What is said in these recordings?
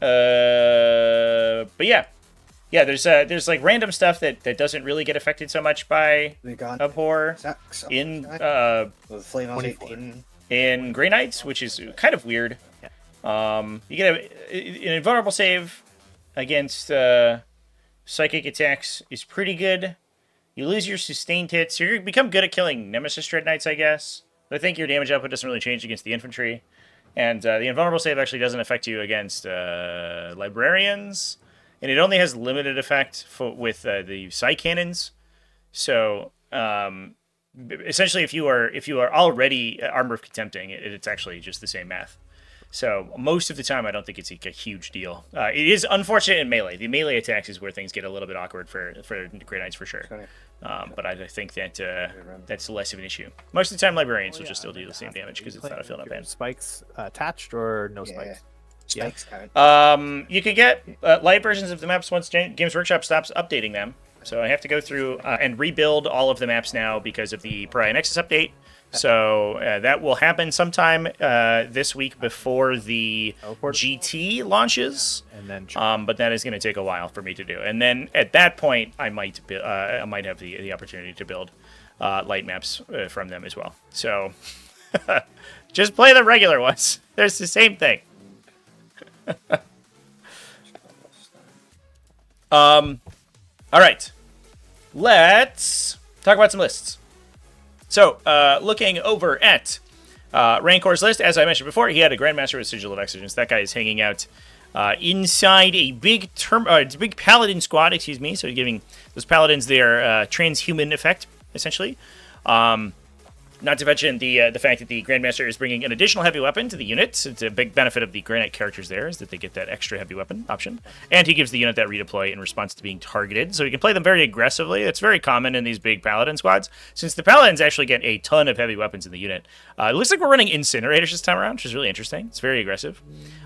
But yeah. Yeah, there's like random stuff that doesn't really get affected so much by We got Abhor Sacks in with Flame House 24. 18. in Grey Knights, which is kind of weird. You get an invulnerable save against psychic attacks is pretty good. You lose your sustained hits. So you become good at killing Nemesis Dread Knights, I guess. But I think your damage output doesn't really change against the infantry. And the invulnerable save actually doesn't affect you against librarians. And it only has limited effect with the Psy Cannons. So essentially, if you are already Armor of Contempting, it's actually just the same math. So most of the time, I don't think it's a huge deal. It is unfortunate in melee. The melee attacks is where things get a little bit awkward for Grey Knights for sure. But I think that that's less of an issue. Most of the time, Librarians will just still do the same damage because it's not a fill-up band. Spikes attached or no Yeah. spikes? Spikes count. You could get light versions of the maps once Games Workshop stops updating them. So I have to go through and rebuild all of the maps now because of the Pariah Nexus update. So that will happen sometime this week before the GT launches. And then But that is going to take a while for me to do. And then at that point, I might have the opportunity to build light maps from them as well. So just play the regular ones. There's the same thing. All right. Let's talk about some lists. So, looking over at Rancor's list, as I mentioned before, he had a Grandmaster with Sigil of Exigence. That guy is hanging out inside a big big Paladin squad, excuse me. So he's giving those Paladins their transhuman effect, essentially. Not to mention the fact that the Grandmaster is bringing an additional heavy weapon to the unit. It's a big benefit of the Grey Knight characters there is that they get that extra heavy weapon option. And he gives the unit that redeploy in response to being targeted. So he can play them very aggressively. It's very common in these big Paladin squads. Since the Paladins actually get a ton of heavy weapons in the unit. It looks like we're running Incinerators this time around, which is really interesting. It's very aggressive.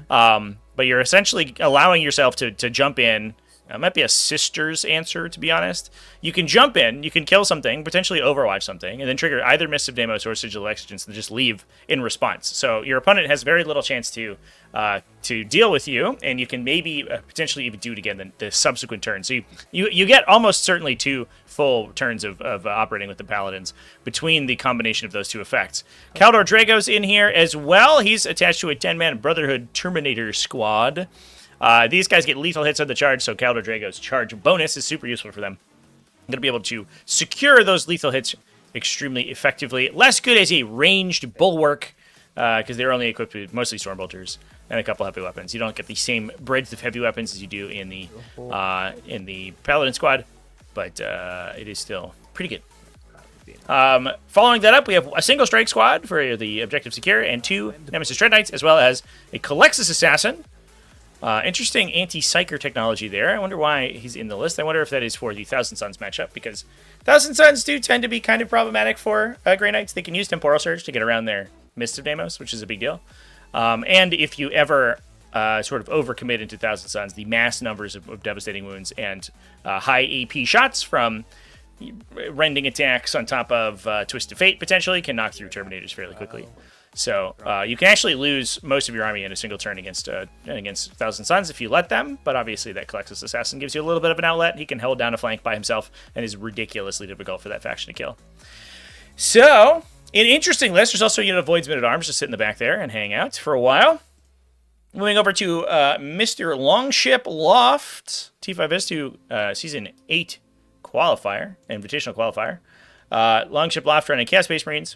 But you're essentially allowing yourself to jump in. It might be a sister's answer, to be honest. You can jump in, you can kill something, potentially overwatch something, and then trigger either Mist of Deimos or Sigil of Exigence and just leave in response. So your opponent has very little chance to deal with you, and you can maybe potentially even do it again the subsequent turn. So you get almost certainly 2 full turns of operating with the Paladins between the combination of those 2 effects. Kaldor Drago's in here as well. He's attached to a 10-man Brotherhood Terminator squad. These guys get lethal hits on the charge, so Kaldor Drago's charge bonus is super useful for them. I'm going to be able to secure those lethal hits extremely effectively. Less good as a ranged bulwark, because they're only equipped with mostly Stormbolters and a couple heavy weapons. You don't get the same breadth of heavy weapons as you do in the Paladin squad, but it is still pretty good. Following that up, we have a single strike squad for the objective secure and 2 Nemesis Dread Knights, as well as a Calexis Assassin. Interesting anti-psyker technology there. I wonder why he's in the list. I wonder if that is for the Thousand Suns matchup, because Thousand Suns do tend to be kind of problematic for Grey Knights. They can use Temporal Surge to get around their Mist of Deimos, which is a big deal. And if you ever sort of overcommit into Thousand Suns, the mass numbers of devastating wounds and high AP shots from rending attacks on top of Twisted Fate potentially can knock through Terminators fairly quickly. So you can actually lose most of your army in a single turn against Thousand Suns if you let them, but obviously that Calexis Assassin gives you a little bit of an outlet. He can hold down a flank by himself and is ridiculously difficult for that faction to kill. So, an interesting list. There's also a unit of Void's Men-at-Arms just sit in the back there and hang out for a while. Moving over to Mr. Longship Loft, T5S2 Season 8 qualifier, invitational qualifier. Longship Loft running Chaos Space Marines.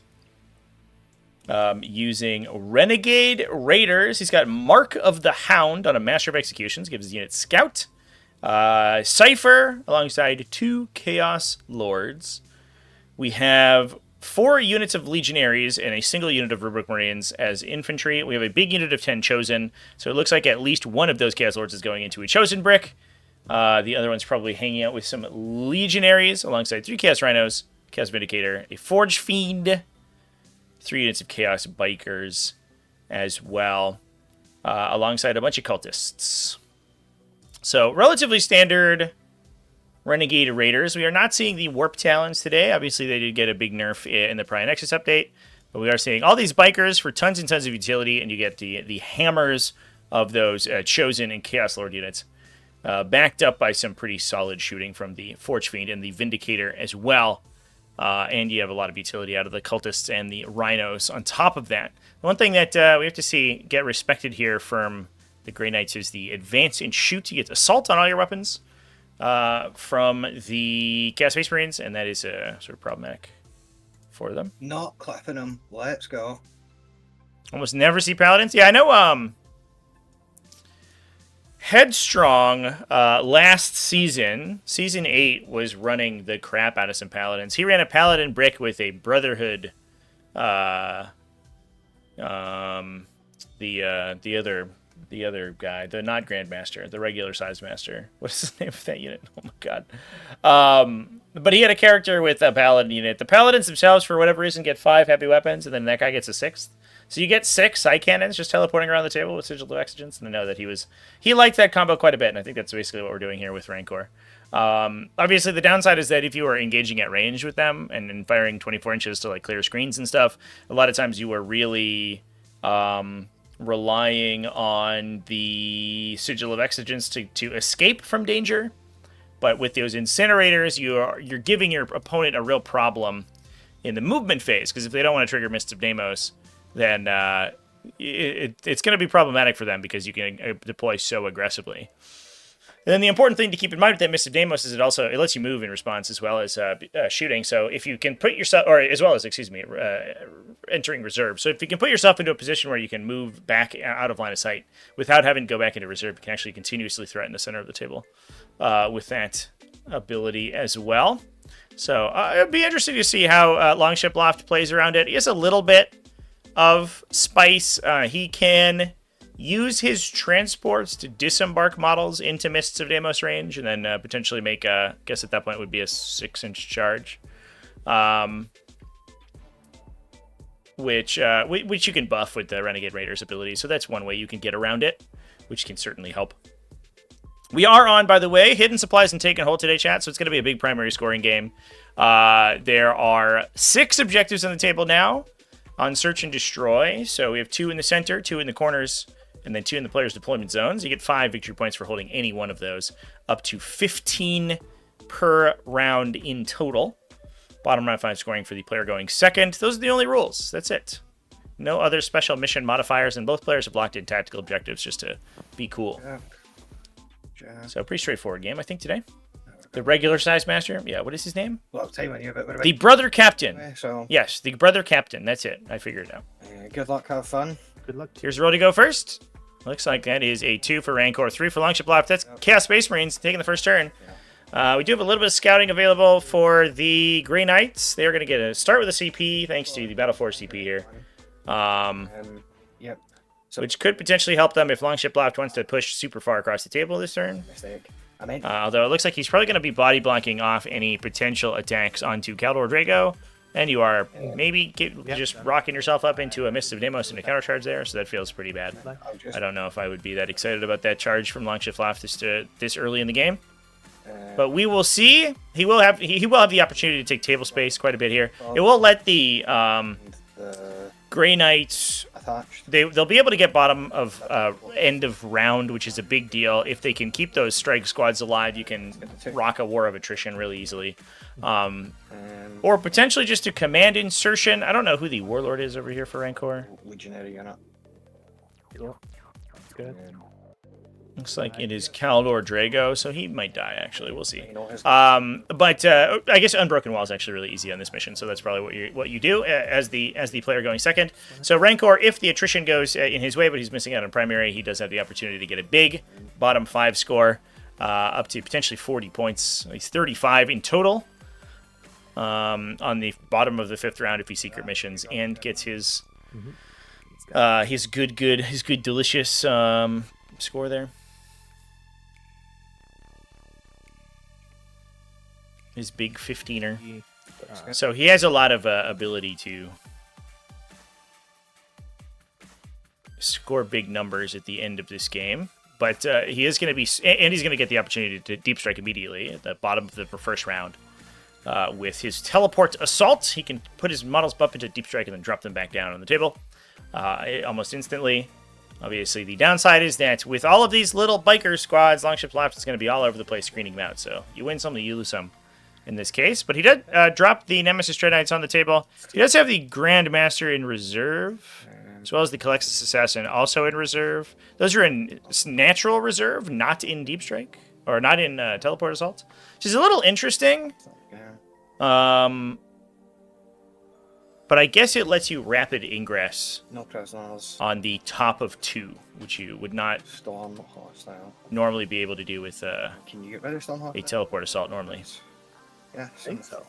Using Renegade Raiders. He's got Mark of the Hound on a Master of Executions. Gives his unit Scout. Cypher alongside 2 Chaos Lords. We have 4 units of Legionaries and a single unit of Rubric Marines as infantry. We have a big unit of 10 Chosen. So it looks like at least one of those Chaos Lords is going into a Chosen brick. The other one's probably hanging out with some Legionaries alongside 3 Chaos Rhinos, Chaos Vindicator, a Forge Fiend, 3 units of Chaos Bikers as well, alongside a bunch of Cultists. So, relatively standard Renegade Raiders. We are not seeing the Warp Talons today. Obviously, they did get a big nerf in the Pariah Nexus update, but we are seeing all these Bikers for tons and tons of utility, and you get the Hammers of those Chosen and Chaos Lord units, backed up by some pretty solid shooting from the Forge Fiend and the Vindicator as well. And you have a lot of utility out of the Cultists and the Rhinos on top of that. The one thing that we have to see get respected here from the Grey Knights is the advance and shoot. You get assault on all your weapons from the Chaos Space Marines, and that is sort of problematic for them. Not clapping them. Let's go. Almost never see Paladins. Yeah, I know Headstrong last season, Season 8, was running the crap out of some Paladins. He ran a Paladin brick with a Brotherhood, the other guy, the not Grandmaster, the regular size master. What's the name of that unit? Oh my god. But he had a character with a Paladin unit. The Paladins themselves, for whatever reason, get 5 heavy weapons, and then that guy gets a 6th. So you get 6 eye cannons just teleporting around the table with Sigil of Exigence, and I know that he liked that combo quite a bit, and I think that's basically what we're doing here with Rancor. Obviously, the downside is that if you are engaging at range with them and firing 24 inches to like clear screens and stuff, a lot of times you are really relying on the Sigil of Exigence to escape from danger. But with those incinerators, you're giving your opponent a real problem in the movement phase, because if they don't want to trigger Mists of Deimos, then it's going to be problematic for them because you can deploy so aggressively. And then the important thing to keep in mind with that Mist of Deimos is it lets you move in response as well as shooting. So if you can put yourself, or as well as, entering reserve. So if you can put yourself into a position where you can move back out of line of sight without having to go back into reserve, you can actually continuously threaten the center of the table with that ability as well. So it'd be interesting to see how Longship Loft plays around it. He has a little bit of spice. He can use his transports to disembark models into Mists of Deimos range, and then potentially make I guess at that point would be a 6-inch charge, which you can buff with the Renegade Raiders ability. So that's one way you can get around it, which can certainly help. We are on, by the way, Hidden Supplies and Take and Hold today, chat, so it's going to be a big primary scoring game. There are 6 objectives on the table now on Search and Destroy. So we have 2 in the center, 2 in the corners, and then 2 in the player's deployment zones. You get 5 victory points for holding any one of those, up to 15 per round in total. Bottom round 5 scoring for the player going second. Those are the only rules. That's it. No other special mission modifiers, and both players have locked in tactical objectives just to be cool. Yeah. So pretty straightforward game, I think, today. The regular size master. Yeah, what is his name? Well, I'll tell you when you're a bit. The Brother Captain. So, yes, the Brother Captain. That's it. I figured it out. good luck, have fun. Good luck. Here's roll to go first. Looks like that is a 2 for Rancor, 3 for Longship Loft. That's Chaos Space Marines taking the first turn. We do have a little bit of scouting available for the Grey Knights. They are going to get a start with a CP, thanks to the Battleforce CP here. Yep. So, Which could potentially help them if Longship Loft wants to push super far across the table this turn. mistake. I mean, Although it looks like he's probably going to be body blocking off any potential attacks onto Caldor Drago. And you are maybe just rocking yourself up into a Mist of Deimos and a countercharge there, so that feels pretty bad. I don't know if I would be that excited about that charge from Longship Loft this early in the game. But we will see. He will have the opportunity to take table space quite a bit here. It will let the Grey Knights, they'll be able to get bottom of end of round, which is a big deal. If they can keep those strike squads alive, you can rock a war of attrition really easily. Or potentially just a command insertion. I don't know who the Warlord is over here for Rancor. Legionary unit. Good. Looks like it is Caldor Drago, so he might die, actually. We'll see. But I guess Unbroken Wall is actually really easy on this mission, so that's probably what you do as the player going second. So Rancor, if the attrition goes in his way, but he's missing out on primary, he does have the opportunity to get a big bottom 5 score, up to potentially 40 points. He's 35 in total on the bottom of the 5th round if he secret missions and gets his good delicious score there. His big 15er. So he has a lot of ability to score big numbers at the end of this game. But he is going to be... And he's going to get the opportunity to deep strike immediately at the bottom of the first round. With his teleport assault, he can put his models up into deep strike and then drop them back down on the table almost instantly. Obviously, the downside is that with all of these little biker squads, Longship's Lapse is going to be all over the place screening them out. So you win some, you lose some in this case. But he did drop the Nemesis Dread Knights on the table. He does have the Grand Master in reserve, as well as the Calexis Assassin also in reserve. Those are in natural reserve, not in Deep Strike, or not in Teleport Assault, which is a little interesting. But I guess it lets you rapid ingress No prisoners. on the top of 2, which you would not Storm hostile. normally be able to do with Can you get rid of Storm hostile? a Teleport Assault normally. Yeah, I think so.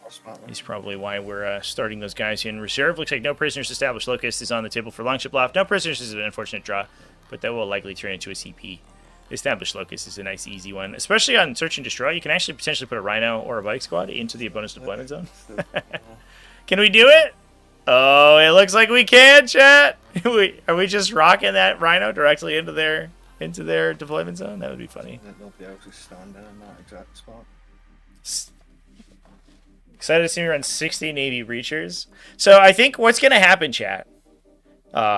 Is probably why we're starting those guys in reserve. Looks like no prisoners established. Locust is on the table for Longship Loft. No prisoners is an unfortunate draw, but that will likely turn into a CP. Established Locust is a nice, easy one. Especially on Search and Destroy, you can actually potentially put a Rhino or a Bike Squad into the bonus deployment zone. Can we do it? Oh, it looks like we can, chat. Are we just rocking that Rhino directly into their deployment zone? That would be funny. Nobody else is standing in that exact spot. Excited to see me run 60 Navy Breachers. So I think what's going to happen, chat,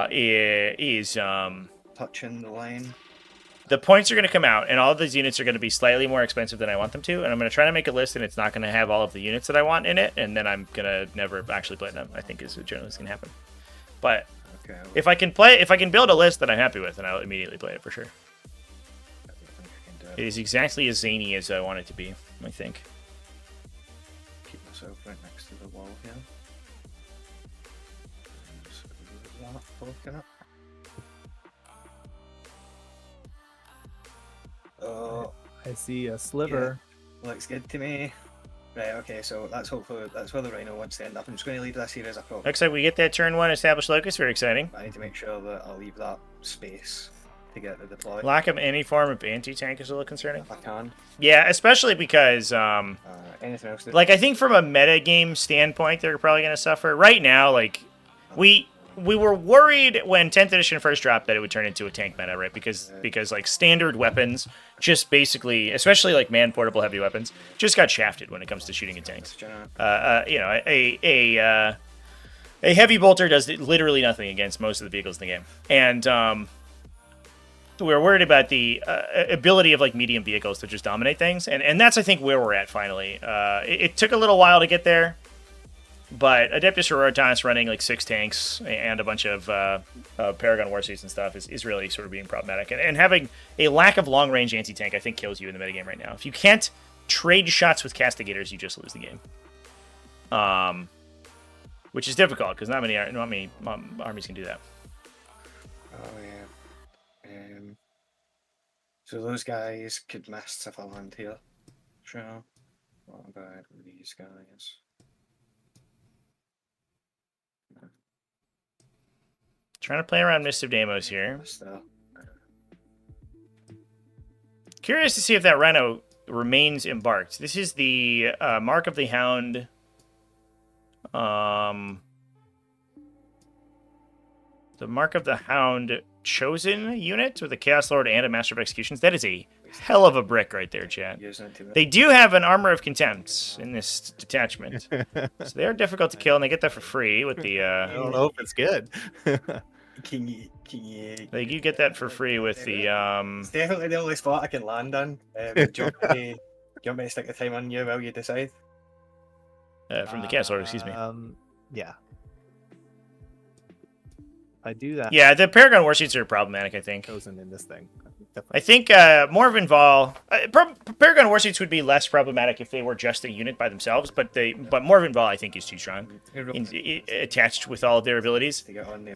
is Touching the line. the points are going to come out, and all of these units are going to be slightly more expensive than I want them to, and I'm going to try to make a list, and it's not going to have all of the units that I want in it, and then I'm going to never actually play them, I think is what generally is going to happen. But Okay. if I can build a list that I'm happy with, then I'll immediately play it for sure. I think I can do It it. is exactly as zany as I want it to be, I think. Keep myself right next to the wall here. So that poking up. Oh, I see a sliver. looks good to me. Right, okay, so that's where the Rhino wants to end up. I'm just going to leave this here as a prop. Looks like we get that turn 1 established locus, very exciting. I need to make sure that I leave that space to get the deploy. Lack of any form of anti-tank is a little concerning. If I can. Yeah, especially because, Anything else? like, I think from a meta game standpoint, they're probably going to suffer. Right now, like, we were worried when 10th edition first dropped that it would turn into a tank meta, right? Because like, standard weapons just basically, especially, like, man-portable heavy weapons, just got shafted when it comes to shooting at tanks. You know, a heavy bolter does literally nothing against most of the vehicles in the game. And, we were worried about the ability of like medium vehicles to just dominate things, and that's I think where we're at finally. It took a little while to get there, but Adeptus Sororitas running like 6 tanks and a bunch of Paragon Warsuits and stuff is really sort of being problematic. And having a lack of long range anti tank I think kills you in the metagame right now. If you can't trade shots with Castigators, you just lose the game. Which is difficult because not many armies can do that. Oh yeah. So those guys could miss if I land here. Sure. What about these guys? Trying to play around Mist of Deimos here. Missed that. Curious to see if that Rhino remains embarked. This is the Mark of the Hound. The Mark of the Hound chosen unit with a Chaos Lord and a Master of Executions. That is a hell of a brick right there, chat. They do have an Armor of Contempt in this detachment. So they are difficult to kill, and they get that for free with the... I don't know if it's good. Can you... Like, you get that for free with the... It's definitely the only spot I can land in. Do you want me to stick the time on you while you decide? from the Chaos Lord, excuse me. Yeah. I do that. Yeah, the Paragon Warships are problematic, I think. Chosen in this thing. I think Morvenn Vahl... Paragon Warships would be less problematic if they were just a unit by themselves, but Morvenn Vahl, I think, is too strong. Attached with all of their abilities. To get on the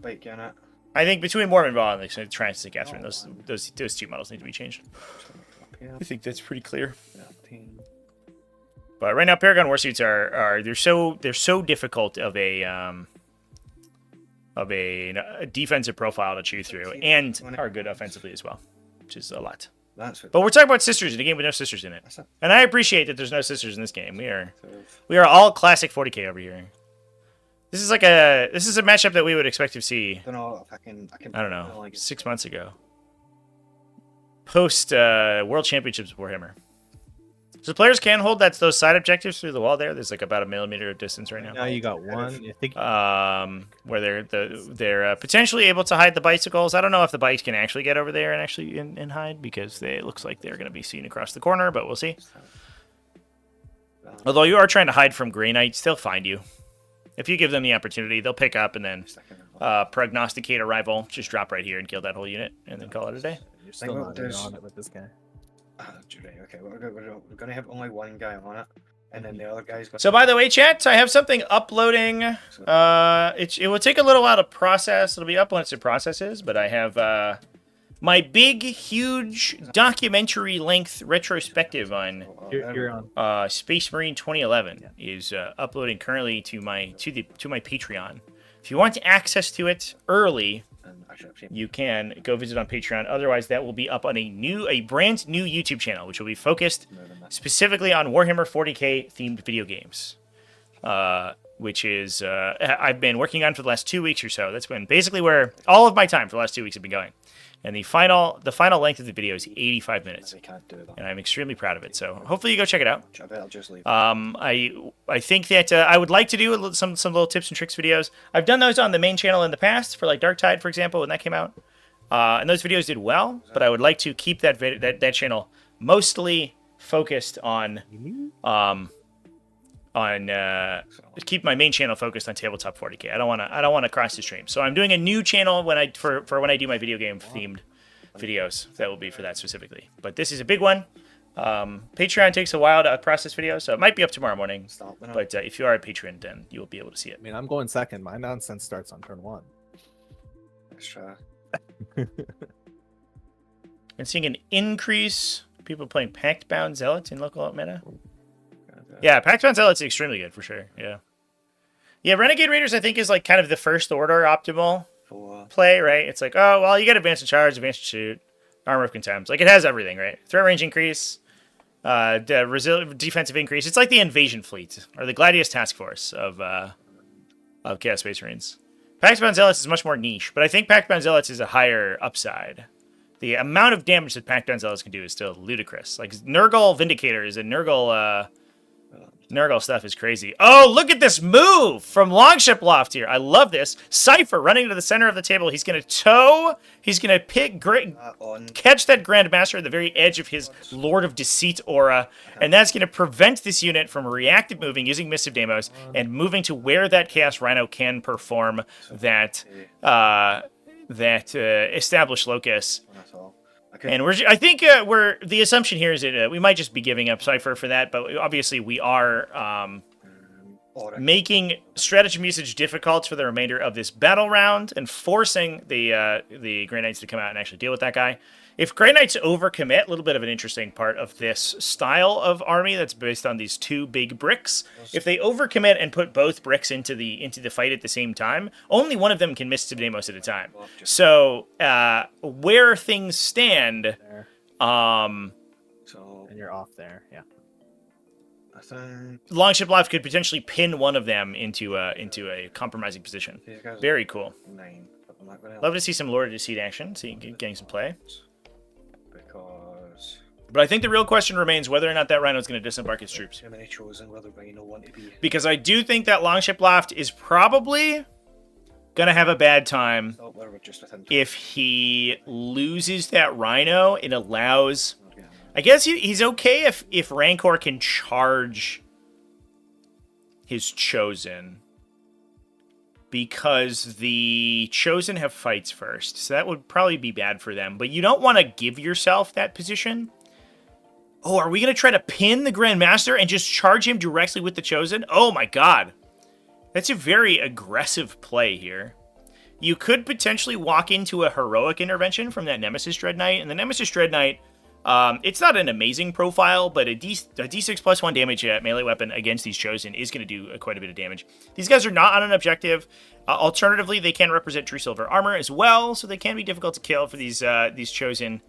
bike unit. I think between Morvenn Vahl and the Triumphs of Catherine, those 2 models need to be changed. I think that's pretty clear. 13. But right now, Paragon Warships are they're so difficult of a defensive profile to chew through, and are good offensively as well, which is a lot. But we're talking about sisters in a game with no sisters in it, and I appreciate that there's no sisters in this game. We are all classic 40k over here. This is a matchup that we would expect to see. I don't know if I can. I don't know, 6 months ago, post World Championships of Warhammer. So players can hold those side objectives through the wall there. There's like about a millimeter of distance right now. Now you got one. I think Where they're potentially able to hide the bicycles. I don't know if the bikes can actually get over there and actually and hide because it looks like they're going to be seen across the corner, but we'll see. Although you are trying to hide from Grey Knights, they'll find you. If you give them the opportunity, they'll pick up and then prognosticate arrival, just drop right here and kill that whole unit, and then call it a day. you're still not in on it with this guy. Okay, we're gonna have only one guy on it, and then the other guy's got. So by the way, chat, I have something uploading. It will take a little while to process. It'll be up once it processes, but I have my big, huge documentary-length retrospective on You're on. Space Marine 2011 is uploading currently to my Patreon. If you want access to it early, you can go visit on Patreon. Otherwise, that will be up on a brand new YouTube channel, which will be focused specifically on Warhammer 40k themed video games, which is I've been working on for the last 2 weeks or so. That's been basically where all of my time for the last 2 weeks have been going. And the final length of the video is 85 minutes, and I'm extremely proud of it. So hopefully you go check it out. I'll just leave. I think that I would like to do some little tips and tricks videos. I've done those on the main channel in the past for like Dark Tide, for example, when that came out, and those videos did well. But I would like to keep that channel mostly focused on keep my main channel focused on tabletop 40k. I don't want to cross the stream. So I'm doing a new channel when I do my video game themed videos. That will be for that specifically. But this is a big one. Patreon takes a while to process videos, so it might be up tomorrow morning. But if you are a patron, then you will be able to see it. I mean, I'm going second. My nonsense starts on turn 1. Let's try. And seeing an increase people playing Pact Bound Zealots in local meta. Yeah, Pact Bound Zealots is extremely good for sure. Yeah, Renegade Raiders I think is like kind of the first order optimal play, right? It's like, oh well, you get advanced in charge, advanced in shoot, armor of contempt. Like it has everything, right? Threat range increase, defensive increase. It's like the invasion fleet or the Gladius task force of Chaos Space Marines. Pact Bound Zealots is much more niche, but I think Pact Bound Zealots is a higher upside. The amount of damage that Pact Bound Zealots can do is still ludicrous. Like Nurgle Vindicators and Nurgle stuff is crazy. Oh, look at this move from Longship Loft here. I love this. Cypher running to the center of the table. He's going to tow. He's going to catch that Grandmaster at the very edge of his Lord of Deceit aura. And that's going to prevent this unit from reactive moving using Missive Deimos and moving to where that Chaos Rhino can perform that established locus. Okay. And I think the assumption here is that we might just be giving up Cypher for that, but obviously we are making stratagem usage difficult for the remainder of this battle round and forcing the Grey Knights to come out and actually deal with that guy. If Grey Knights overcommit, a little bit of an interesting part of this style of army that's based on these two big bricks. If they overcommit and put both bricks into the fight at the same time, only one of them can miss Deimos at a time. So where things stand, and you're off there, yeah. Longship Loft could potentially pin one of them into a compromising position. Very cool. Love to see some Lord of Deceit action, getting some play. But I think the real question remains whether or not that Rhino is going to disembark its troops. Because I do think that Longship Loft is probably going to have a bad time if he loses that Rhino. It allows... I guess he's okay if Rancor can charge his Chosen. Because the Chosen have fights first. So that would probably be bad for them. But you don't want to give yourself that position. Oh, are we going to try to pin the Grandmaster and just charge him directly with the Chosen? Oh my god. That's a very aggressive play here. You could potentially walk into a heroic intervention from that Nemesis Dread Knight. And the Nemesis Dread Knight, it's not an amazing profile, but a D6 plus 1 damage melee weapon against these Chosen is going to do quite a bit of damage. These guys are not on an objective. Alternatively, they can represent True Silver Armor as well, so they can be difficult to kill for these Chosen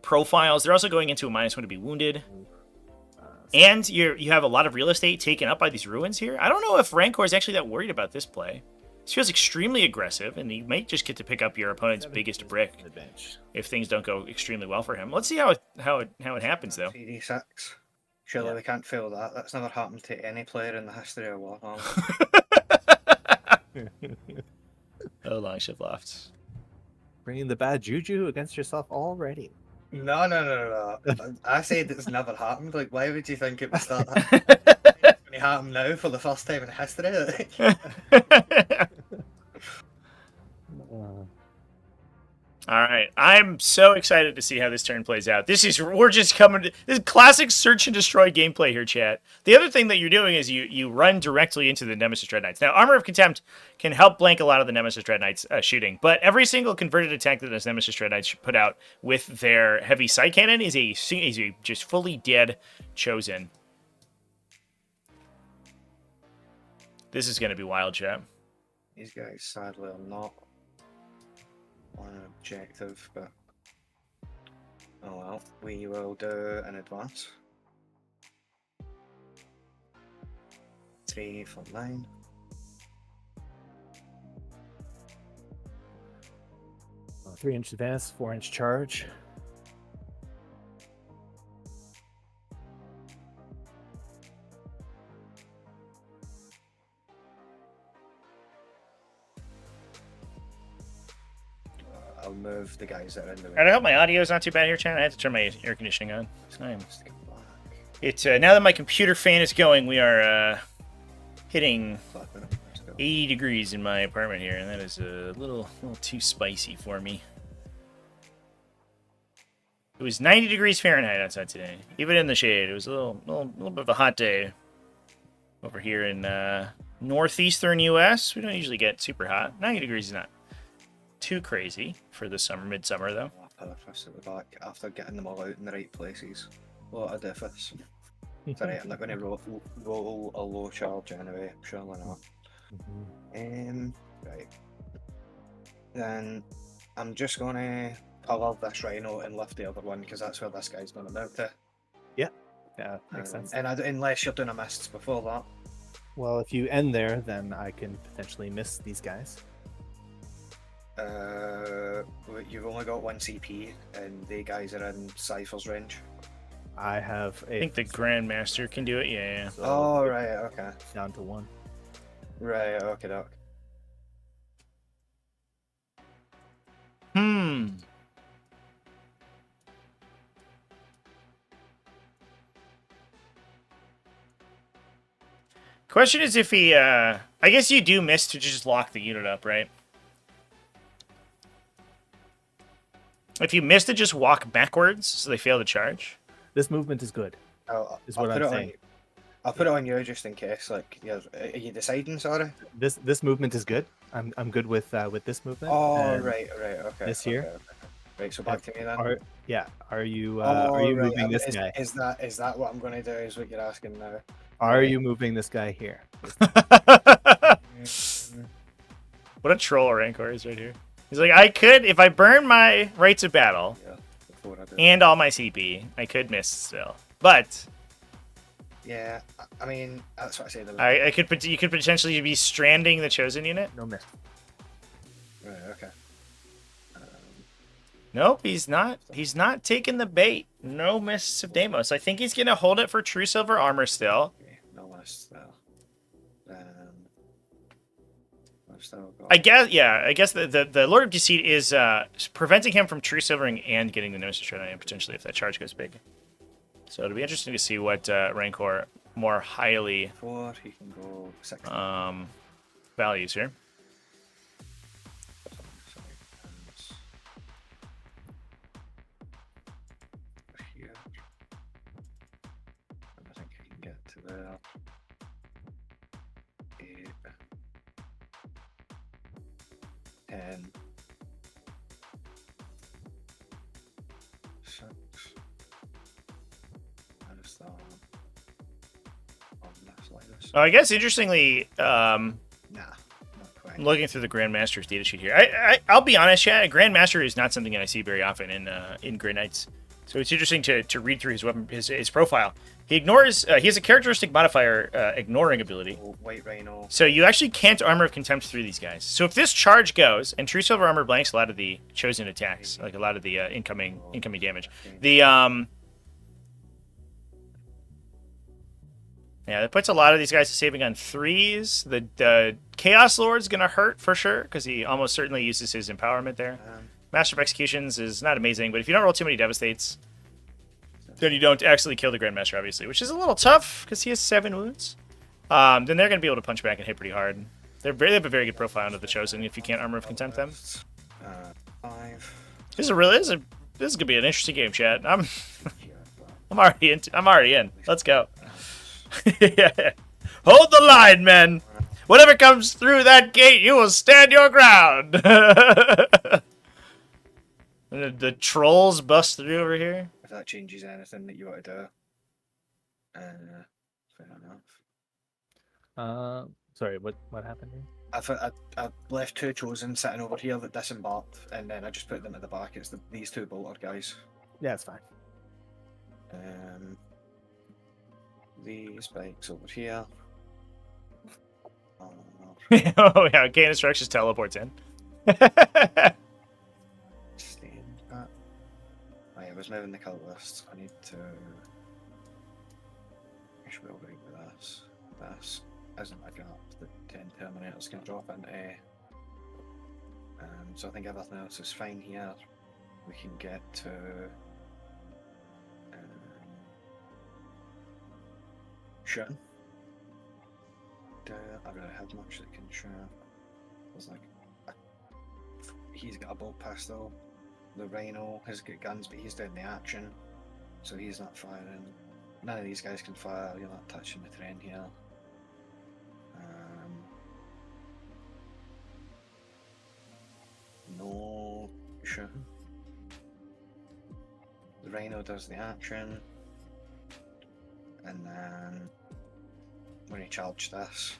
profiles. They're also going into a -1 to be wounded. And you have a lot of real estate taken up by these ruins here. I don't know if Rancor is actually that worried about this play. This feels extremely aggressive, and you might just get to pick up your opponent's 7 biggest is brick on the bench. if things don't go extremely well for him. Let's see how it happens, though. 3d6. Surely Yeah. we can't fail that. That's never happened to any player in the history of Warhammer. Oh, long shift left. Bringing the bad juju against yourself already. No. I said it's never happened. Like, why would you think it would start happening? When it happened now for the first time in history? All right, I'm so excited to see how this turn plays out. This is this is classic search and destroy gameplay here, chat. The other thing that you're doing is you run directly into the Nemesis Dread Knights. Now, Armor of Contempt can help blank a lot of the Nemesis Dread Knights shooting, but every single converted attack that those Nemesis Dread Knights put out with their heavy sight cannon is a just fully dead chosen. This is going to be wild, chat. These guys sadly are not on an objective, but oh well, we will do an advance. 3 for 9. Oh, 3-inch advance, 4-inch charge. I'll move the guys that are in the I hope my audio is not too bad here, chat. I had to turn my air conditioning on. ring. Now that my computer fan is going, we are hitting 80 degrees in my apartment here, and that is a little too spicy for me. It was 90 degrees Fahrenheit outside today, even in the shade. It was a little bit of a hot day over here in northeastern U.S. We don't usually get super hot. 90 degrees is not too crazy for the midsummer though. Purpose at the back after getting them all out in the right places. What a difference. It's alright, I'm not going to roll a low charge anyway, surely not. Right. Then I'm just going to cover this rhino and lift the other one because that's where this guy's going to mount to. Yeah, makes sense. And unless you're doing a mists before that. Well, if you end there, then I can potentially miss these guys. You've only got 1 CP and the guys are in Cypher's range. I have I think the Grandmaster can do it. Yeah. So Oh, right, okay. down to 1. Right, okay, doc. Question is if he, I guess you do miss to just lock the unit up, right? If you miss to just walk backwards, so they fail to charge. This movement is good. Is what I'm saying. I'll put it on you just in case. Like, are you deciding? Sorry. This movement is good. I'm good with this movement. Oh, and right, okay. This here. Okay. Right, so back to me then. Are you Right, moving this guy? Is that what I'm going to do? Is what you're asking now? Are you moving this guy here? What a troll Rancor is right here. He's like, I could, if I burn my rights of battle and all my CP, I could miss still. But yeah, I mean, that's what I say. You could potentially be stranding the chosen unit. No miss. Right, okay. Nope, he's not. He's not taking the bait. No miss of Deimos. I think he's gonna hold it for true silver armor still. Okay, no miss still. I guess the Lord of Deceit is preventing him from true silvering and getting the Nemesis Dread Knight potentially if that charge goes big. So it'll be interesting to see what Rancor more highly 4, he can go 6. values here. Here. I think I can get to there. 8. 10. 6. Minus that. On this like this. Oh, I guess interestingly, Nah, not quite. I'm looking through the Grandmaster's data sheet here. I'll be honest, chat. A Grandmaster is not something that I see very often in Grey Knights. So it's interesting to read through his weapon, his profile. He ignores. He has a characteristic modifier, ignoring ability. Oh, White Rhino. So you actually can't Armor of Contempt through these guys. So if this charge goes, and True Silver Armor blanks a lot of the chosen attacks, like a lot of the incoming damage. The yeah, that puts a lot of these guys to saving on 3s. The Chaos Lord's gonna hurt for sure because he almost certainly uses his empowerment there. Master of Executions is not amazing, but if you don't roll too many Devastates, then you don't actually kill the Grandmaster, obviously, which is a little tough because he has 7 wounds. Then they're going to be able to punch back and hit pretty hard. They have a very good profile under the Chosen if you can't Armor of Contempt them. 5. This is gonna be an interesting game, chat. I'm already in. Let's go. Yeah. Hold the line, men. Whatever comes through that gate, you will stand your ground. The trolls bust through over here. If that changes anything that you want to do. Fair enough. Sorry, what happened here? I've left 2 chosen sitting over here that disembarked, and then I just put them at the back. It's these 2 bolter guys. Yeah, it's fine. These bikes over here. Oh yeah, Gain Instructions teleports in. Stand back. I was moving the colour list. I need to. I should be all right with this. This isn't a gap that 10 Terminators can drop into. So I think everything else is fine here. We can get to. Shooting. I really have much that can shoot. There's like. He's got a bolt pistol. The Rhino has got guns, but he's doing the action, so he's not firing. None of these guys can fire. You're not touching the terrain here. No shooting. The Rhino does the action, and then when you charge this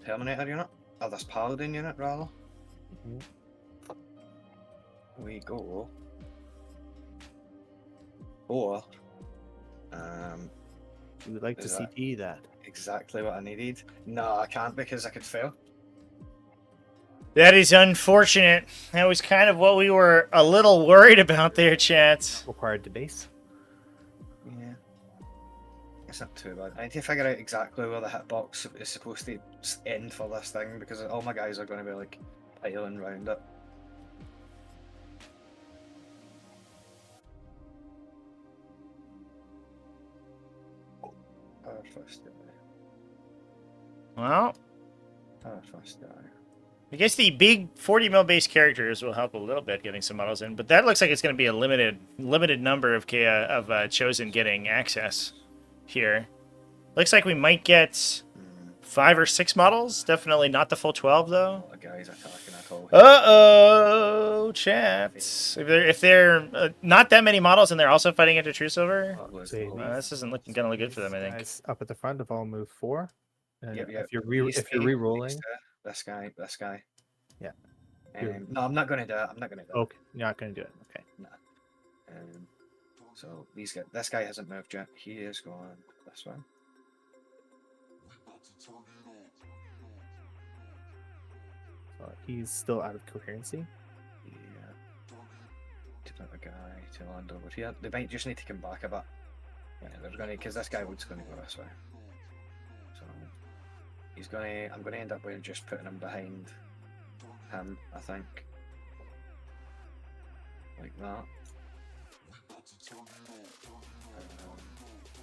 Terminator unit, or this Paladin unit rather, we go for You would like to CP that. exactly what I needed. No, I can't because I could fail. That is unfortunate. That was kind of what we were a little worried about there, chat. Required to base. Yeah. It's not too bad. I need to figure out exactly where the hitbox is supposed to end for this thing because all my guys are going to be like piling around it. Power first guy. Well, Power first guy. I guess the big 40 mil base characters will help a little bit getting some models in, but that looks like it's going to be a limited number of Chosen getting access here. Looks like we might get 5 or 6 models. Definitely not the full 12 though. The guys attacking at all. Uh-oh, chat. If they're not that many models and they're also fighting into True Silver, this isn't gonna look good for them, I think. Guys up at the front have all moved 4. Yep. If you're re-rolling, this guy. Yeah. No, I'm not gonna do it. I'm not gonna do it. Okay, you're not gonna do it. Okay. No. So this guy hasn't moved yet. He is going this way. He's still out of coherency. Yeah. To put a guy to land over here. They might just need to come back a bit. Yeah, they're gonna because this guy was gonna go this way. So he's gonna. I'm gonna end up with just putting him behind him. I think. Like that.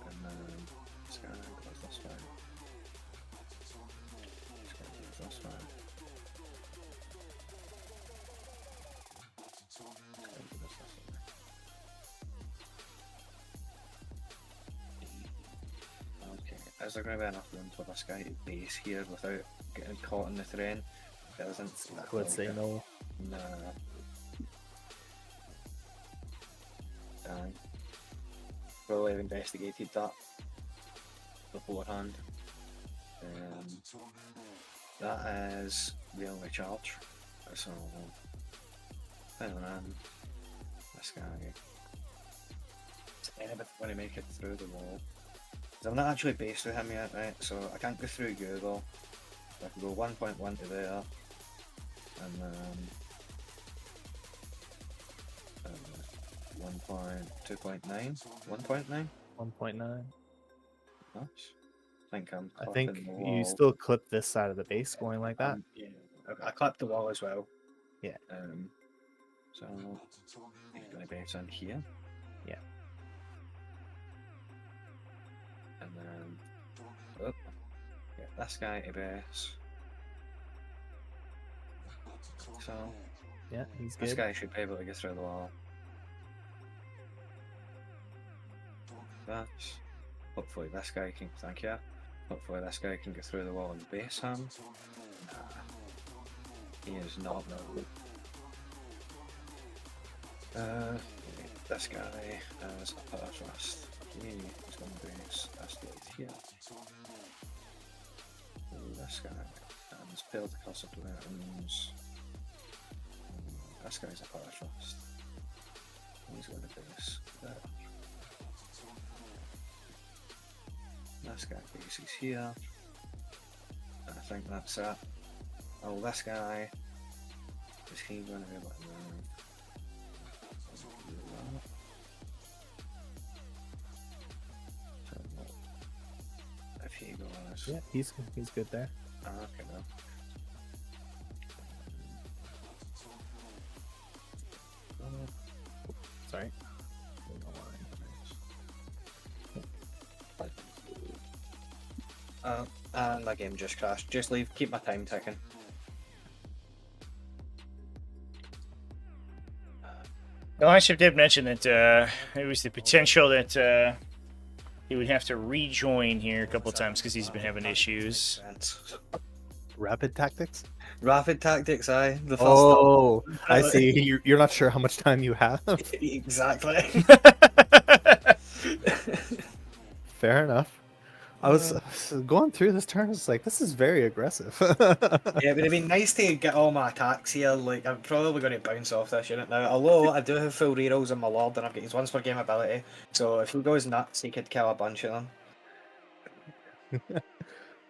And then this guy goes this way. This guy goes this way. Okay, is there going to be enough room for this guy to base here without getting caught in the terrain? There isn't. Let's say no. Nah. Dang. Probably have investigated that beforehand. That is the only charge. So, and then this guy Yeah, but when I make it through the wall. 'Cause I'm not actually based with him yet, right? So I can't go through you though. So I can go 1.1 to there, and then 1.2.9, 1.9. 1.9. Nice. I think I'm I clipping think the you wall. still clip this side of the base going like that. Yeah, I clipped the wall as well. Yeah. So he's going to base on here, Yeah. and then get this guy to base. So Yeah, he's this good. guy should be able to get through the wall. That's hopefully this guy can. Thank you. Hopefully this guy can get through the wall and base him. Nah, he is not no. This guy has a power thrust. He is going to base this dude here. This guy has built a class of weapons. This guy's a power thrust. He's going to base there. This guy bases here. I think that's it. Oh, this guy. Is he going to be able to move? If he goes. Yeah, he's good there. Okay, no. Sorry. And my game just crashed. Just leave. Keep my time ticking. The last ship did mention that there was the potential that he would have to rejoin here a couple times because he's been having issues. Rapid tactics? Rapid tactics, aye. The first Oh, I see. You're not sure how much time you have. Exactly. Fair enough. I was going through this turn. I was like, this is very aggressive. Yeah, it would have been nice to get all my attacks here. Like, I'm probably going to bounce off this unit now. Although I do have full rerolls on my Lord, and I've got his once per game ability. So if he goes nuts, he could kill a bunch of them.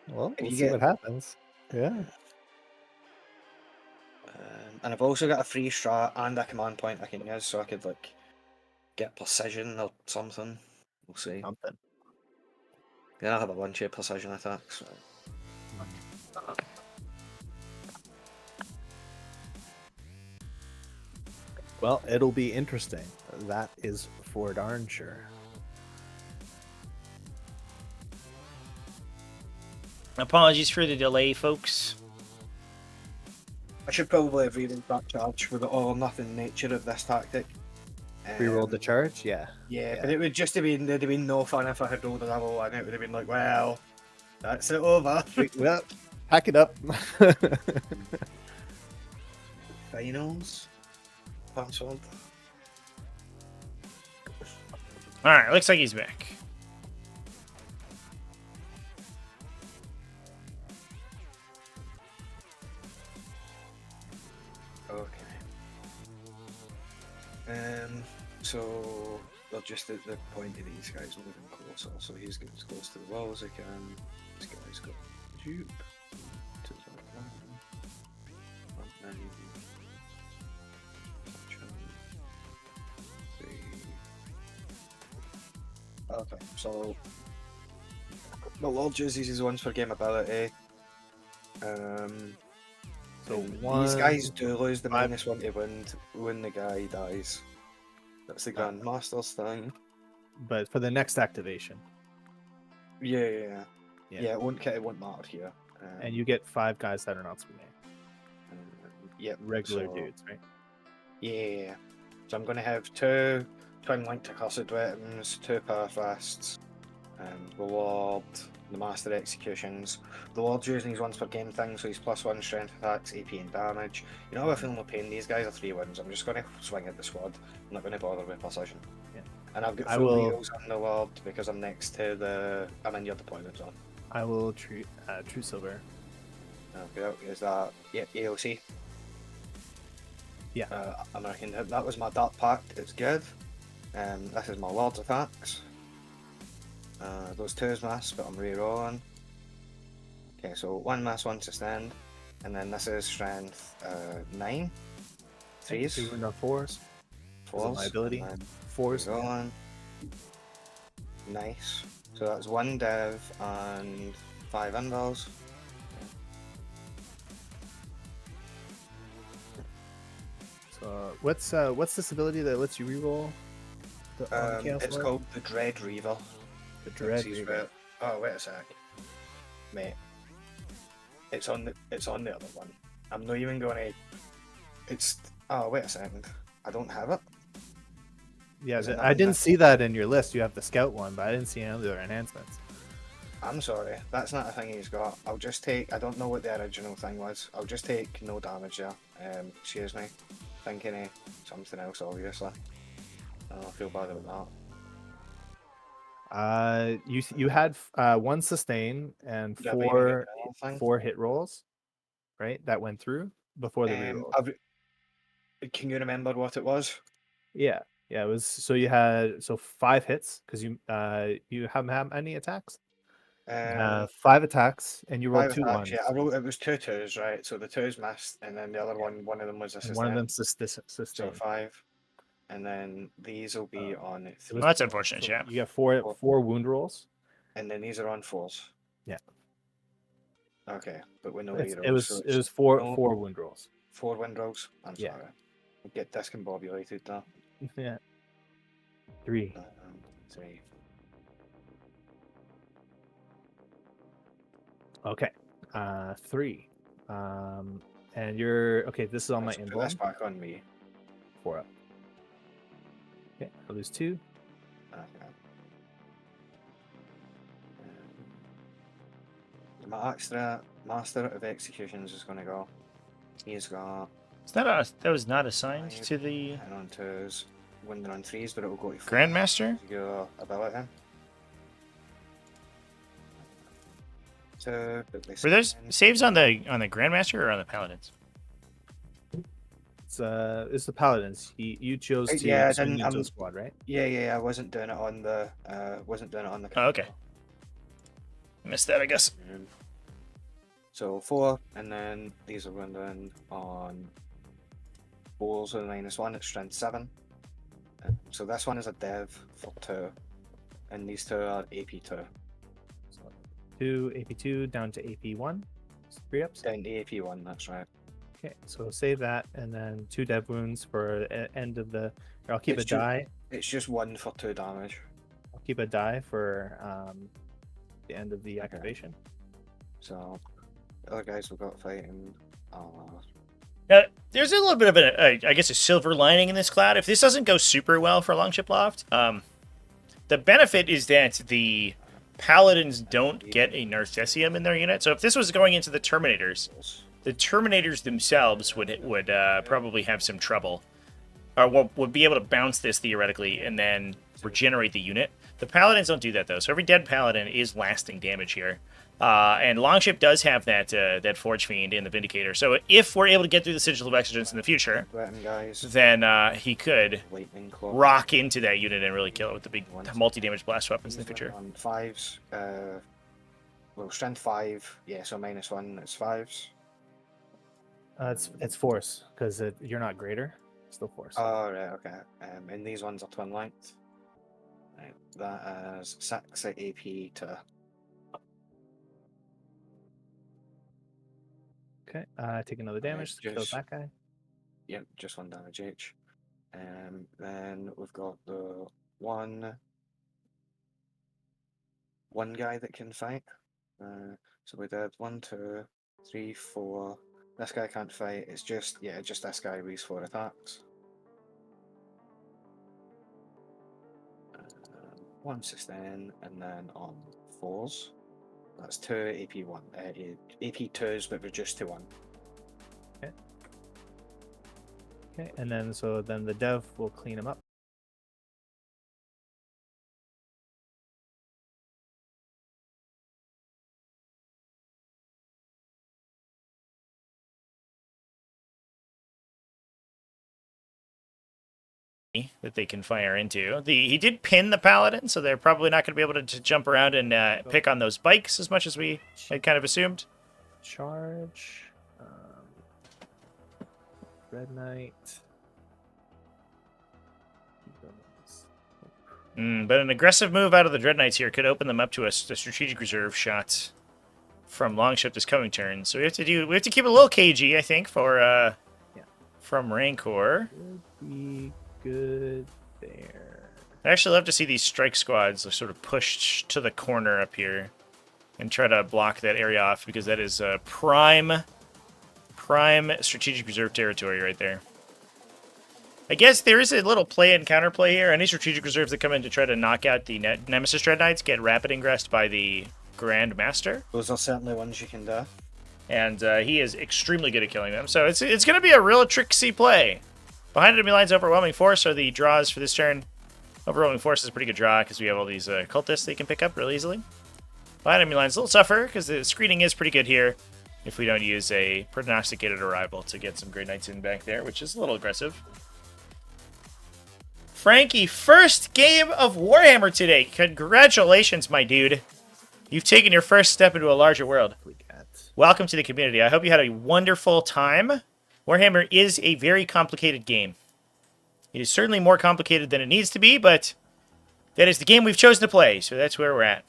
Well, If we'll you see get- what happens. Yeah. And I've also got a free strat and a command point I can use, so I could like get precision or something. We'll see. Something. Then I'll have a bunch of precision attacks. Well, it'll be interesting. That is for darn sure. Apologies for the delay, folks. I should probably have rerolled that charge with the all or nothing nature of this tactic. Rerolled the charge? Yeah. Yeah, but it would just have been, there'd have been no fun if I had rolled a level one. It would have been like, well, that's it over. Well, pack it up. Finals. Password. Alright, looks like he's back. Okay. So they're just at the point of these guys moving closer, so he's getting as close to the wall as he can. This guy's got dupe. To the okay, so the Lord uses his once per game ability. So these guys do lose the -1 to wind when the guy dies. That's the Grandmaster's thing. But for the next activation. Yeah, it won't matter here. And you get 5 guys that are not swimming. Yeah, Regular dudes, right? Yeah. So I'm going to have 2 twin linked accursed weapons, 2 power thrusts, the Lord, the Master Executions. The Lord's using his once per game thing, so he's +1 strength attacks, AP and damage. You know, I feel no pain. These guys are 3 wins. I'm just going to swing at the squad. I'm not going to bother with precision. Yeah. And I've got full wheels on the Lord because I'm next to I'm in your deployment zone. I will True Silver. Okay, is that AOC? Yeah. American. That was my Dark Pact. It's good. This is my Lord's attacks. Those 2's mass, but I'm re-rolling. Okay, so 1 mass, 1 sustained. And then this is strength 9. 3's. 2 wound on 4s. Fours. My ability. And then 4s. re-rolling. Nice. So that's 1 dev and 5 invals. So what's this ability that lets you reroll? On the Chaos It's Lord? called the Dread Reaver. The Dread Sees Reaver. where- Oh, wait a sec, mate. It's on the other one. I'm not even going to. It's. Oh, wait a second. I don't have it. Yeah, Is it not I on didn't that? see that in your list. You have the Scout one, but I didn't see any other enhancements. I'm sorry. That's not a thing he's got. I'll just take. I don't know what the original thing was. I'll just take no damage there. Excuse me. Thinking of something else, obviously. I feel bad about You had 1 sustain and that. Yeah, but you didn't get 4 the other thing. 4 hit rolls, right? That went through before the reroll. Can you remember what it was? Yeah, it was. So you had 5 hits because you haven't had any attacks. 5 attacks, and you rolled 5 2 attacks. ones, Yeah, I wrote it was 2 2s, right? So the 2s missed, and then the other Yeah. one of them was a and one of sustain. them So sustained. 5, and then these will be on It 3, was- Well, that's unfortunate, So yeah. you got 4 wound rolls. and then these are on 4s. Yeah. Okay, but with no It rerolls. was So it it's was 4 no- 4 wound rolls. 4 wind rolls. I'm Yeah. sorry. I get discombobulated there. Yeah. 3. 3. Okay. 3. And you're okay. This is on my Let's put this emblem. back on me. 4 up. Okay. I lose 2. Okay. My extra Master of Executions is going to go. He's got That was not assigned 5 to the 10 on 2s, winding on 3s, but it will go to 4. Grandmaster. Your ability. So, Were those saves on the Grandmaster or on the Paladins? It's the paladins. You chose to Yeah, I swing didn't- into a I'm- squad, right? Yeah, I wasn't doing it on the Oh, okay. Missed that, I guess. So 4, and then these are winding on balls with -1. It's strength 7. So this one is a dev for 2, and these 2 are AP 2. So 2 AP2 down to AP1. 3 ups. Down to AP 1. That's right. Okay, so save that, and then 2 dev wounds for end of the. I'll keep It's a die. It's just 1 for 2 damage. I'll keep a die for the end of the activation. So the other guys we've got fighting. Now, there's a little bit of I guess, a silver lining in this cloud. If this doesn't go super well for Longship Loft, the benefit is that the Paladins don't get a Narcessium in their unit. So if this was going into the Terminators themselves would probably have some trouble, or would be able to bounce this theoretically and then regenerate the unit. The Paladins don't do that though, so every dead Paladin is lasting damage here. And Longship does have that Forge Fiend in the Vindicator, so if we're able to get through the Sigil of Exigence in the future, Guys, then he could lightning claw. rock into that unit and really kill it with the big multi-damage blast weapons in the future. On 5s. Well, strength 5. Yeah, so -1. It's 5s. It's force because you're not greater. Still force. Oh, right, okay. And these ones are twin length. Right, that is 6 at AP 2. Okay. Take another damage to kill just- that guy. Yep, just 1 damage each. Then we've got the one guy that can fight. So we did 1, 2, 3, 4. This guy can't fight. It's just this guy with 4 attacks. 1 sustain, and then on 4s. That's 2 AP1. AP2s, but reduced to 1. Okay, and then the dev will clean him up. that they can fire into. He did pin the paladin, so they're probably not going to be able to jump around and pick on those bikes as much as we had kind of assumed. Charge. Red Knight. But an aggressive move out of the Dread Knights here could open them up to a strategic reserve shot from Longship this coming turn. So we have to keep it a little cagey, I think, for from Rancor. Would be good there. I'd actually love to see these strike squads sort of pushed to the corner up here and try to block that area off, because that is prime strategic reserve territory right there. I guess there is a little play and counterplay here. Any strategic reserves that come in to try to knock out the Nemesis Dread Knights get rapid ingressed by the Grand Master. Those are certainly ones you can do. And he is extremely good at killing them. So it's going to be a real tricksy play. Behind enemy lines, Overwhelming Force are the draws for this turn. Overwhelming Force is a pretty good draw because we have all these cultists that you can pick up really easily. Behind enemy lines, a little tougher because the screening is pretty good here if we don't use a prognosticated arrival to get some Great Knights in back there, which is a little aggressive. Frankie, first game of Warhammer today. Congratulations, my dude. You've taken your first step into a larger world. Welcome to the community. I hope you had a wonderful time. Warhammer is a very complicated game. It is certainly more complicated than it needs to be, but that is the game we've chosen to play, so that's where we're at.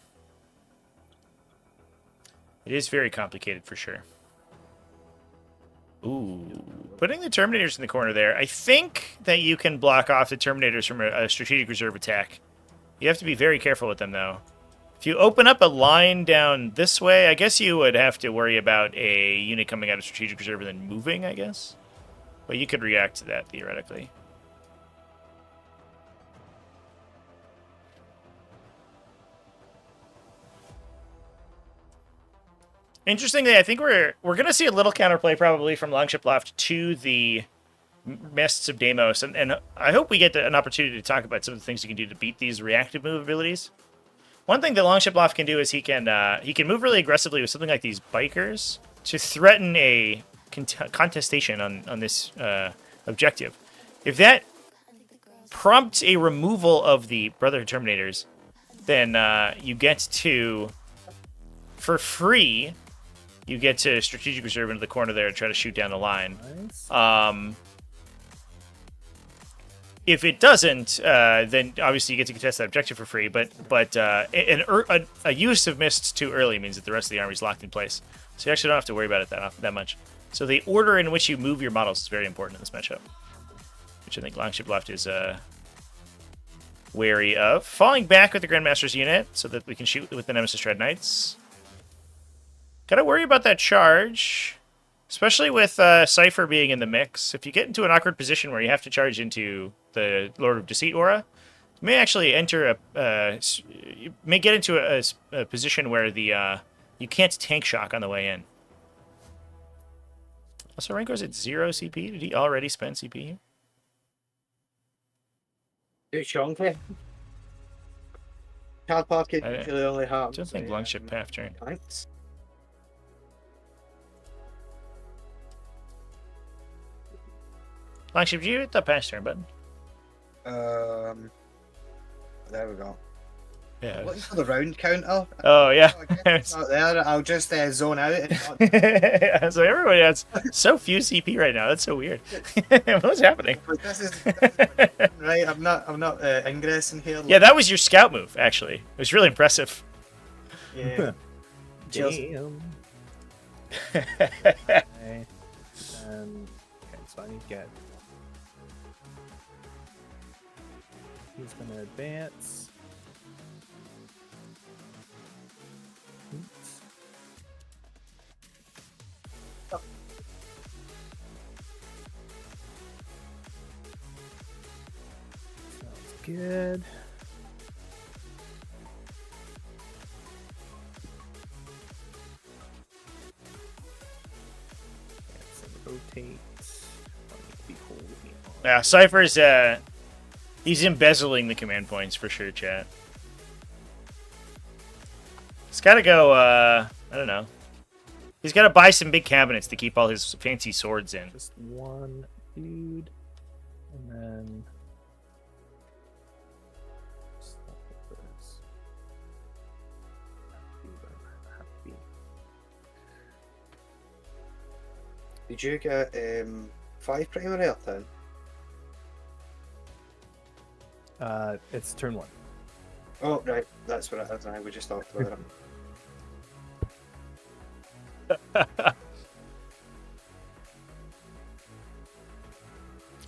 It is very complicated for sure. Ooh. Putting the Terminators in the corner there. I think that you can block off the Terminators from a strategic reserve attack. You have to be very careful with them, though. If you open up a line down this way, I guess you would have to worry about a unit coming out of strategic reserve and then moving, I guess. But you could react to that, theoretically. Interestingly, I think we're going to see a little counterplay probably from Longship Loft to the Mists of Deimos, and I hope we get an opportunity to talk about some of the things you can do to beat these reactive move abilities. One thing that Longship Loft can do is he can move really aggressively with something like these bikers to threaten a contestation on this objective. If that prompts a removal of the Brotherhood Terminators, then you get to, for free, you get to strategic reserve into the corner there and try to shoot down the line. Nice. If it doesn't, then obviously you get to contest that objective for free. But a use of Mists too early means that the rest of the army is locked in place. So you actually don't have to worry about it that much. So the order in which you move your models is very important in this matchup, which I think Longship Left is wary of. Falling back with the Grandmaster's unit so that we can shoot with the Nemesis Dread Knights. Gotta worry about that charge, especially with Cypher being in the mix. If you get into an awkward position where you have to charge into the Lord of Deceit aura, you may actually enter you may get into a position where you can't tank shock on the way in. Also, Ranco's at 0 CP. Did he already spend CP here? It's chunky. Card pocket usually only happens. I don't think Longship half turn. Thanks. Longship, did you hit the pass turn button? There we go. Yeah. Looking for the round counter. Oh, yeah. It's not there. I'll just zone out. Yeah, so everybody has so few CP right now. That's so weird. What's happening? This is right. I'm not ingressing here. Yeah, that was your scout move, actually. It was really impressive. Yeah. Damn. Okay, so I need to get. He's gonna advance. Oops. Sounds good. Rotate. Yeah, Cypher's he's embezzling the command points for sure, chat. He's got to go. I don't know. He's got to buy some big cabinets to keep all his fancy swords in. Just one dude, and then Did you get 5 primary up then? It's turn 1. Oh, right. That's what it is. We just talked about it.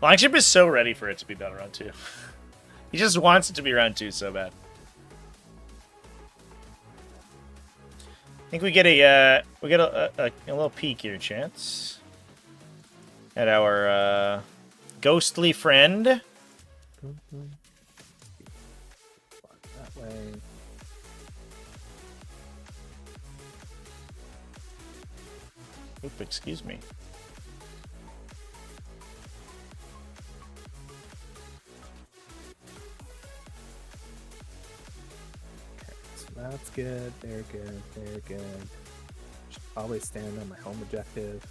Longship is so ready for it to be done round 2. He just wants it to be round 2 so bad. I think we get a little peek here, Chance, at our ghostly friend. That way. Oop, excuse me. That's good. They're good. They're good. Should always stand on my home objective.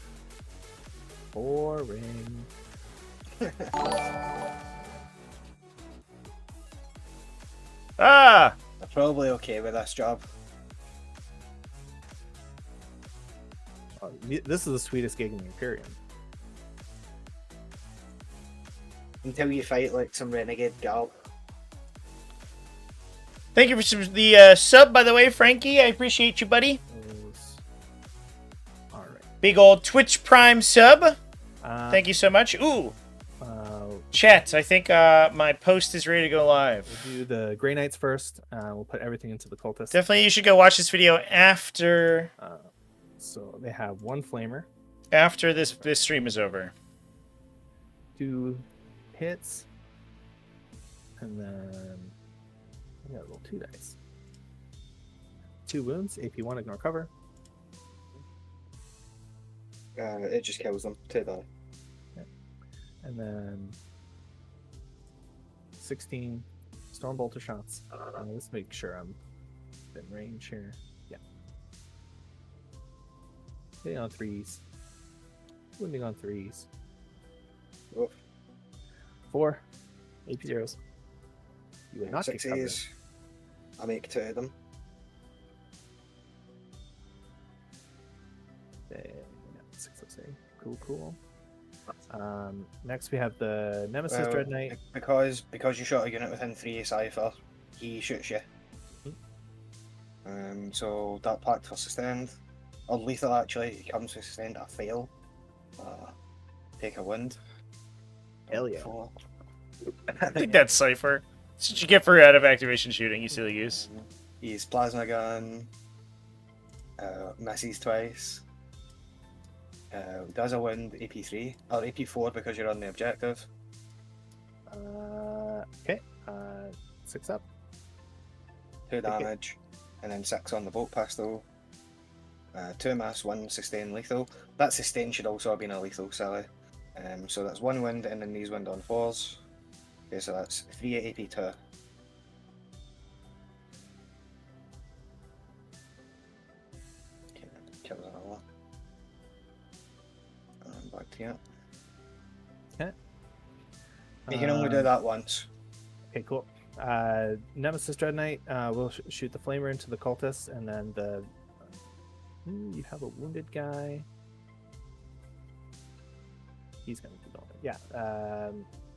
Boring. Ah! I'm probably okay with this job. This is the sweetest gig in the Imperium. Until you fight like some renegade gal. Thank you for the sub, by the way, Frankie. I appreciate you, buddy. All right. Big old Twitch Prime sub. Thank you so much. Ooh. Chat, I think my post is ready to go live. We'll do the Grey Knights first. We'll put everything into the cultist. Definitely, you should go watch this video after. So they have 1 flamer. After this stream is over. 2 hits. And then we got roll 2 dice. 2 wounds. AP1, ignore cover. It just kills them. 2 die. Okay. And then 16 storm bolter shots. Let's make sure I'm in range here. Yeah. Hitting on 3s. Wounding on 3s. Oof. 4 AP zeros. You would not get 6 covered. A's. I make 2 of them. Yeah, 6 of 6. Cool. Next we have the Nemesis Dread Knight. Because you shot a unit within 3 cipher, he shoots you. So that pact for sustained, or lethal actually, he comes with sustained. I fail. Take a wound. Hell yeah. 4. I think that's Cypher. That's what you get for out of activation shooting, you silly goose. He's plasma gun. Misses twice. Does a wound AP3 or AP4 because you're on the objective. Okay. 6 up. 2 damage, and then 6 on the bolt pistol. 2 mass, 1 sustain lethal. That sustain should also have been a lethal, silly. So that's 1 wound, and then these wound on 4s. Okay, so that's 3 at AP2. Okay, kills another. And back to you. Okay. You can only do that once. Okay, cool. Nemesis Dread Knight will shoot the flamer into the cultist, and then the you have a wounded guy. He's going to be going. Yeah.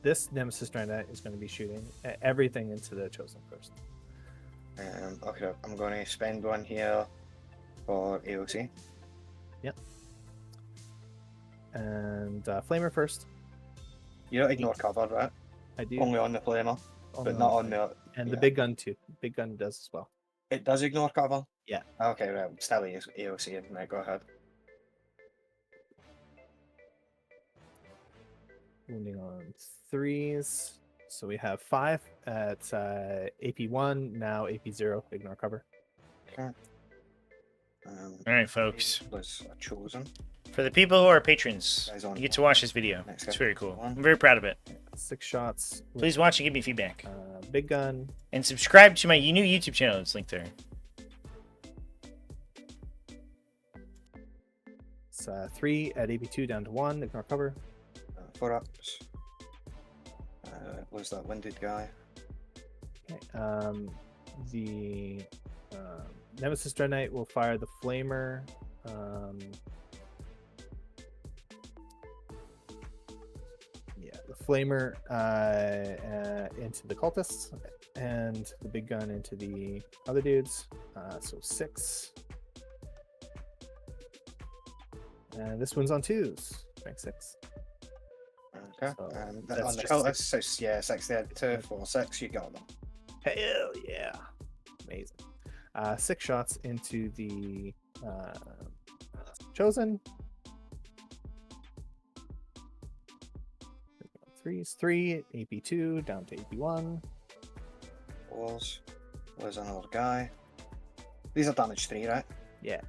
This Nemesis Dread Knight is going to be shooting everything into the Chosen first. Okay, I'm going to spend 1 here for AOC. Yep. And flamer first. You don't ignore cover, right? I do. Only on the flamer, Only but not on the... And yeah. the big gun too. Big gun does as well. It does ignore cover? Yeah. Okay, right. Still AOC, right, go ahead. Wounding on 3s. So we have 5 at AP1, now AP0, ignore cover. Okay. Alright, folks. Was chosen. For the people who are patrons, Guys on you get to watch this video. Next It's guy. very cool. One. I'm very proud of it. 6 shots. with, Please watch and give me feedback. Big gun. And subscribe to my new YouTube channel. It's linked there. It's 3 at AP2 down to 1, ignore cover. 4 ups. Was that winded guy? Okay. The Nemesis Dread Knight will fire the flamer. flamer into the cultists, and the big gun into the other dudes. So 6. And this one's on 2s. Make 6. Okay. So On that's the just cultists, so yeah, 6 there, 2, 4, 6. You got them. Hell yeah. Amazing. 6 shots into the chosen. 3s, 3, AP2, down to AP1. There's another guy. These are damage 3, right? Yeah.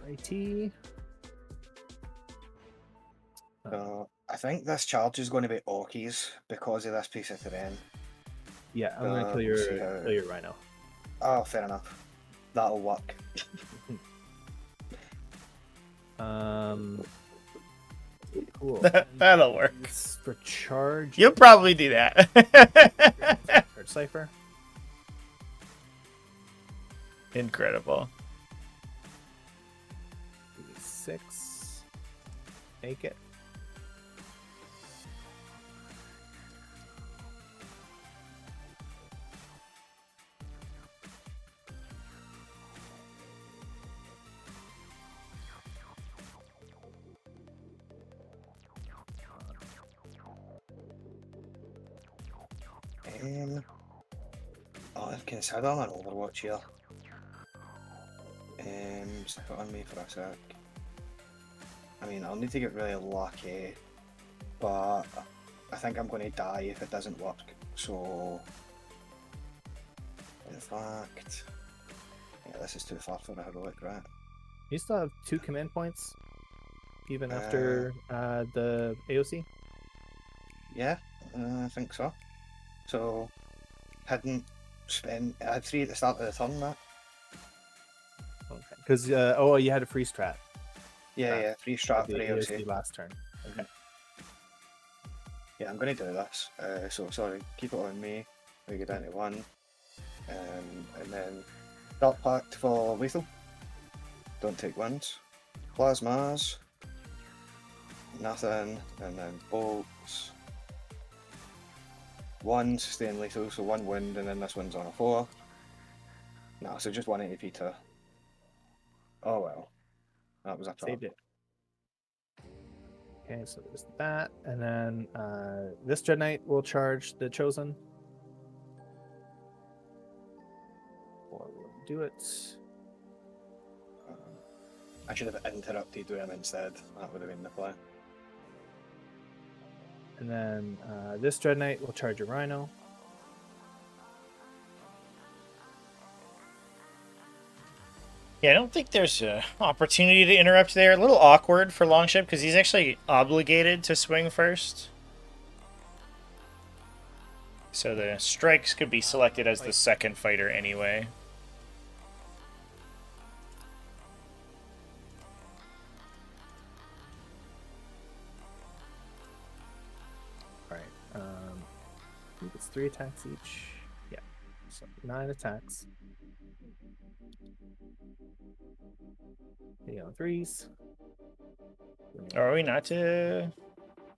Alrighty. I think this charge is going to be Orkies because of this piece of terrain. Yeah, I'm gonna kill your rhino. Oh, fair enough. That'll work. Cool. That'll work. For charge. You'll probably do that. Charge cipher. Incredible. 6. Make it. I can consider an Overwatch here. Stick it on me for a sec. I mean, I'll need to get really lucky, but I think I'm going to die if it doesn't work. So, in fact, yeah, this is too far for a heroic, right? You still have 2 command points, even after the AOC? Yeah, I think so. So, I had 3 at the start of the turn, Matt. Okay. Because, you had a free strat. Yeah, 3 strat for AOC. Last turn. Okay. Yeah, I'm going to do this. So, sorry, keep it on me. We go down to 1. And then Dark Pact for lethal. Don't take wounds. Plasmas. Nothing. And then bolts. 1 sustain lethal, so 1 wound, and then this one's on a 4. No, so just 1 AP2. Oh well. That was a trap. Saved it. Okay, so there's that. And then this Dread Knight will charge the Chosen. Or we'll do it. I should have interrupted him instead. That would have been the play. And then this Dread Knight will charge a Rhino. Yeah, I don't think there's an opportunity to interrupt there. A little awkward for Longship because he's actually obligated to swing first. So the strikes could be selected as the second fighter anyway. Alright. I think it's 3 attacks each. Yeah. So 9 attacks. Hitting on 3s. Are we not to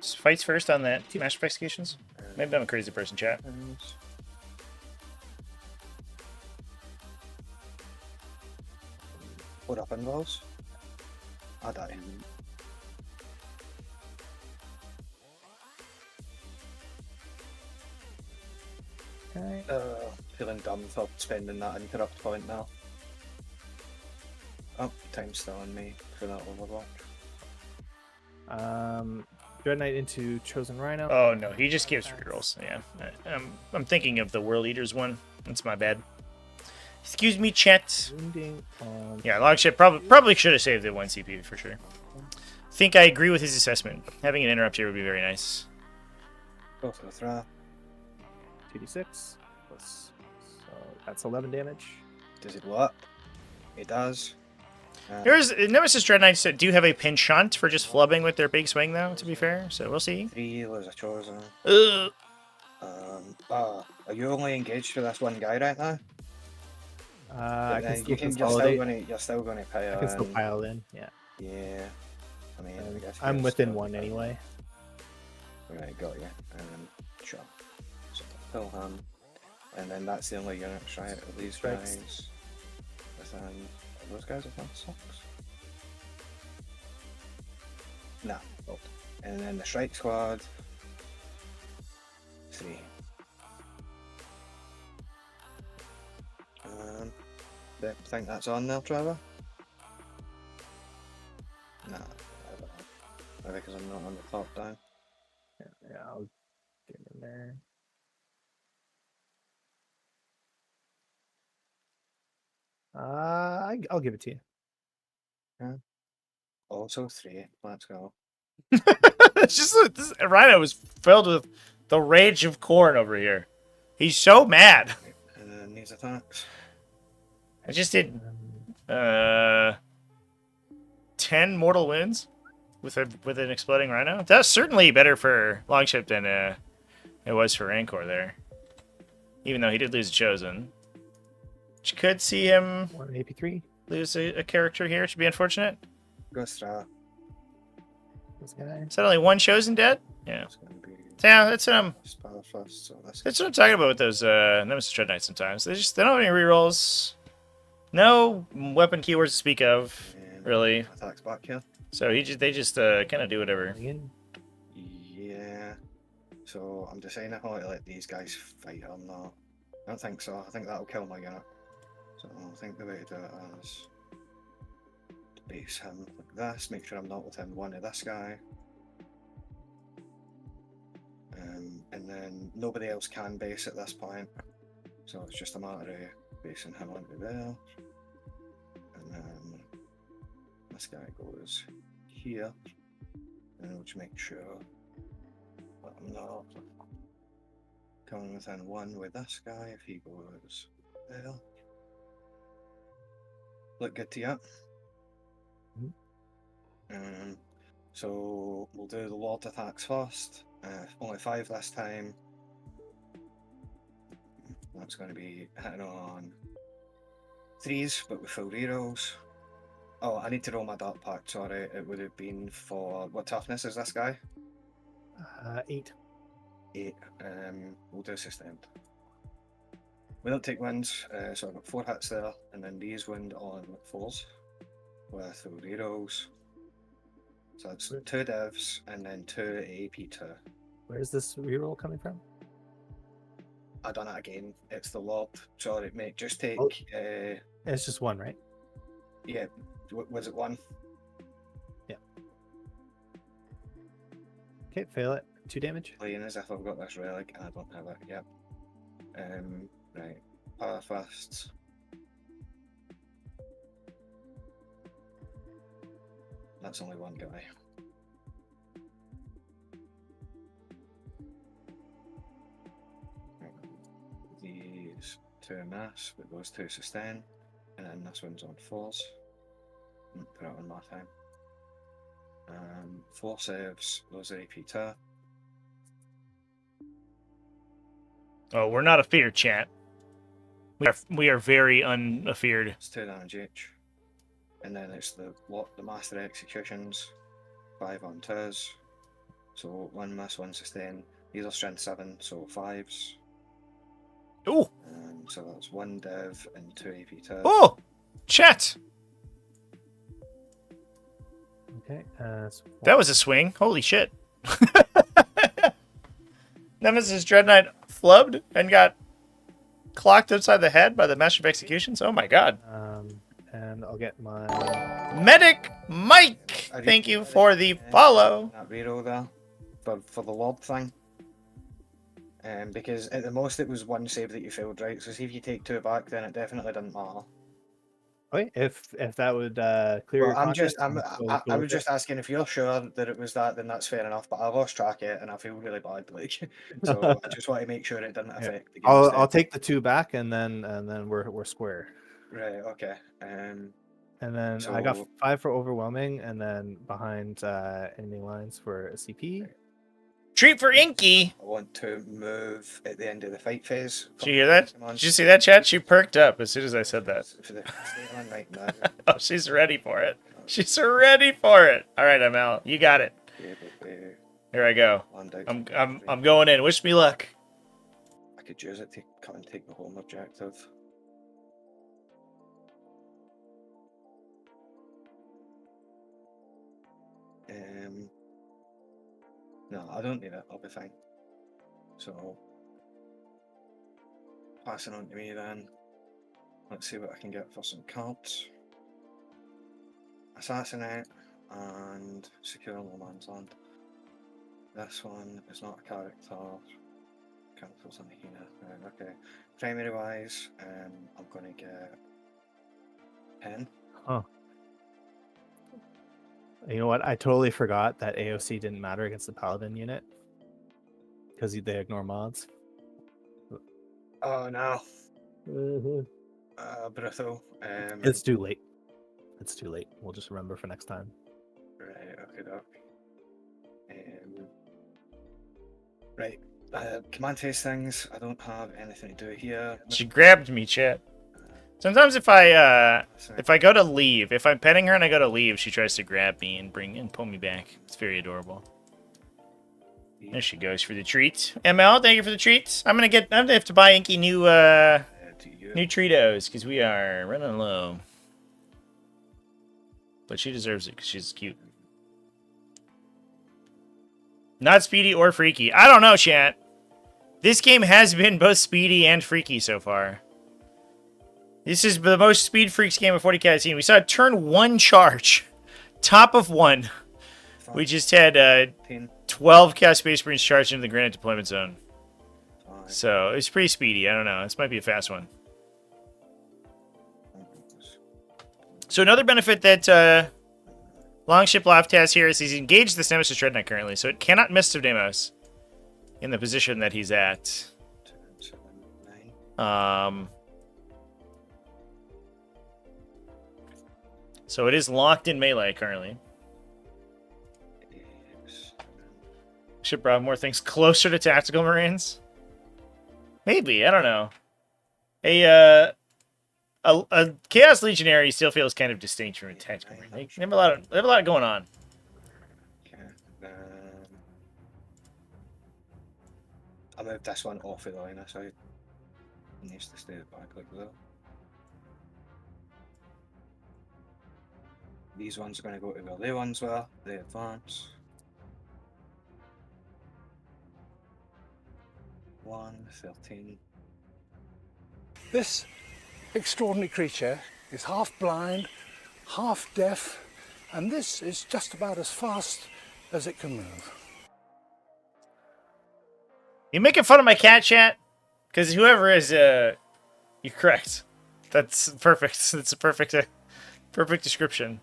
fights first on that Master Investigations? Maybe I'm a crazy person, chat. What up, involves? I die. Okay. Feeling dumb for spending that interrupt point now. Oh, time's still on me for that Overwatch. Dread Knight into Chosen Rhino. Oh no, he just gives rerolls. Yeah, I'm thinking of the World Eaters one. That's my bad. Excuse me, chat. Wounding on... Yeah, Longship probably should have saved the 1 CP for sure. Think I agree with his assessment. Having an interrupt here would be very nice. Go for the throw. 2d6 plus, so that's 11 damage. Does it work? It does. Here's Nemesis Dread Knights that do have a penchant for just flubbing with their big swing, though. To be fair, so we'll see. 3 was a chosen. Ugh. Are you only engaged for this one guy right now? I can still you're consolidate. still gonna pile I can still in. pile in. Yeah. Yeah. I mean, I guess I'm you're within still- one anyway. Right, got you. Sure. So Pilham, and then that's the only units, right? Of these Strikes. guys. Those guys are fast socks. Nah. Oh. And then the strike squad. 3. I think that's on there, Trevor. Nah, I don't know. Maybe because I'm not on the top down. Yeah, I'll get in there. I'll give it to you. Yeah. Also 3. Let's go. It's just this Rhino was filled with the rage of corn over here. He's so mad. And then these attacks. I just did 10 mortal wounds with an exploding Rhino. That's certainly better for Longship than it was for Rancor there. Even though he did lose a Chosen. Which could see him 1 AP3. lose a character here. Should be unfortunate. Go Stra. This guy. Is that only one Chosen dead? Yeah. It's going to be Yeah, that's what I'm Spellfast, so this That's what I'm talking about with those Nemesis Dread Knights sometimes. They don't have any rerolls. No weapon keywords to speak of, really. Attacks back here. So they just kind of do whatever. Again. Yeah. So I'm deciding how to let these guys fight or not. I don't think so. I think that'll kill my unit. So I think the way to do it is to base him like this. Make sure I'm not within one of this guy. And then nobody else can base at this point. So it's just a matter of basing him onto there. And then this guy goes here. And we'll just make sure that I'm not coming within one with this guy if he goes there. Look good to you. So we'll do the Lord attacks first. Only 5 this time. That's going to be hitting on 3s, but with full rerolls. Oh, I need to roll my Dark Pact, sorry. It would have been for... What toughness is this guy? 8. 8. We'll do sustained. We don't take wins, so I've got 4 hits there, and then these wound on 4s with full rerolls. So that's 2 devs and then 2 AP2. Where's this reroll coming from? I done it again. It's the Lord. Sorry, mate. Just take. Oh. It's just 1, right? Yeah. Was it 1? Yeah. Okay, fail it. 2 damage. Playing as if I've got this relic and I don't have it. Yep. Right. Power fists. That's only 1 guy. These 2 mass, but those 2 sustain, and then this one's on 4s. Put it on my time. 4 saves, those are AP2. Oh, we're not afeared, chat. We are very unafeared. It's 2 damage each. And then it's the Master Executions, 5 on 2s. So 1 miss, 1 sustain. These are strength 7, so 5s. Ooh! So that's 1 dev and 2 AP2. Oh! Chat! Okay. That was a swing. Holy shit. Nemesis Dread Knight flubbed and got clocked outside the head by the Master of Executions. Oh my god. And I'll get my Medic Mike! Thank you for the follow. That reroll there for the Lord thing. Because at the most it was 1 save that you failed, right? So see if you take 2 back, then it definitely doesn't matter. Okay, if that would clear your I conscience, was just asking if you're sure that it was that, then that's fair enough. But I lost track of it, and I feel really bad. Like, so I just want to make sure it didn't affect the game. I'll take the 2 back, and then we're square. Right. Okay. And then I got 5 for overwhelming, and then behind enemy lines for a CP. Treat for Inky. I want to move at the end of the fight phase. Did you hear that? Did you see that, chat? She perked up as soon as I said that. For the state on right now. Oh, she's ready for it. She's ready for it. All right, ML, you got it. Here I go. I'm going in. Wish me luck. I could use it to come and take the home objective. No, I don't need it. I'll be fine. So, passing on to me then. Let's see what I can get for some cards. Assassinate and secure no man's land. This one is not a character. Characters on here. Okay. Primary wise, I'm gonna get 10. Huh. You know what? I totally forgot that AOC didn't matter against the Paladin unit because they ignore mods. Oh no. Brutal. It's too late. It's too late. We'll just remember for next time. Right, okay, doc. Right. Command phase things. I don't have anything to do here. She grabbed me, chat. Sometimes if I go to leave, if I'm petting her and I go to leave, she tries to grab me and pull me back. It's very adorable. There she goes for the treat. ML, thank you for the treats. I'm gonna have to buy Inky new Treatos because we are running low. But she deserves it because she's cute. Not speedy or freaky. I don't know, chat. This game has been both speedy and freaky so far. This is the most speed freaks game of 40k I've seen. We saw a turn 1 charge. Top of 1. We just had 12 cast Space Marines charged into the Granite Deployment Zone. So it's pretty speedy. I don't know. This might be a fast one. So another benefit that Longship Loft has here is he's engaged this Nemesis Dreadnought currently, so it cannot miss Demos in the position that he's at. So it is locked in melee currently. Should probably have more things closer to Tactical Marines. Maybe, I don't know. A Chaos Legionary still feels kind of distinct from a Tactical Marine. They have a lot going on. Okay. I moved this one off of the line, so it needs to stay back like that. These ones are going to go to where they ones were. They advance. 13. This extraordinary creature is half blind, half deaf, and this is just about as fast as it can move. You making fun of my cat, chat? Because whoever is, you're correct. That's perfect. That's a perfect description.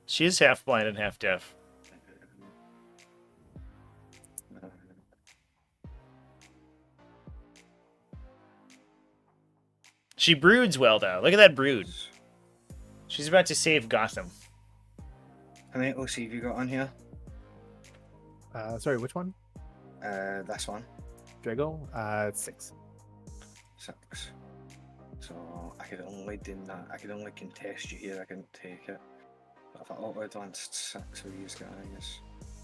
She is half blind and half deaf. She broods well, though. Look at that brood. She's about to save Gotham. How many OC have you got on here? Sorry, which one? This one. Drago? 6. 6. So I could only do that. I could only contest you here. I couldn't take it. But if I auto advanced 6 with these guys,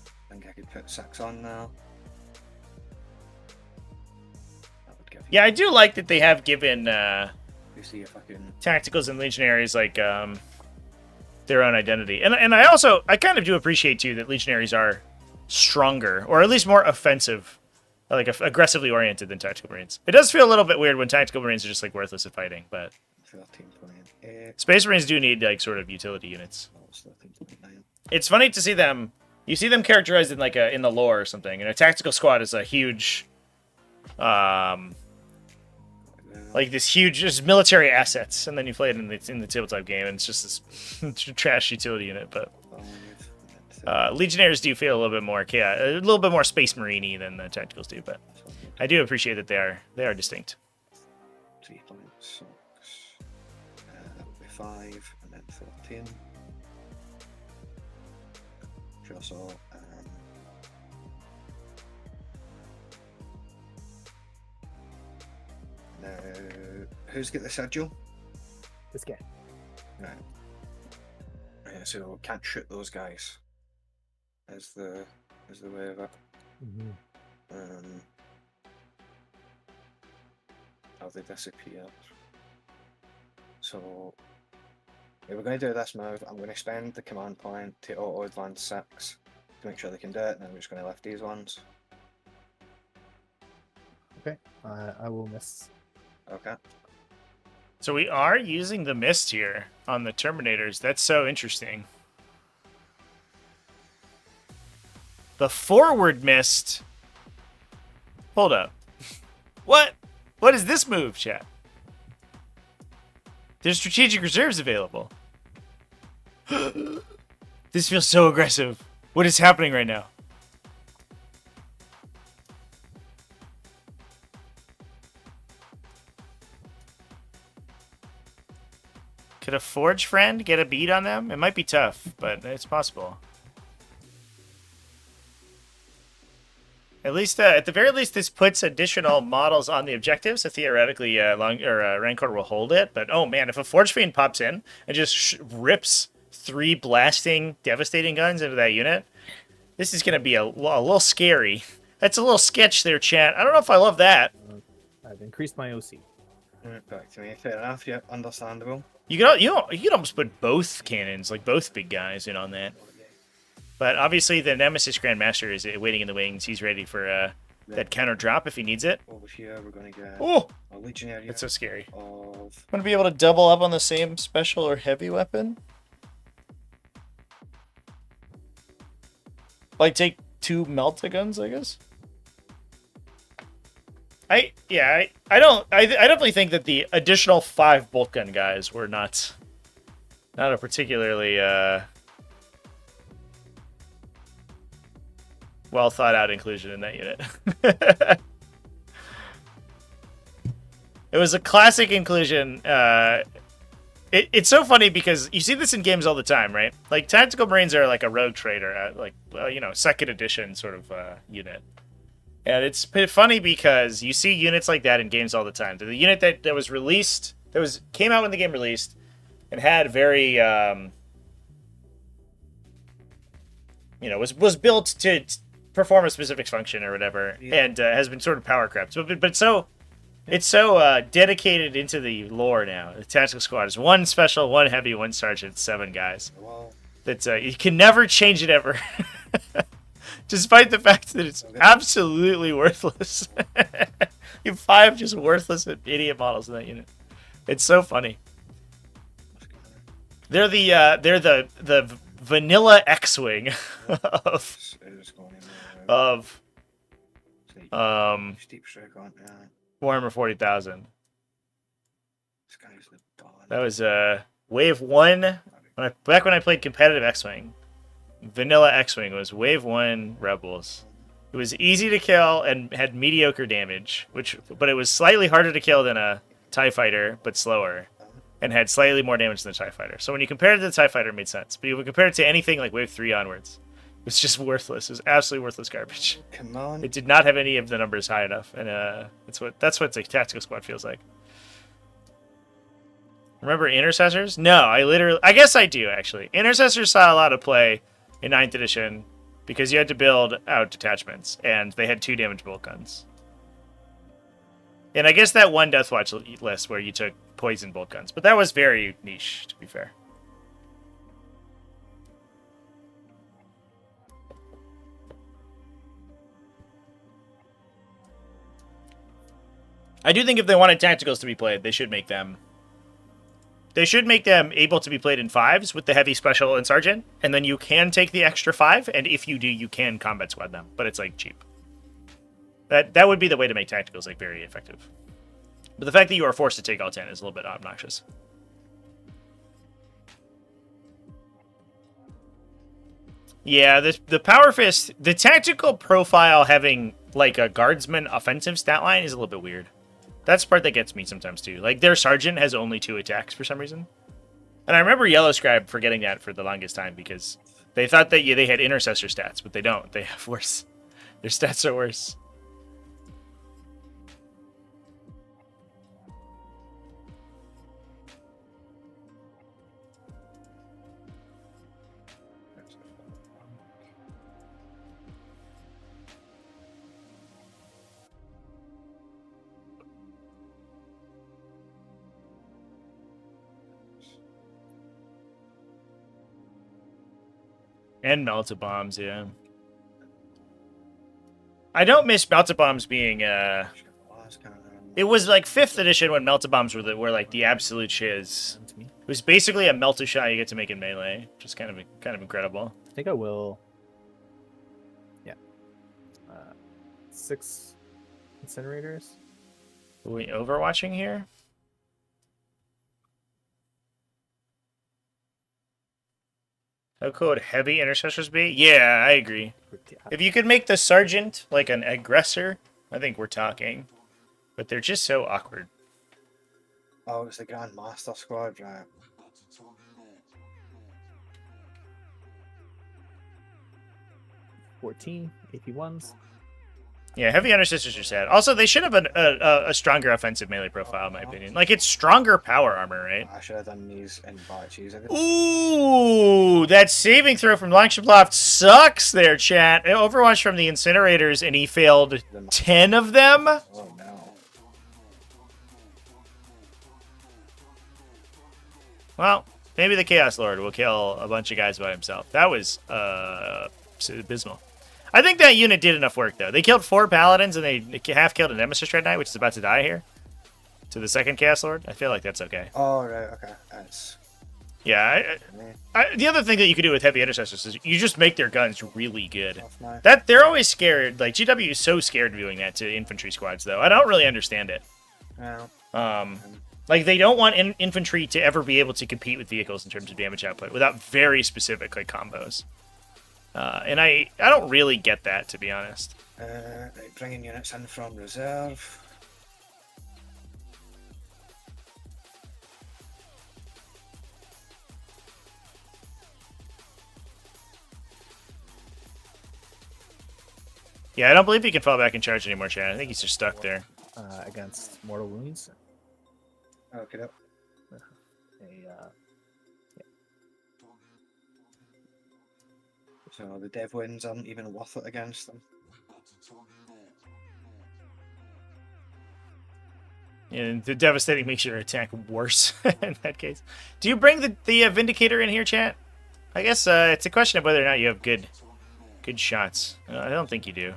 I think I could put 6 on now. That would give you. Yeah, I do like that they have given See if I can. Tacticals and Legionaries like their own identity, and I kind of do appreciate too that Legionaries are stronger or at least more offensive, like aggressively oriented than Tactical Marines. It does feel a little bit weird when Tactical Marines are just like worthless at fighting, but 13.8. Space Marines do need like sort of utility units. Oh, it's 13.9. It's funny to see them. You see them characterized in like in the lore or something, and a tactical squad is a huge, like this huge just military assets, and then you play it in the tabletop game, and it's just this trash utility unit. But Legionnaires do feel a little bit more a little bit more Space Marine-y than the Tacticals do, but I do appreciate that they are distinct. 3.6. That would be 5, and then 13. She also who's got the sigil? This guy. Right. Yeah, so can't shoot those guys. Is the way of it. Oh, they disappeared. So if we're going to do this move, I'm going to spend the command point to auto advance 6 to make sure they can do it, and then I'm just going to lift these ones. Okay. I will miss. Okay. So we are using the mist here on the Terminators. That's so interesting. The forward mist. Hold up. What? What is this move, chat? There's strategic reserves available. This feels so aggressive. What is happening right now? Could a Forge Friend get a beat on them? It might be tough, but it's possible. At least, at the very least, this puts additional models on the objective, so theoretically, Rancor will hold it. But oh man, if a Forge Fiend pops in and just rips 3 blasting, devastating guns into that unit, this is going to be a little scary. That's a little sketch there, chat. I don't know if I love that. I've increased my OC. Back to me. Fair enough. Yeah, understandable. You could almost put both cannons, like both big guys, in on that. But obviously, the Nemesis Grandmaster is waiting in the wings. He's ready for that counter drop if he needs it. Over here, we're going to get a Legionary. That's so scary. Of... I'm going to be able to double up on the same special or heavy weapon. Like, take 2 Melta-guns, I guess? I definitely think that the additional 5 bolt gun guys were not a particularly well thought out inclusion in that unit. It was a classic inclusion. It's so funny because you see this in games all the time, right? Like Tactical Marines are like a rogue trader, second edition sort of unit. And it's funny because you see units like that in games all the time. The unit that was released, came out when the game released, and had very, was built to perform a specific function or whatever, and has been sort of power crept. But it's so dedicated into the lore now. The Tactical Squad is 1 special, 1 heavy, 1 sergeant, 7 guys. Wow. That's you can never change it ever. Despite the fact that it's absolutely worthless. You have 5 just worthless idiot models in that unit. It's so funny. They're the vanilla X-wing of Warhammer 40,000. That was wave 1 back when I played competitive X-wing. Vanilla X-Wing was Wave 1 Rebels. It was easy to kill and had mediocre damage, but it was slightly harder to kill than a TIE Fighter, but slower, and had slightly more damage than the TIE Fighter. So when you compare it to the TIE Fighter, it made sense. But you would compare it to anything like Wave 3 onwards, it was just worthless. It was absolutely worthless garbage. Come on. It did not have any of the numbers high enough, and that's what the Tactical Squad feels like. Remember Intercessors? No, I guess I do, actually. Intercessors saw a lot of play in 9th edition because you had to build out detachments, and they had 2 damage bolt guns. And I guess that one Deathwatch list where you took poison bolt guns, but that was very niche, to be fair. I do think if they wanted tacticals to be played, they should make them able to be played in 5s with the heavy special and sergeant, and then you can take the extra 5, and if you do, you can combat squad them, but it's like cheap. That would be the way to make tacticals like very effective. But the fact that you are forced to take all 10 is a little bit obnoxious. Yeah, the Power Fist, the tactical profile having like a guardsman offensive stat line is a little bit weird. That's the part that gets me sometimes too. Like their sergeant has only 2 attacks for some reason. And I remember Yellow Scribe forgetting that for the longest time because they thought that they had intercessor stats, but they don't. They have worse. Their stats are worse. And melted bombs, yeah. I don't miss melted bombs being it was like 5th edition when melted bombs were like the absolute shiz. To me. It was basically a melted shot you get to make in melee, which is kind of incredible. I think I will. Yeah. 6 incinerators. Are we overwatching here? How cool would heavy intercessors be? Yeah, I agree. If you could make the sergeant like an aggressor, I think we're talking. But they're just so awkward. Oh, it's the Grand Master squad, right? $14 AP1s. Yeah, heavy intercessors are sad. Also, they should have a stronger offensive melee profile, in my opinion. Like, it's stronger power armor, right? I should have done these in batches. Ooh, that saving throw from Loft sucks there, chat. Overwatch from the incinerators, and he failed 10 of them? Oh, no. Well, maybe the Chaos Lord will kill a bunch of guys by himself. That was abysmal. I think that unit did enough work, though. They killed 4 Paladins, and they half-killed a Nemesis Dread Knight, which is about to die here. To the second Chaos Lord. I feel like that's okay. Oh, right, okay. That's... Yeah, the other thing that you could do with heavy intercessors is you just make their guns really good. Nice. That they're always scared. Like, GW is so scared of doing that to infantry squads, though. I don't really understand it. No. Like, they don't want infantry to ever be able to compete with vehicles in terms of damage output without very specific, like, combos. And I don't really get that, to be honest. Right, bringing units in from reserve. Yeah, I don't believe he can fall back and charge anymore, Chad. I think he's just stuck there. Against Mortal Wounds. Okay, no. So the dev wins aren't even worth it against them. And the Devastating makes your attack worse in that case. Do you bring the Vindicator in here, chat? I guess it's a question of whether or not you have good shots. I don't think you do.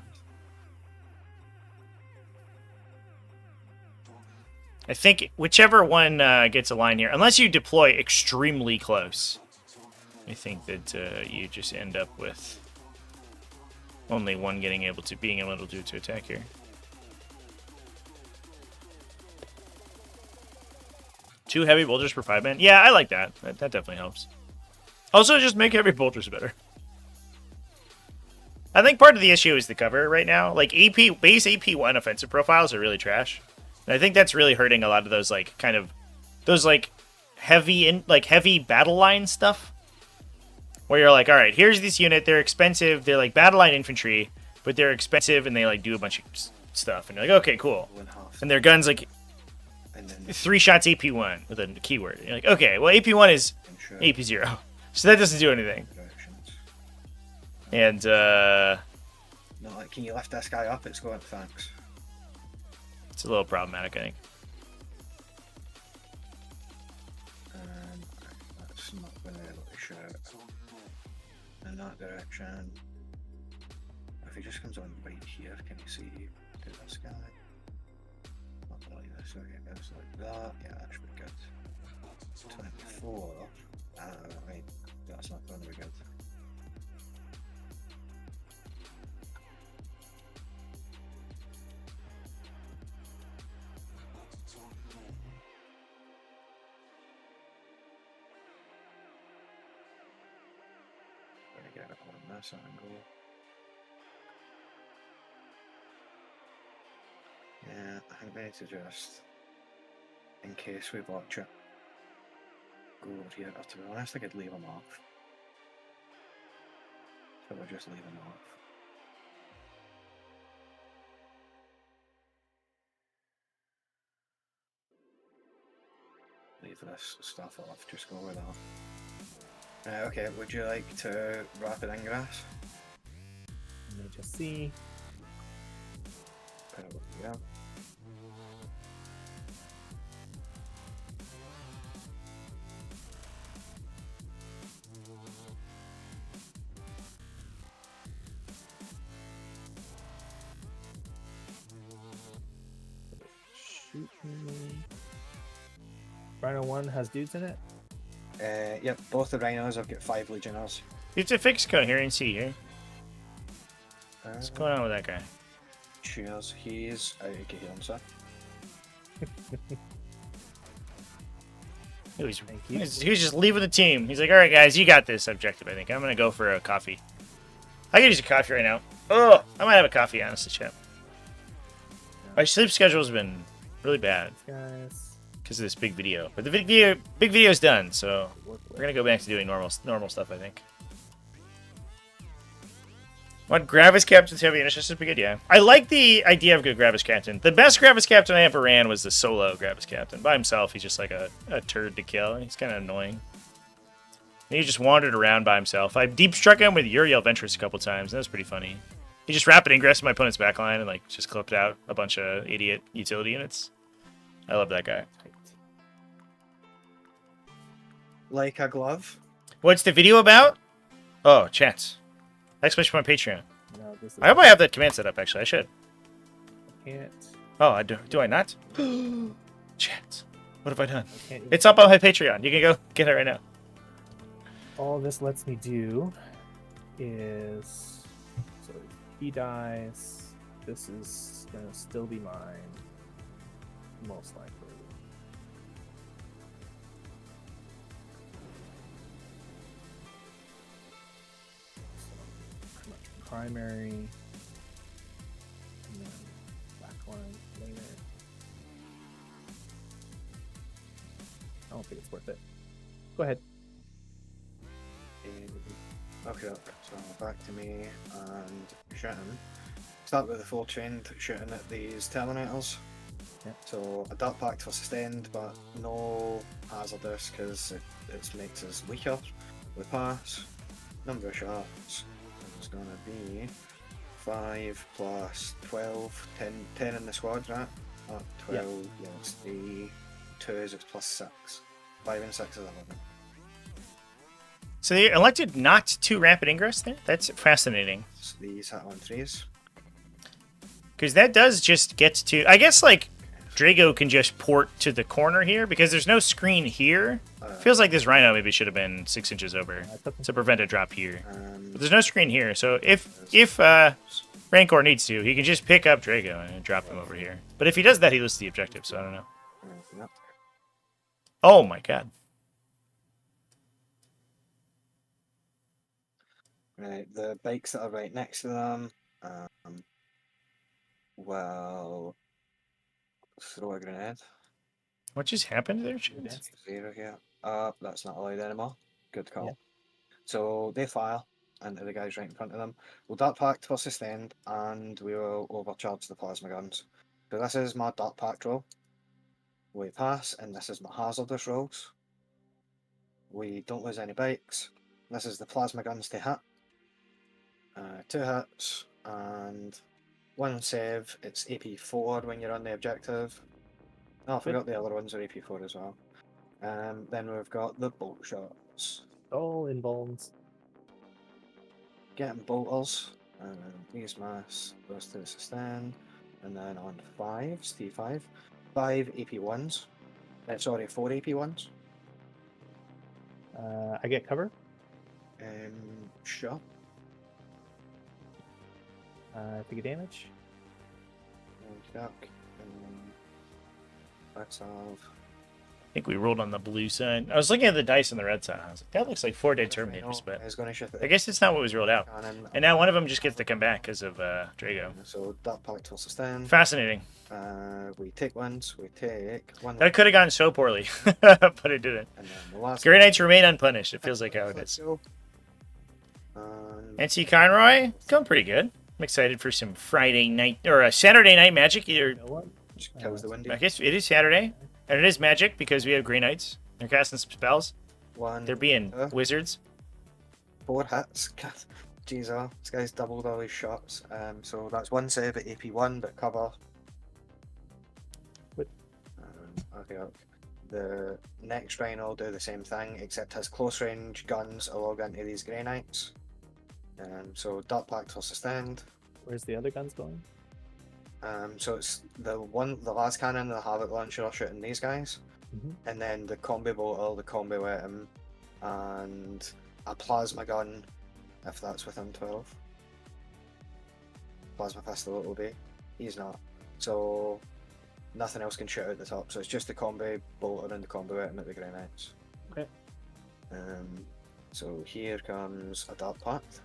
I think whichever one gets a line here, unless you deploy extremely close, I think that you just end up with only one being able to attack here. 2 heavy bolters per 5 man. Yeah, I like that. That definitely helps. Also, just make heavy bolters better. I think part of the issue is the cover right now. Like base AP1 offensive profiles are really trash. And I think that's really hurting a lot of those heavy battle line stuff. Where you're like, all right, here's this unit. They're expensive. They're like battle line infantry, but they're expensive and they like do a bunch of stuff. And you're like, okay, cool. And their guns like 3 shots AP1 with a keyword. And you're like, okay, well AP1 is AP0, so that doesn't do anything. And no, like, can you lift this guy up? It's going, thanks. It's a little problematic, I think. That's not going to be able to shoot in that direction. If he just comes on right here, can you see this guy? Not like this, so it goes like that. Yeah, that should be good. 24. Right, that's not going to be good. Get it on this angle. Yeah, I think we need to just, in case we watch it, go over here. To be honest, I could leave them off. So we'll just leave them off. Leave this stuff off, just go with that. Okay, would you like to rapid ingress? Let me just see. Yeah. Rhino 1 has dudes in it. Yep, both the rhinos have got 5 legionnaires. It's a fixed coherency here. What's going on with that guy? Cheers, he's out of healing, sir. He was Thank you. just leaving the team. He's like, all right, guys, you got this objective, I think. I'm going to go for a coffee. I could use a coffee right now. Oh, I might have a coffee, honestly, chat. My sleep schedule's been really bad Guys, because of this big video. But the big video's done, so we're going to go back to doing normal stuff, I think. What, Gravis Captain's heavy initiative is pretty good, yeah. I like the idea of good Gravis Captain. The best Gravis Captain I ever ran was the solo Gravis Captain. By himself, he's just like a turd to kill. He's kind of annoying. And he just wandered around by himself. I deep struck him with Uriel Ventress a couple times. That was pretty funny. He just rapid ingressed my opponent's backline and like just clipped out a bunch of idiot utility units. I love that guy. Like a glove. What's the video about? Oh, chats. Exclamation point Patreon. no, this is. I hope I have that command set up, actually. I should. Can't. Oh, I do. Do I not? Chats. What have I done? I can't. It's up on my Patreon. You can go get it right now. All this lets me do is, so he dies. This is gonna still be mine, most likely. So, pretty much primary, and then backline later. I don't think it's worth it. Go ahead. Okay, so back to me and shooting. Start with the full trained shooting at these Terminators. Yeah. So a Dark Pact for sustained, but no hazardous because it makes us weaker. We pass. Number of shots is going to be 5 plus 12, 10 in the squad, right? 12, yes, the 2s is plus 6. 5 and 6 is 11. So they elected not to rapid ingress there? That's fascinating. So these hit on 3s. Because that does just get to... I guess, like, Drago can just port to the corner here because there's no screen here. Feels like this Rhino maybe should have been 6 inches over to prevent a drop here. But there's no screen here, so if Rancor needs to, he can just pick up Drago and drop him over here. But if he does that, he loses the objective, so I don't know. Yep. Oh my god. Right, the bikes that are right next to them, well, throw a grenade. What just happened there, Chance? 0 here. That's not allowed anymore. Good call. Yeah. So they fire into the guys right in front of them. We'll Dark Pact for sustained, and we will overcharge the plasma guns. So this is my Dark Pact roll. We pass, and this is my hazardous rolls. We don't lose any bikes. This is the plasma guns to hit. 2 hits and 1 save. It's AP4 when you're on the objective. Oh, I forgot the other ones are AP4 as well. Then we've got the bolt shots. Oh, in bones. Getting bolters. These mass goes to the sustain. And then on 5s, T5. 5 AP1s. Sorry, 4 AP1s. I get cover. Sure. Take a damage. Let's have. I think we rolled on the blue side. I was looking at the dice on the red side. I was like, that looks like 4 dead Terminators, but It's going to shift I guess it's not what was rolled out. And now one of them just gets to come back because of Drago. So Dark Pact will sustain. Fascinating. We take ones. We take one. That could have gone so poorly, but it didn't. And then the last. Grey Knights remain unpunished. It feels like how it is. NC Conroy, going pretty good. I'm excited for some Friday night or a Saturday night magic. Either You know what? Just kills the windy. I guess it is Saturday, and it is magic because we have Grey Knights. They're casting some spells. They're being wizards. 4 hits. Jeez, this guy's doubled all his shots. So that's 1 save at AP1, but cover. What? Okay. The next Rhino will do the same thing, except his close range guns will log into these Grey Knights. So Dark Pact will sustained. Where's the other guns going? So it's the last cannon and the havoc launcher are shooting these guys, Mhm. and then the combi bolter, the combi weapon, and a plasma gun, if that's within 12. Plasma pistol it will be. He's not. So nothing else can shoot out the top. So it's just the combi bolter and the combi weapon at the grenades. Okay. So here comes a dart pact.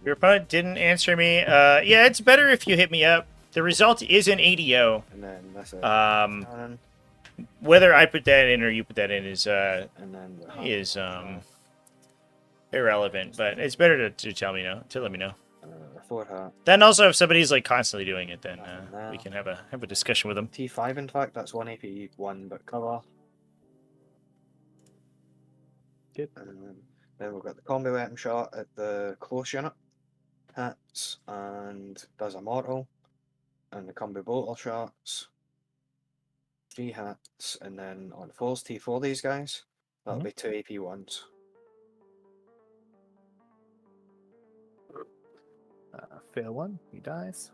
Your opponent didn't answer me. Yeah, it's better if you hit me up. The result is an ADO. And then this is cannon, Whether I put that in or you put that in is and then the irrelevant. But it's better to tell me no, to let me know. the 4 hat. Then also, if somebody's like constantly doing it, then No. we can have a discussion with them. T5 in fact, that's 1 AP, 1 but cover. Good. Then we've got the combi weapon shot at the close unit. Hits and does a mortal. And the combi bolter shots. 3 hits, and then on falls T4 these guys. That'll be 2 AP ones. Fail 1, he dies.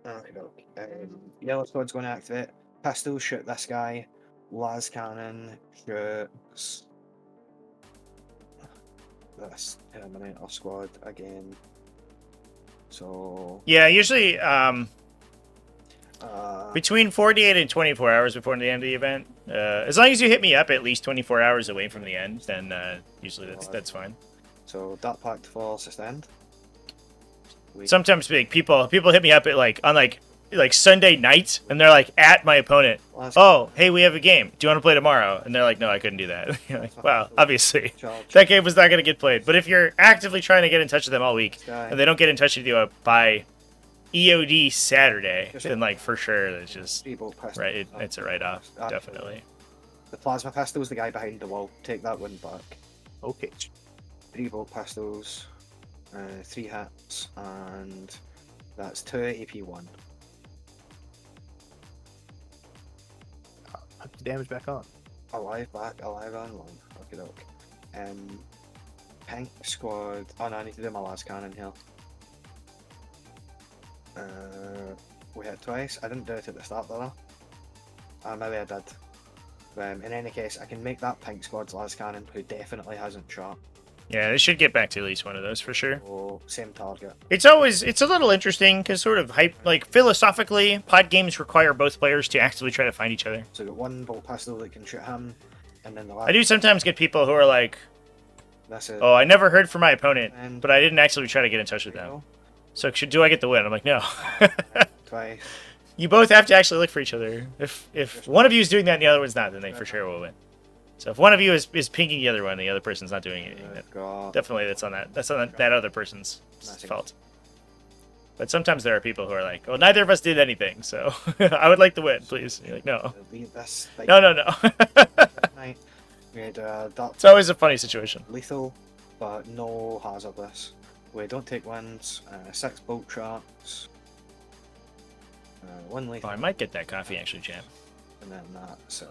Okay. Yellow squad's going to activate. Pistol shoot this guy. Las cannon shoots this Terminator squad again. So Yeah, usually uh, between 48 and 24 hours before the end of the event. As long as you hit me up at least 24 hours away from the end, then usually that's fine. so that pact for sustained. Sometimes people hit me up at like Sunday night, and they're like at my opponent. Oh, hey, we have a game. Do you want to play tomorrow? And they're like, no, I couldn't do that. You're like, wow, obviously that game was not going to get played. But if you're actively trying to get in touch with them all week and they don't get in touch with you by EOD Saturday, then like for sure it's just right. It's a write-off, definitely. The plasma pistol's the guy behind the wall. Take that one back. Okay. 3 bolt pistols, 3 hits, and that's 2 AP1. Put the damage back on. Alive back, alive on 1. Okay, doke. Pink squad. Oh no, I need to do my last cannon here. We hit twice. I didn't do it at the start though. Maybe I did. In any case, I can make that pink squad's last cannon, who definitely hasn't shot. Yeah, they should get back to at least one of those for sure. So same target. It's a little interesting because sort of philosophically, pod games require both players to actively try to find each other. So we've got 1 bolt pistol that can shoot him, and then the last. I do sometimes get people who are like, This is. "Oh, I never heard from my opponent, And but I didn't actually try to get in touch with them. So do I get the win?" I'm like, "No." Twice. You both have to actually look for each other. If one of you is doing that and the other one's not, then they for sure will win. So if one of you is pinging the other one, the other person's not doing anything. Definitely, that's on that other person's fault. But sometimes there are people who are like, "Oh, neither of us did anything, so I would like to win, please." You're like, "No, This, no." Night. We had It's always a funny situation. lethal, but no hazardless. We don't take wins. 6 bolt shots. 1 lethal. Oh, I might get that coffee actually, champ. And then that's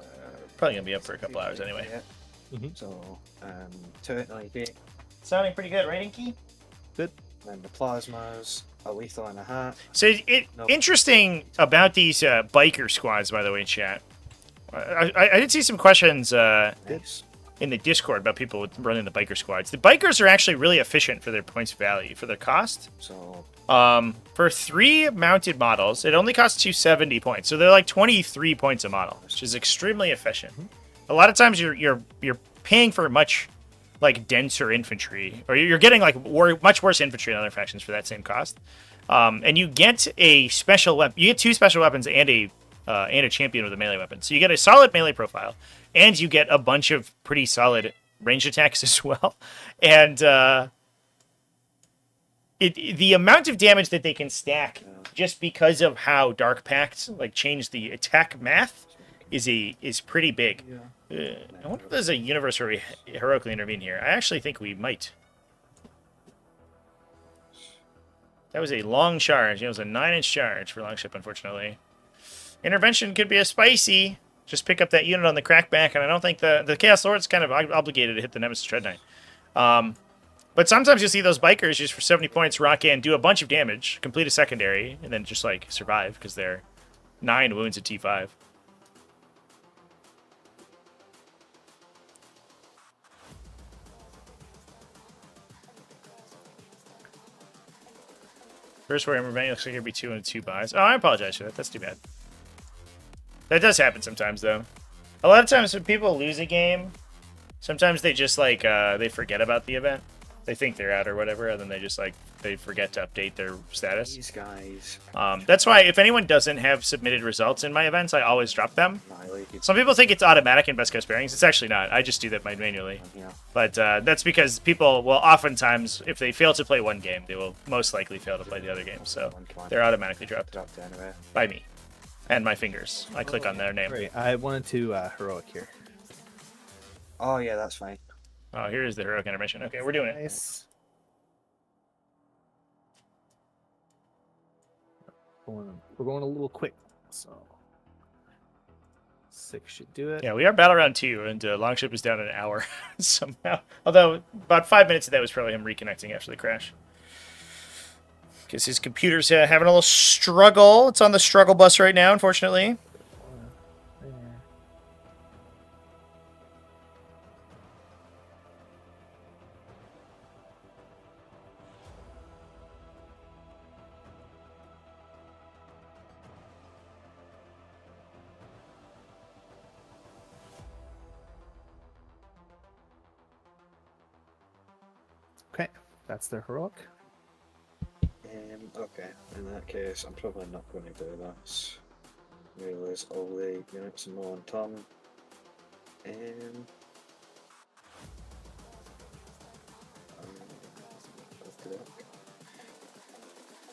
Probably gonna be up for a couple hours anyway. So 2 at 98. Sounding pretty good, right, Inky? Good. Then the plasmas, a lethal and a hat. So interesting about these biker squads, by the way, chat. I did see some questions Nice. in the Discord about people running the biker squads. The bikers are actually really efficient for their points value, for their cost. So For 3 mounted models, it only costs 270 points. So they're like 23 points a model, which is extremely efficient. A lot of times you're paying for much like denser infantry, or you're getting like much worse infantry in other factions for that same cost. And you get a special weapon. You get 2 special weapons and a champion with a melee weapon. So you get a solid melee profile, and you get a bunch of pretty solid ranged attacks as well. And the amount of damage that they can stack just because of how Dark Pact changed the attack math is pretty big. I wonder if there's a universe where we heroically intervene here. I actually think we might. That was a long charge. It was a 9-inch charge for Longship, unfortunately. Intervention could be a spicy. Just pick up that unit on the crackback, and I don't think the Chaos Lord's kind of obligated to hit the Nemesis Tread Knight. But sometimes you'll see those bikers just for 70 points rock in, do a bunch of damage, complete a secondary, and then just like survive because they're 9 wounds at T5. First Warhammer event looks like it'd be 2 and 2 buys. Oh, I apologize for that. That's too bad. That does happen sometimes, though. A lot of times when people lose a game, sometimes they just like they forget about the event. They think they're out or whatever, and then they just like they forget to update their status. These guys. That's why if anyone doesn't have submitted results in my events, I always drop them. Annihilated. Some people think it's automatic in best guess pairings. It's actually not. I just do that manually. Yeah. But that's because people will oftentimes, if they fail to play one game, they will most likely fail to play the other game. So they're automatically dropped Dropped anyway. by me and my fingers. I click on their name. Great. I wanted to heroic here. Oh yeah, that's fine. Oh, here is the heroic intermission. Okay, we're doing it. Nice. We're going a little quick, so 6 should do it. Yeah, we are battle round 2, and Longship is down an hour somehow. Although about 5 minutes of that was probably him reconnecting after the crash. Because his computer's having a little struggle. It's on the struggle bus right now, unfortunately. There. Okay, that's their heroic. Okay, in that case, I'm probably not going to do this. Realize all the units in one turn.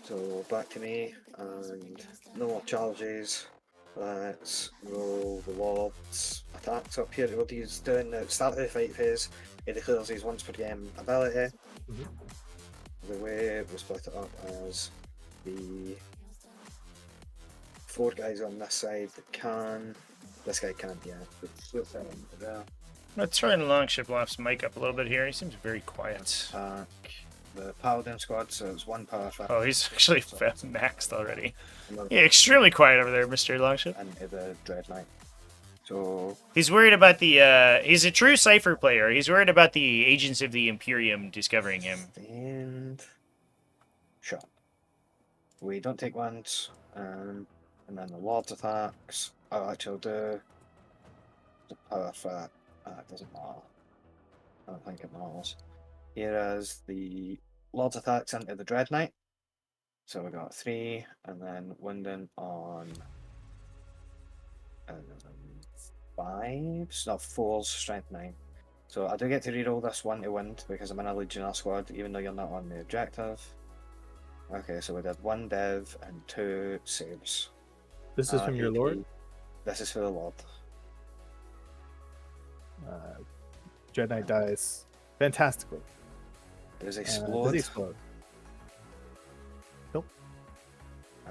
So back to me, and no more charges. Let's roll the Lord's attacks up here. What he's doing at the start of the fight phase, he declares his once per game ability. The way we split it up as the 4 guys on this side that can. This guy can't yet. Let's try and Longship Loft's mic up a little bit here. He seems very quiet. Attack the Paladin squad, so it's 1 power fact. Oh, he's actually maxed already. Yeah, extremely quiet over there, Mr. Longship. Into the Dread Knight. So He's worried about the, he's a true Cypher player. He's worried about the agents of the Imperium discovering him. and shot. We don't take ones, and then the Lord's attacks. Oh, actually, I'll do the power fact. It doesn't matter. I don't think it matters. Here is the Lord's attacks into the Dread Knight. So we got 3, and then Winden on 5, so 4's strength 9. So I do get to reroll this 1 to wind because I'm in a Legionnaire squad, even though you're not on the objective. Okay, so we did 1 dev and 2 saves. This is from your AP. lord. This is for the Lord. Dread Knight dies fantastically. Does he Does explode? he explode? Nope.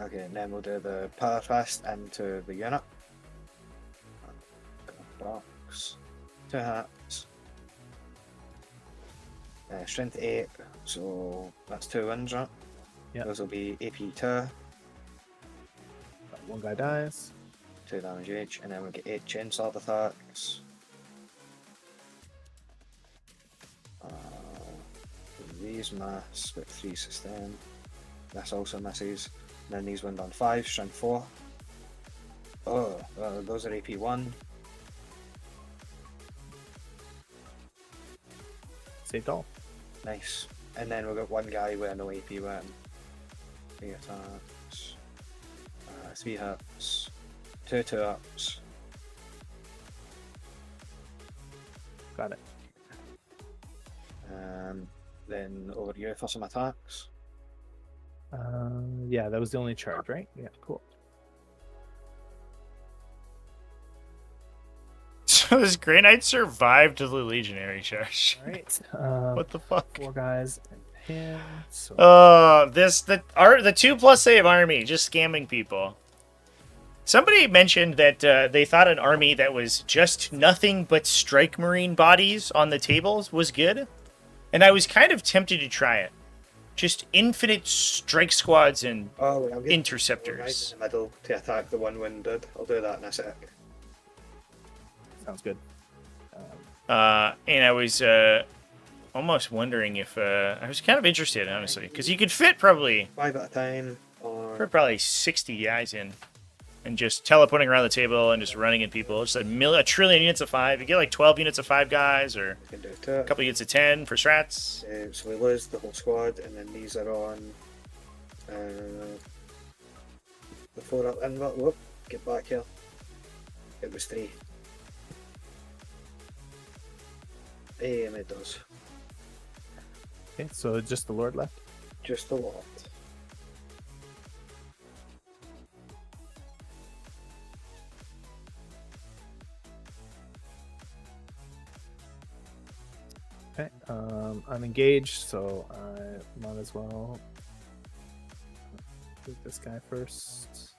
Okay, and then we'll do the power fist into the unit. Box. 2 hats. Strength 8, so that's 2 wins, right? Yep. Those will be AP 2, 1 guy dies. 2 damage each, and then we get 8 chain sword attacks. These miss, but 3 sustain. This also misses. And then these wind on 5, strength 4. Oh, those are AP 1. Saved all. Nice. And then we've got 1 guy with no AP weapon. 3 attacks. 3 hits. 2 2-ups. Got it. Then over to you for some attacks. Yeah, that was the only charge, right? Yeah, cool. So this Grey Knight survived the Legionary charge. All right. What the fuck? 4 guys and him. So The 2+ save army just scamming people. Somebody mentioned that they thought an army that was just nothing but Strike Marine bodies on the tables was good. And I was kind of tempted to try it. Just infinite strike squads and Oh, wait, I'm getting interceptors. right in the middle to attack the one wounded. I'll do that in a sec. Sounds good. And I was almost wondering if I was kind of interested, honestly, because you could fit probably 5 at a time. Or put probably 60 guys in, and just teleporting around the table and just running at people. Just a trillion units of 5. You get like 12 units of 5 guys, or we can do a 2. couple units of 10 for strats. So we lose the whole squad, and then these are on the 4 up. And whoop, get back here. It was 3. And it does. Okay, so just the Lord left. Just a lot. Okay, I'm engaged, so I might as well do this guy first.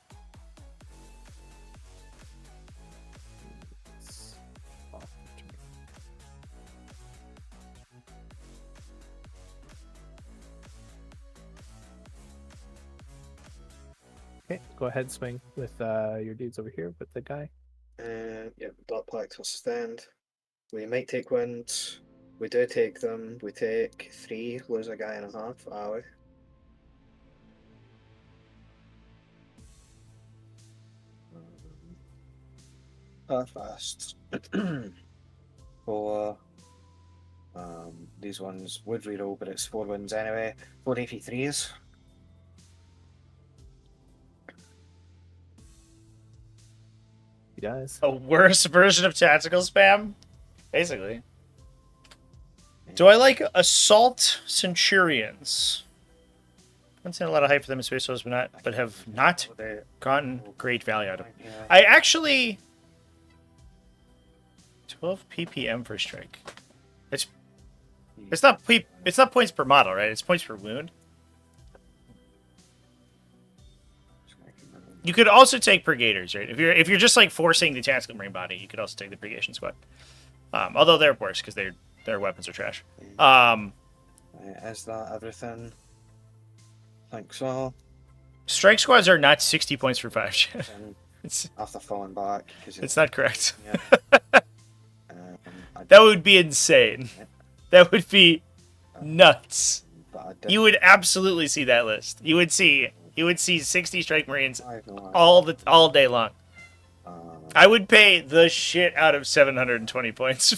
It's off the turn. Okay, go ahead, swing with your dudes over here with the guy. Yeah, Dark Plague will stand. We might take wins. We do take them. We take 3, lose a guy and a half. Are we? Fast. 4. These ones would reroll, but it's 4 wins anyway. 4 AP3s. He dies. A worse version of tactical spam, basically. Do I like Assault Centurions? I haven't seen a lot of hype for them in Space Force, but have not gotten great value out of them. Yeah. I actually 12 ppm for strike. It's not points per model, right? It's points per wound. You could also take Purgators, right? If you're just like forcing the tactical marine body, you could also take the Purgation squad. Although they're worse because their weapons are trash. Is that everything? I think so. Strike squads are not 60 points for 5. And it's after falling back, it's not correct. Yeah. That would be insane. That would be nuts. You would absolutely see that list. You would see 60 strike marines all day long. I would pay the shit out of 720 points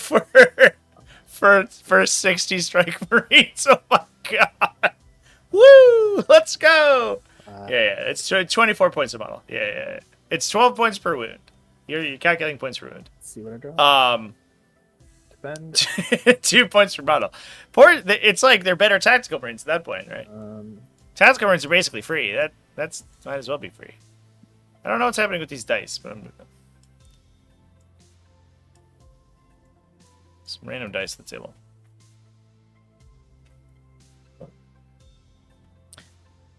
for 60 strike marines. Oh my god. Woo! Let's go. Yeah. It's 24 points a model. Yeah. It's 12 points per wound. You're calculating points per wound. Let's see what I draw. Defend. 2 points per model. It's like they're better tactical marines at that point, right? Tactical marines are basically free. That's might as well be free. I don't know what's happening with these dice, but some random dice at the table.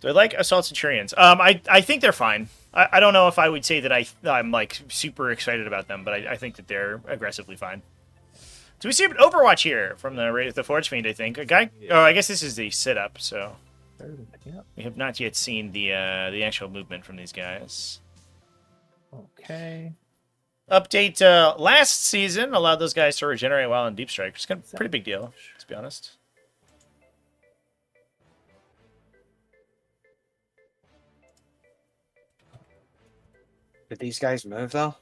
Do I like Assault Centurions? I think they're fine. I don't know if I would say that I'm like super excited about them, but I think that they're aggressively fine. Do we see an Overwatch here from the Forge Fiend? I think a guy. Oh, I guess this is the sit up. So we have not yet seen the actual movement from these guys. Okay. Update last season allowed those guys to regenerate while in Deep Strike. It's kind of a pretty big deal, to be honest. Did these guys move though?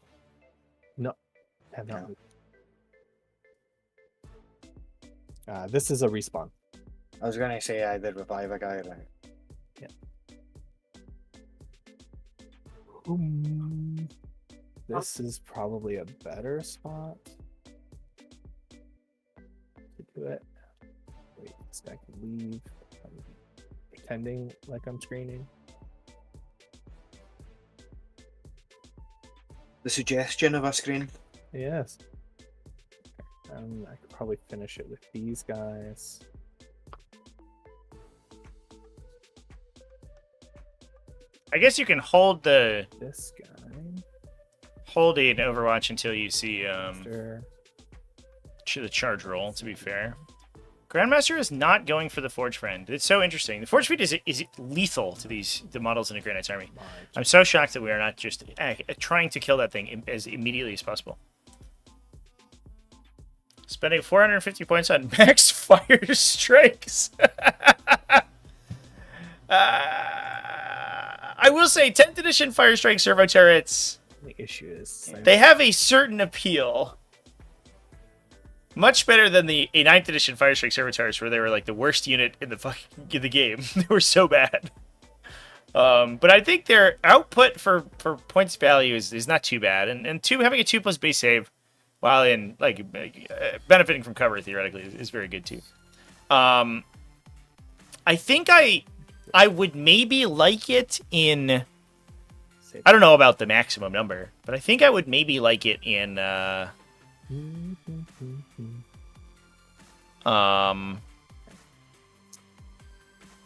No, have not No. moved. This is a respawn. I was gonna say I did revive a guy, right? This is probably a better spot to do it. Wait, this guy can leave. I'm pretending like I'm screening. The suggestion of a screen. Yes. I could probably finish it with these guys. I guess you can hold the This guy. hold in Overwatch until you see After. the charge roll. To be fair, Grandmaster is not going for the Forge Friend. It's so interesting. The Forge Friend is lethal to the models in a Grey Knight's army. I'm so shocked that we are not just trying to kill that thing as immediately as possible. Spending 450 points on max fire strikes. I will say 10th edition fire strike servo turrets. The issue is They have a certain appeal. Much better than the 9th edition fire strike servo turrets, where they were like the worst unit in the game. They were so bad. But I think their output for points value is not too bad, and having a 2+ base save, while in like benefiting from cover theoretically is very good too. I think I would maybe like it in. I don't know about the maximum number, but I think I would maybe like it in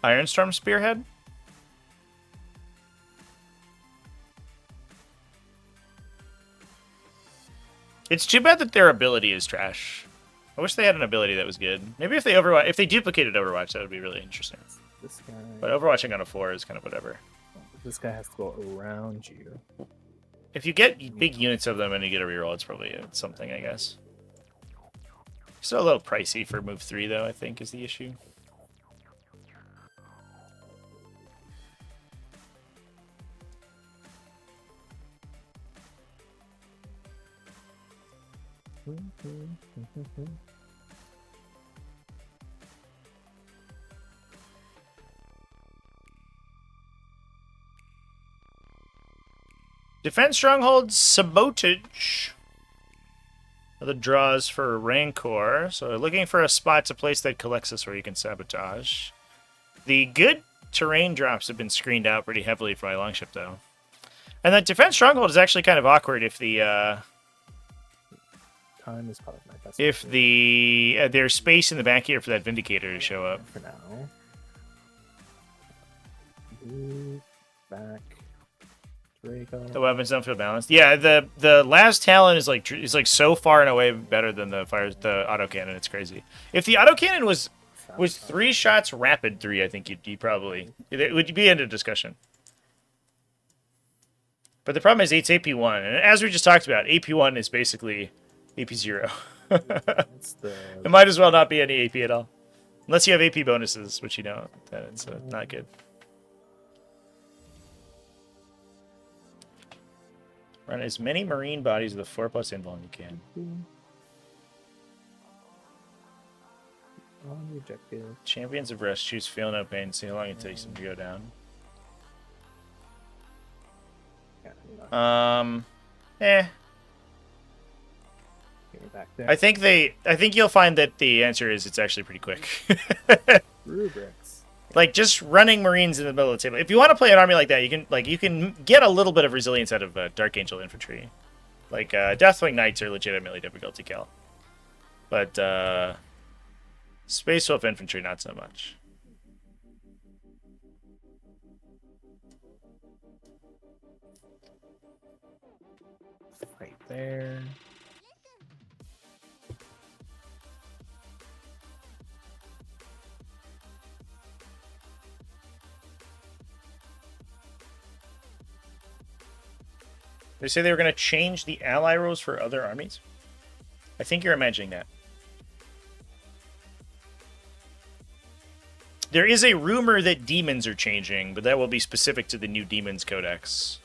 Ironstorm Spearhead. It's too bad that their ability is trash. I wish they had an ability that was good. Maybe if they duplicated Overwatch, that would be really interesting. this guy. But Overwatching on a 4 is kind of whatever. This guy has to go around you. If you get big units of them and you get a reroll, it's probably something, I guess. Still a little pricey for move 3, though, I think, is the issue. Defense strongholds, sabotage. The draws for Rancor. So looking for a spot to place that collects us where you can sabotage. The good terrain drops have been screened out pretty heavily for my longship, though. And that defense stronghold is actually kind of awkward if the Time is probably my best. if there's space in the back here for that Vindicator to show up. For now. Move back. Draco. The weapons don't feel balanced. Yeah, the last Talon is like so far and away better than the autocannon. It's crazy. If the autocannon was 3 shots rapid 3, I think you'd probably it would be into discussion. But the problem is it's AP1, and as we just talked about, AP1 is basically AP0. It might as well not be any AP at all, unless you have AP bonuses, which you don't. Then it's not good. Run as many marine bodies with a 4+ invuln you can. On the objective. Champions of Rest choose Feel No Pain. See how long it takes them to go down. Yeah, Get me back there. I think you'll find that the answer is it's actually pretty quick. Rubrics. Like just running Marines in the middle of the table. If you want to play an army like that, you can get a little bit of resilience out of Dark Angel infantry. Like Deathwing Knights are legitimately difficult to kill, but Space Wolf infantry not so much. Right there. They say they were going to change the ally rules for other armies. I think you're imagining that. There is a rumor that demons are changing, but that will be specific to the new Demons Codex.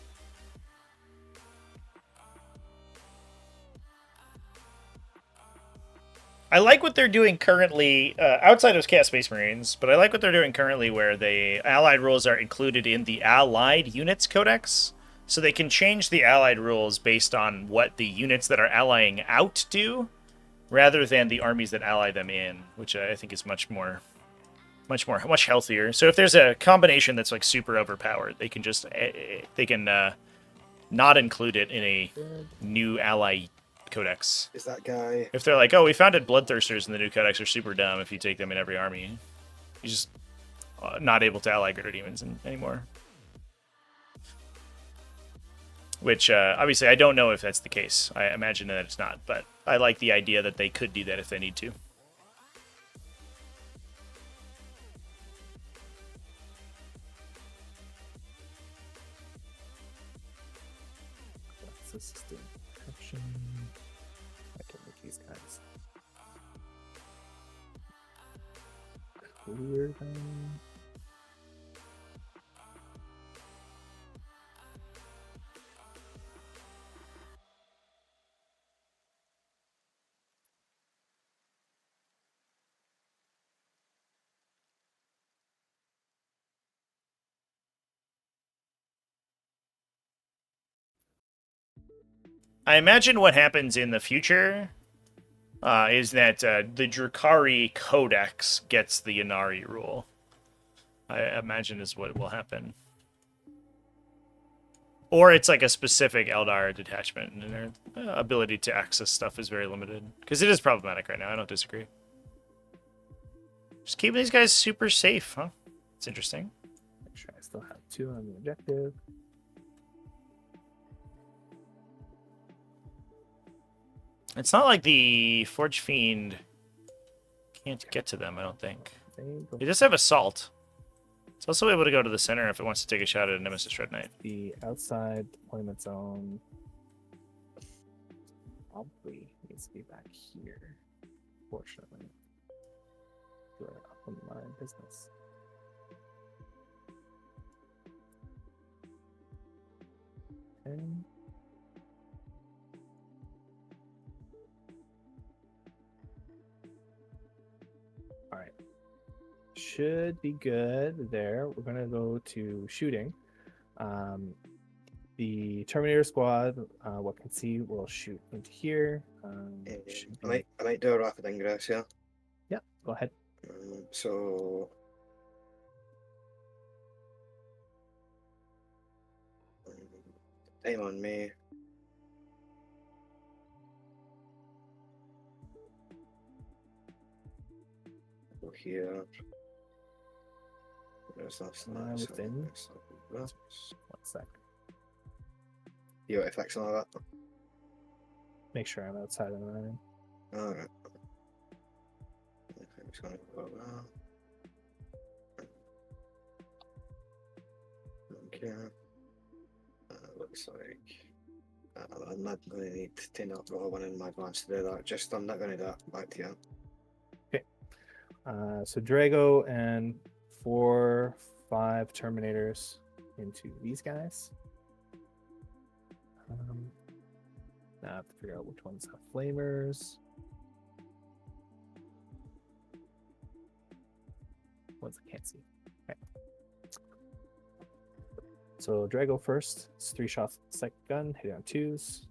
I like what they're doing currently, outside of Chaos Space Marines, but I like what they're doing currently where the allied rules are included in the Allied Units Codex. So they can change the allied rules based on what the units that are allying out do, rather than the armies that ally them in, which I think is much healthier. So if there's a combination that's like super overpowered, they can just not include it in a new ally codex. Is that guy? If they're like, oh, we found it bloodthirsters in the new codex are super dumb if you take them in every army, you're just not able to ally greater demons anymore. Which, obviously, I don't know if that's the case. I imagine that it's not, but I like the idea that they could do that if they need to. This is doing action. I can make these guys clear them. I imagine what happens in the future is that the Drukhari Codex gets the Inari rule. I imagine is what will happen. Or it's like a specific Eldar detachment, and their ability to access stuff is very limited. Because it is problematic right now, I don't disagree. Just keeping these guys super safe, huh? It's interesting. Make sure I still have 2 on the objective. It's not like the Forge Fiend can't get to them, I don't think. They just have Assault. It's also able to go to the center if it wants to take a shot at a Nemesis Red Knight. The outside deployment zone probably needs to be back here, fortunately. Do it up on my business. Okay. All right. Should be good there. We're gonna go to shooting. The Terminator squad, what can see, will shoot into here. Should I be- might do a rapid ingress here. Yeah, go ahead. So time on me. Go here. There's this. Within. This. 1 sec. You want to fix some of that? Make sure I'm outside of the line. Alright. I'm just gonna go that. Okay. Looks like I'm not going to need to not roll one in my advance to do that. Just I'm not going to do that. Back to you. So Drago and 4, 5 Terminators into these guys. Now I have to figure out which ones have flamers. Ones I can't see. Okay. So Drago first. It's 3 shots with the second gun, hitting on 2s.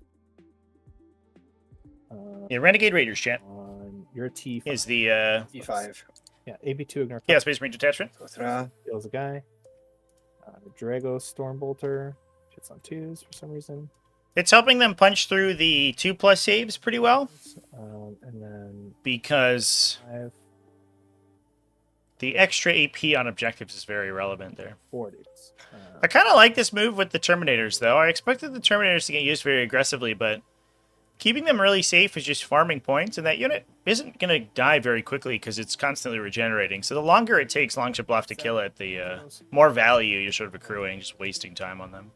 Yeah, Renegade Raiders, chat. On your T5. Is the E5. Yeah, AB2 ignore. yeah, Space Marine detachment. Go through. Kills a guy. Drago Stormbolter hits on 2s for some reason. It's helping them punch through the 2+ saves pretty well And then because 5 the extra AP on objectives is very relevant there. 40s. I kind of like this move with the Terminators, though. I expected the Terminators to get used very aggressively, but keeping them really safe is just farming points, and that unit isn't going to die very quickly because it's constantly regenerating. So the longer it takes Longship Bluff to kill it, the more value you're sort of accruing, just wasting time on them.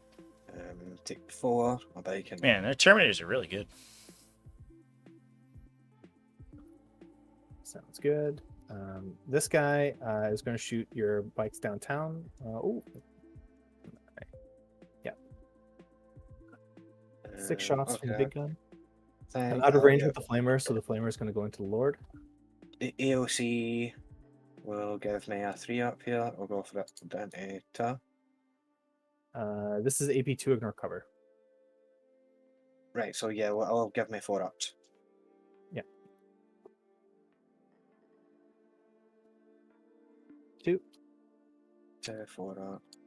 Take 4. My bacon. Man, the Terminators are really good. Sounds good. This guy is going to shoot your bikes downtown. Yeah. 6 shots from the big gun. I'm out of range with the flamer, so the flamer is going to go into the Lord. The AOC will give me a 3 up here. We'll go for it down to 2. This is AP2 ignore cover. Right, so yeah, well, I'll give me 4 ups. Yeah. 2. 4 ups.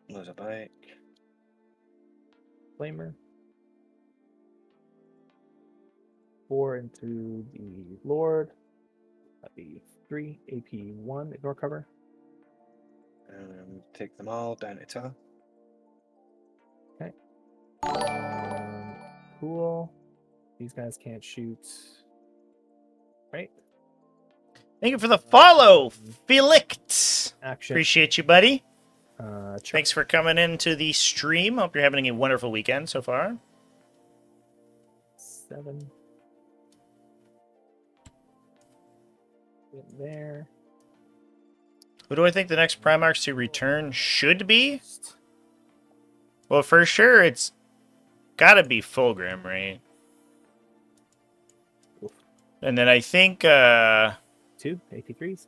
There's a bike. Flamer. 4 into the Lord. That'd be 3. AP1 ignore cover. Take them all down to 2. Okay. Cool. These guys can't shoot. Right. Thank you for the follow, Felix. Action. Appreciate you, buddy. Thanks for coming into the stream. Hope you're having a wonderful weekend so far. 7. Get there. Who do I think the next Primarchs to return should be? Well, for sure, it's gotta be Fulgrim, right? And then I think, 2 83s.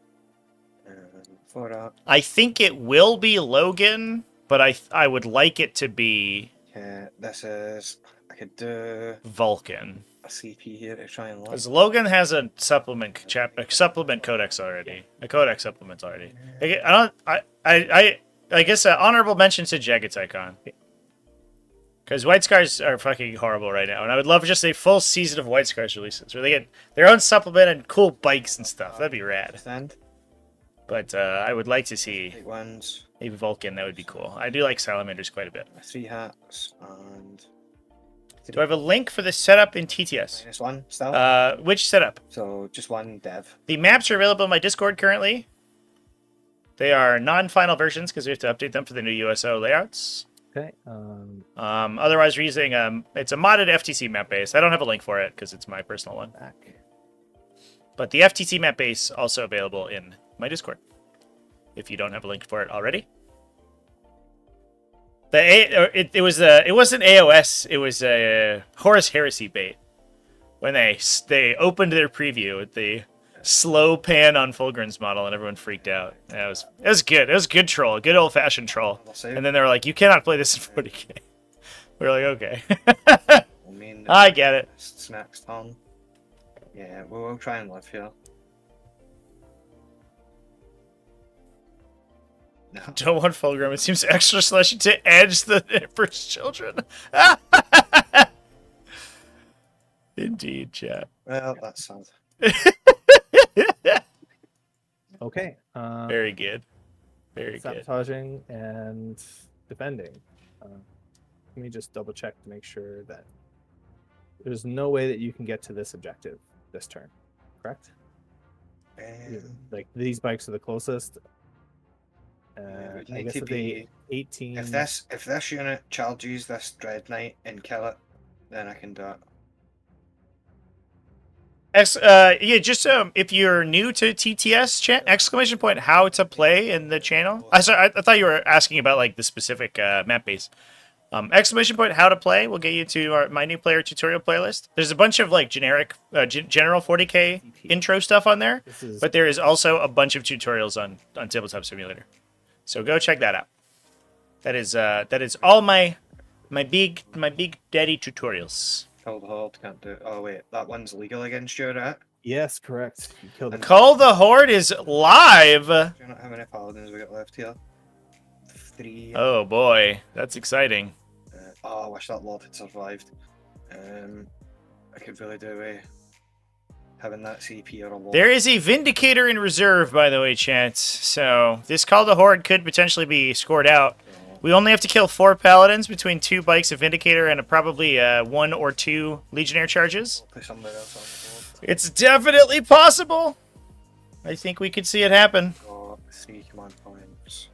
I think it will be Logan, but I would like it to be this is... I could do Vulcan. a CP here to try and look. Because Logan has a supplement codex already. A codex supplement already. I guess honorable mention to Jageticon. Because White Scars are fucking horrible right now, and I would love just a full season of White Scars releases where they get their own supplement and cool bikes and stuff. That'd be rad. Stand. But I would like to see Big ones. a Vulcan. That would be cool. I do like Salamanders quite a bit. 3 hats and... Do I have a link for the setup in TTS? -1 still. Which setup? So just 1 dev. The maps are available in my Discord currently. They are non-final versions because we have to update them for the new USO layouts. Okay. Otherwise, we're using it's a modded FTC map base. I don't have a link for it because it's my personal one. Back. But the FTC map base also available in my Discord. If you don't have a link for it already. It wasn't AOS. It was a Horus Heresy bait when they opened their preview with the slow pan on Fulgrim's model and everyone freaked out. Yeah, it was good. It was a good troll, a good old fashioned troll. And then they were like, "You cannot play this in 40K." We were like, "Okay." I get it. It's next turn. Yeah, we'll try and live here. No. Don't want Fulgrim. It seems extra slushy to edge the Emperor's children. Indeed, chat. Well, that's sad. Okay. Very good. Very good. Sabotaging and defending. Let me just double check to make sure that there's no way that you can get to this objective this turn. Correct? Like these bikes are the closest. I guess if they 18. If this unit charges this Dread Knight and kill it, then I can do it. If you're new to TTS, chat exclamation point how to play in the channel. I thought you were asking about like the specific map base. Exclamation point how to play will get you to my new player tutorial playlist. There's a bunch of like generic general 40K intro stuff on there, but there is also a bunch of tutorials on Tabletop Simulator. So go check that out. That is all my big daddy tutorials. Call the Horde can't do it. Oh wait, that one's legal against you, right? Yes, correct. You killed it. Call the Horde is live. Do you not how many paladins we got left here? 3. Oh boy, that's exciting. I wish that Lord had survived. I could really do with having that CP or a Lord. There is a Vindicator in reserve, by the way, chat. So this Call the Horde could potentially be scored out. We only have to kill 4 paladins between 2 bikes of Vindicator and probably 1 or 2 Legionnaire charges. Put somebody else on the board. It's definitely possible. I think we could see it happen. Got 3 command points.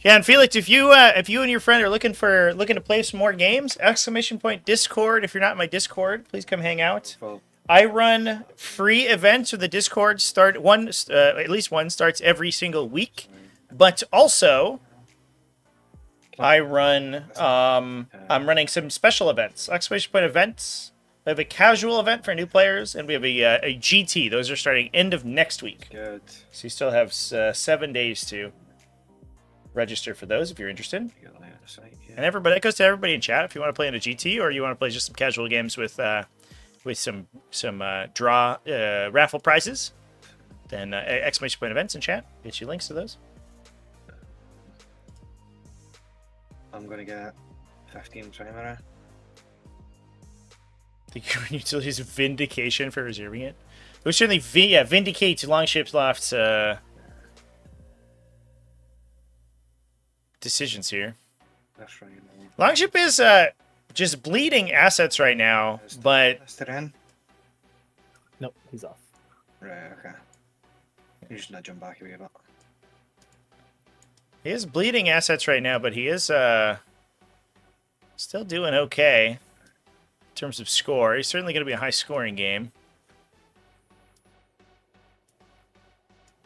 Yeah, and Felix, if you and your friend are looking to play some more games, exclamation point Discord. If you're not in my Discord, please come hang out. Well, I run free events with the Discord. At least one starts every single week, but also I run. I'm running some special events. Exclamation point events. We have a casual event for new players, and we have a GT. Those are starting end of next week. good. So you still have 7 days to register for those if you're interested. You got line of sight, yeah. And everybody, it goes to everybody in chat if you want to play in a GT or you want to play just some casual games with some draw raffle prizes. Then exclamation point events in chat. Get you links to those. I'm gonna get 15 Primera. The current utilities of Vindication for reserving it. It was certainly Vindicate to Longships Loft's decisions here. That's right. Longship is just bleeding assets right now, but That's the in. Nope, he's off. Right, okay. You just nudge him back a wee bit. He is bleeding assets right now, but he is still doing okay in terms of score. He's certainly going to be a high-scoring game.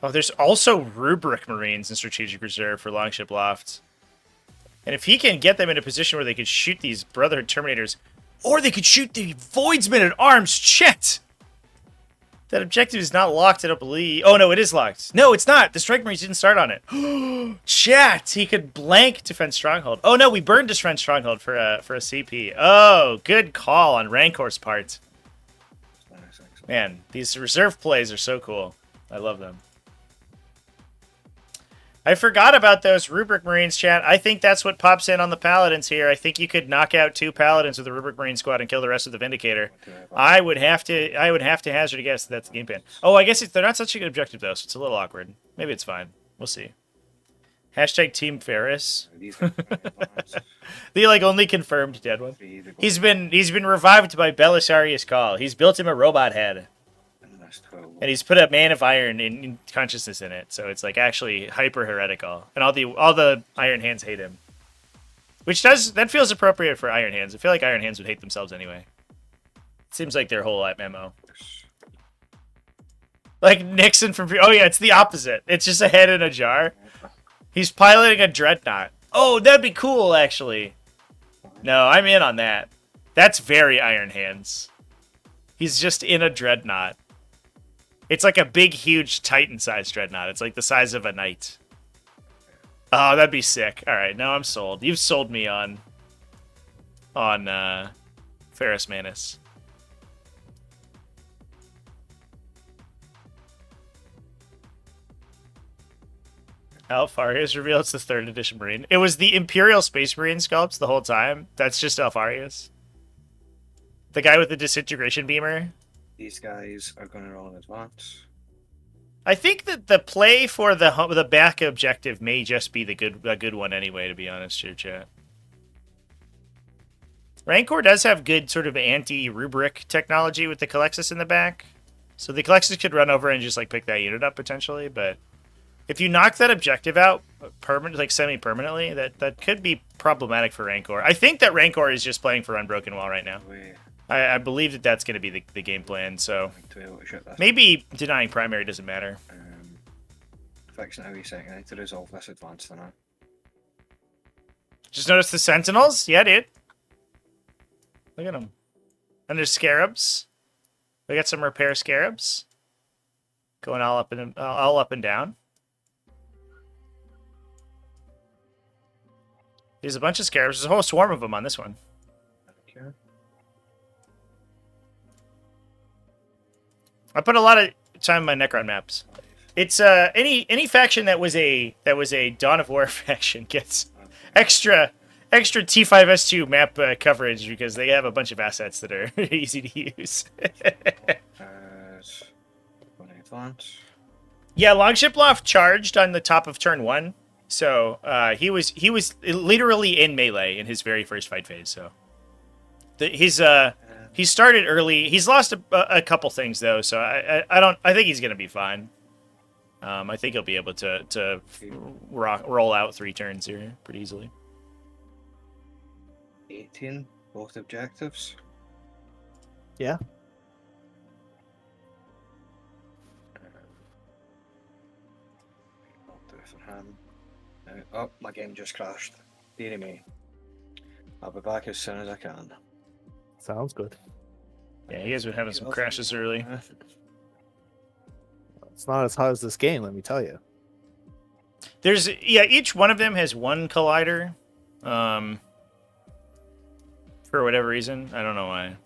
Oh, there's also Rubric Marines in Strategic Reserve for Longship Loft. And if he can get them in a position where they could shoot these Brotherhood Terminators, or they could shoot the Voidsmen at arms, Chet! That objective is not locked, I don't believe. Oh, no, it is locked. No, it's not. The Strike Marines didn't start on it. Chat! He could blank Defense Stronghold. Oh, no, we burned Defense Stronghold for a CP. Oh, good call on Rancor's part. Man, these reserve plays are so cool. I love them. I forgot about those Rubric Marines, chat. I think that's what pops in on the Paladins here. I think you could knock out 2 Paladins with the Rubric Marine squad and kill the rest of the Vindicator. I would have to hazard a guess that that's the game plan. Oh, I guess they're not such a good objective, though, so it's a little awkward. Maybe it's fine. We'll see. Hashtag Team Ferris. The only confirmed dead one. He's been revived by Belisarius Call. He's built him a robot head. And he's put a Man of Iron in consciousness in it, so it's actually hyper heretical, and all the Iron Hands hate him, that feels appropriate for Iron Hands. I feel like Iron Hands would hate themselves anyway. It seems like their whole MMO. Like Nixon from oh yeah, it's the opposite. It's just a head in a jar. He's piloting a dreadnought. Oh, that'd be cool actually. No, I'm in on that. That's very Iron Hands. He's just in a dreadnought. It's like a big, huge Titan-sized dreadnought. It's like the size of a knight. Oh, that'd be sick. All right, now I'm sold. You've sold me on Ferris Manus. Alfarius revealed it's the 3rd edition Marine. It was the Imperial Space Marine sculpts the whole time. That's just Alfarius. The guy with the disintegration beamer. These guys are going to roll in advance. I think that the play for the back objective may just be a good one anyway, to be honest here, chat. Rancor does have good sort of anti-rubric technology with the Calexis in the back. So the Calexis could run over and just pick that unit up potentially, but if you knock that objective out semi-permanently, that could be problematic for Rancor. I think that Rancor is just playing for Unbroken Wall right now. I believe that that's going to be the game plan, so maybe denying primary doesn't matter. Fixing how he's saying I need to resolve this advance tonight. Just notice the Sentinels? Yeah, dude. Look at them. And there's Scarabs. We got some repair Scarabs. Going all up and down. There's a bunch of Scarabs. There's a whole swarm of them on this one. Okay. I put a lot of time in my Necron maps. It's any faction that was a Dawn of War faction gets extra T5S2 map coverage because they have a bunch of assets that are easy to use. Yeah, Longship Loft charged on the top of turn 1, so he was literally in melee in his very first fight phase. So he started early. He's lost a couple things though, so I think he's gonna be fine. I think he'll be able to roll out 3 turns here pretty easily. 18, both objectives. Yeah. I'll do it for him. Oh, my game just crashed. Dear me. I'll be back as soon as I can. Sounds good. Yeah, you guys been having some crashes early. It's not as hard as this game, let me tell you. Each one of them has 1 collider. For whatever reason, I don't know why.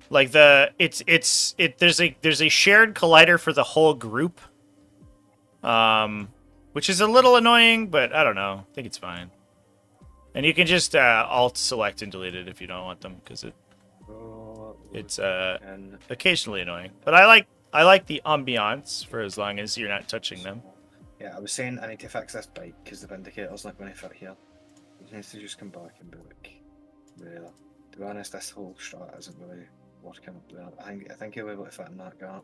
There's a shared collider for the whole group. Which is a little annoying, but I don't know. I think it's fine. And you can just alt select and delete it if you don't want them, because it's occasionally annoying. But I like the ambiance for as long as you're not touching them. Yeah, I was saying I need to fix this bike because the Vindicator's not going to fit here. It needs to just come back and be really. To be honest, this whole strat isn't really working up there. I think he'll be able to fit in that gap.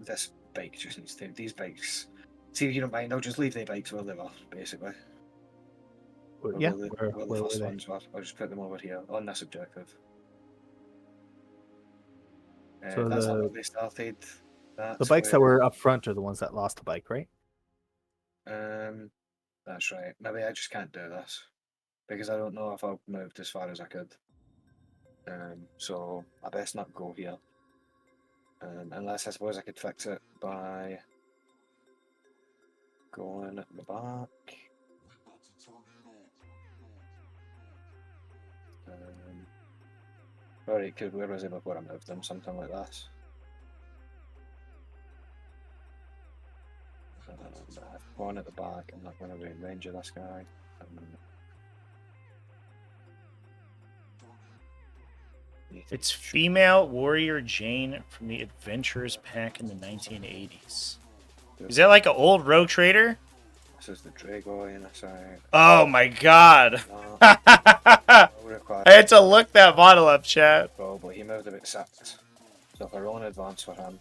this bike just needs to. These bikes. See if you don't mind. I'll just leave the bikes where they were, basically. Yeah, Where the where first were they? ones were. I'll just put them over here on this objective. So That's not where they started. The That's bikes that where, were up front are the ones that lost the bike, right? That's right. Maybe I just can't do this because I don't know if I've moved as far as I could. So I best not go here. Unless I suppose I could fix it by going at the back. Alright, because where was it before I moved them? Something like this. I've gone at the back. I'm not going to range of this guy. It's female warrior Jane from the Adventurers pack in the 1980s. Is that like an old rogue trader? This is the Dragoy in the side. Oh my god. I I had to look that model up, chat. Probably he moved about 6. So if I roll in advance for him.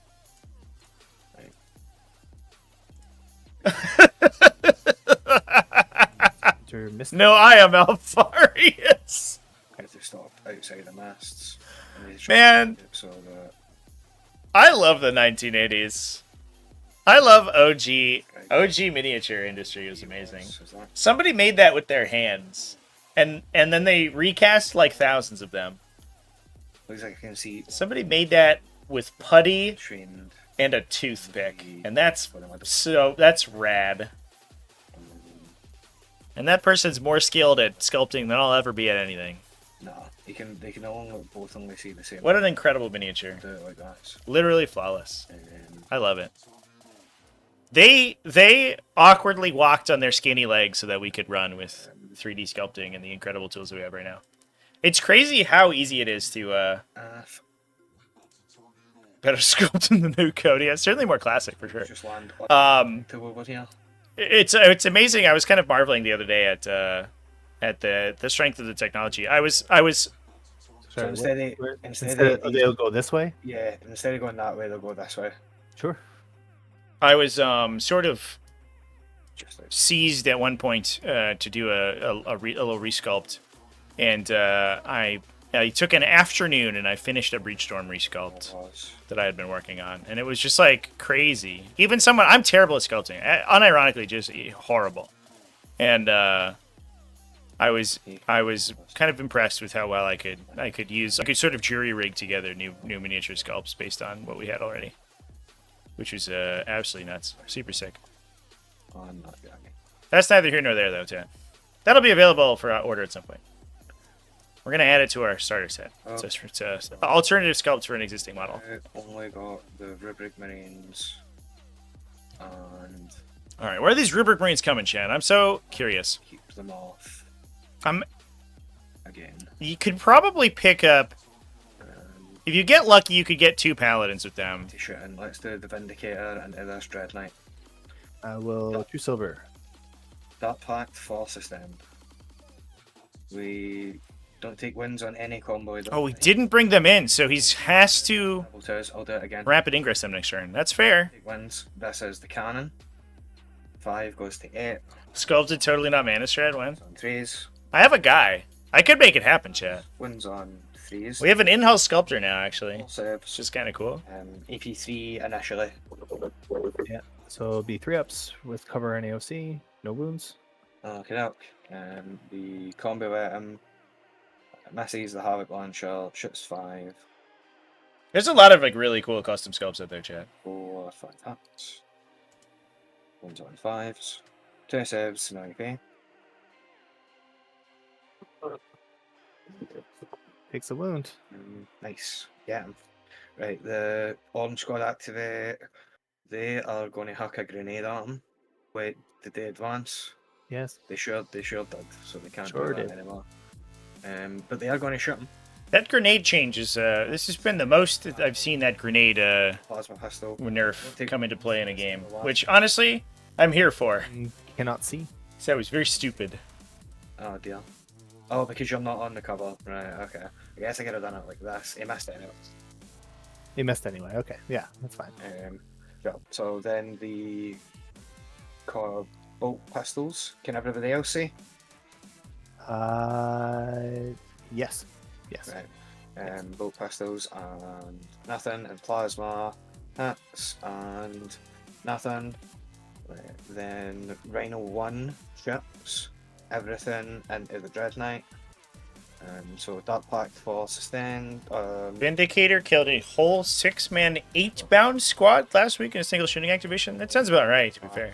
No, I am Alfarius. I have to stop outside the masts. Man. So that I love the 1980s. I love OG miniature industry is amazing. Somebody made that with their hands, and then they recast like thousands of them. looks like I can see Somebody made that with putty trained. and a toothpick, and that's rad. And that person's more skilled at sculpting than I'll ever be at anything. No, they can both only see the same. What an incredible miniature! Do it like that. Literally flawless. I love it. They awkwardly walked on their skinny legs so that we could run with 3D sculpting and the incredible tools that we have right now. It's crazy how easy it is to better sculpt in the new code. Yeah, it's certainly more classic for sure. Just land. It's amazing. I was kind of marveling the other day at the strength of the technology. I was Sorry, instead of they'll go this way. yeah, instead of going that way, they'll go this way. Sure. I was sort of Just like seized at one point to do a little resculpt, and I took an afternoon and I finished a Breachstorm resculpt that I had been working on, and it was just like crazy. Even I'm terrible at sculpting, unironically, just horrible, and I was kind of impressed with how well I could sort of jury rig together new miniature sculpts based on what we had already, which was absolutely nuts, super sick. I'm not gonna. That's neither here nor there, though, Ted. That'll be available for order at some point. We're going to add it to our starter set. Oh. So it's alternative sculpts for an existing model. I only got the Rubric Marines and All right, where are these Rubric Marines coming, Chad? I'm so curious. keep them off again. You could probably pick up... If you get lucky, you could get 2 Paladins with them. T-shirt and let's do the Vindicator and this Dread Knight. I will 2 silver. That pact forces them. We don't take wins on any combo. Oh, he didn't bring them in, so he has to I'll do it again. rapid ingress them next turn. That's fair. Take wins. This is the cannon. 5 goes to 8. Sculpted, totally not mana strat, win. On 3s. I have a guy. I could make it happen, Chad. Wins on 3s. We have an in-house sculptor now, actually. It's Saves. just kind of cool. AP3 initially. Yeah. So it'll be 3-ups with cover and AOC. No wounds. Okay, the combo item misses the Havoc Launcher, shoots 5. There's a lot of like really cool custom sculpts out there, Chad. 4, 5 hats. One's on 5s. 2 saves, 9p. Takes a wound. Nice. Yeah. Right, the Orange Squad activate. They are going to huck a grenade at him. Wait, did they advance? Yes. They sure did, so they can't Sure do that did. anymore. But they are going to shoot him. That grenade change is, this has been the most that I've seen that grenade Plasma pistol. nerf come into play in a game. Which, honestly, I'm here for. Cannot see. So that was very stupid. Oh dear. Oh, because you're not on the cover. Right, okay. I guess I could have done it like this. He missed it anyway. He missed anyway. Okay. Yeah, that's fine. Yeah. So then the bolt pistols. Can everybody else see? Yes. Yes. Right. Bolt pistols and nothing, and plasma hats and nothing. Right. Then Rhino 1 ships everything into the Dread Knight. So Dark Pact for sustained. Vindicator killed a whole 6-man 8-bound squad last week in a single shooting activation. That sounds about right, to be fair.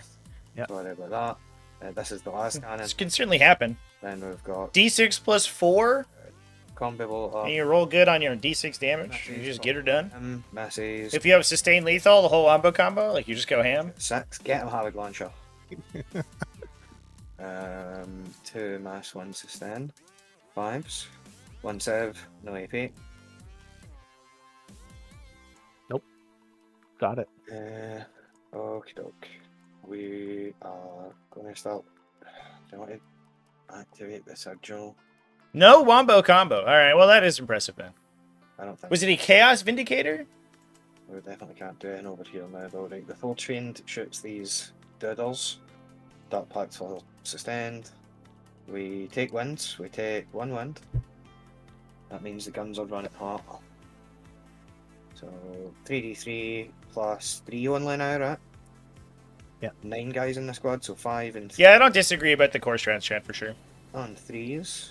Yep. Sorry about that. This is the last cannon. This can certainly happen. Then we've got D6 plus 4, combi bolt up. and you roll good on your D6 damage. You just get her done. Masses. If you have sustained lethal, the whole wombo combo, like you just go ham. 6. Get him Havoc Launcher. 2 mass, 1 sustain. 5s. 1 save, no AP. Got it. Okie doke. We are going to start. Do you want to activate the Sigil? No wombo combo. All right, well, that is impressive, man. I don't think. Was it a Chaos Vindicator? We definitely can't do it over here now, though. Right? The full trained shoots these doodles. Dark Pact for sustained. We take winds. We take 1 wind. That means the guns are run at hot. So 3d3 plus 3 only now, right? Yeah. 9 guys in the squad, so 5 and 3 Yeah, I don't disagree about the core strats chat for sure. on 3s.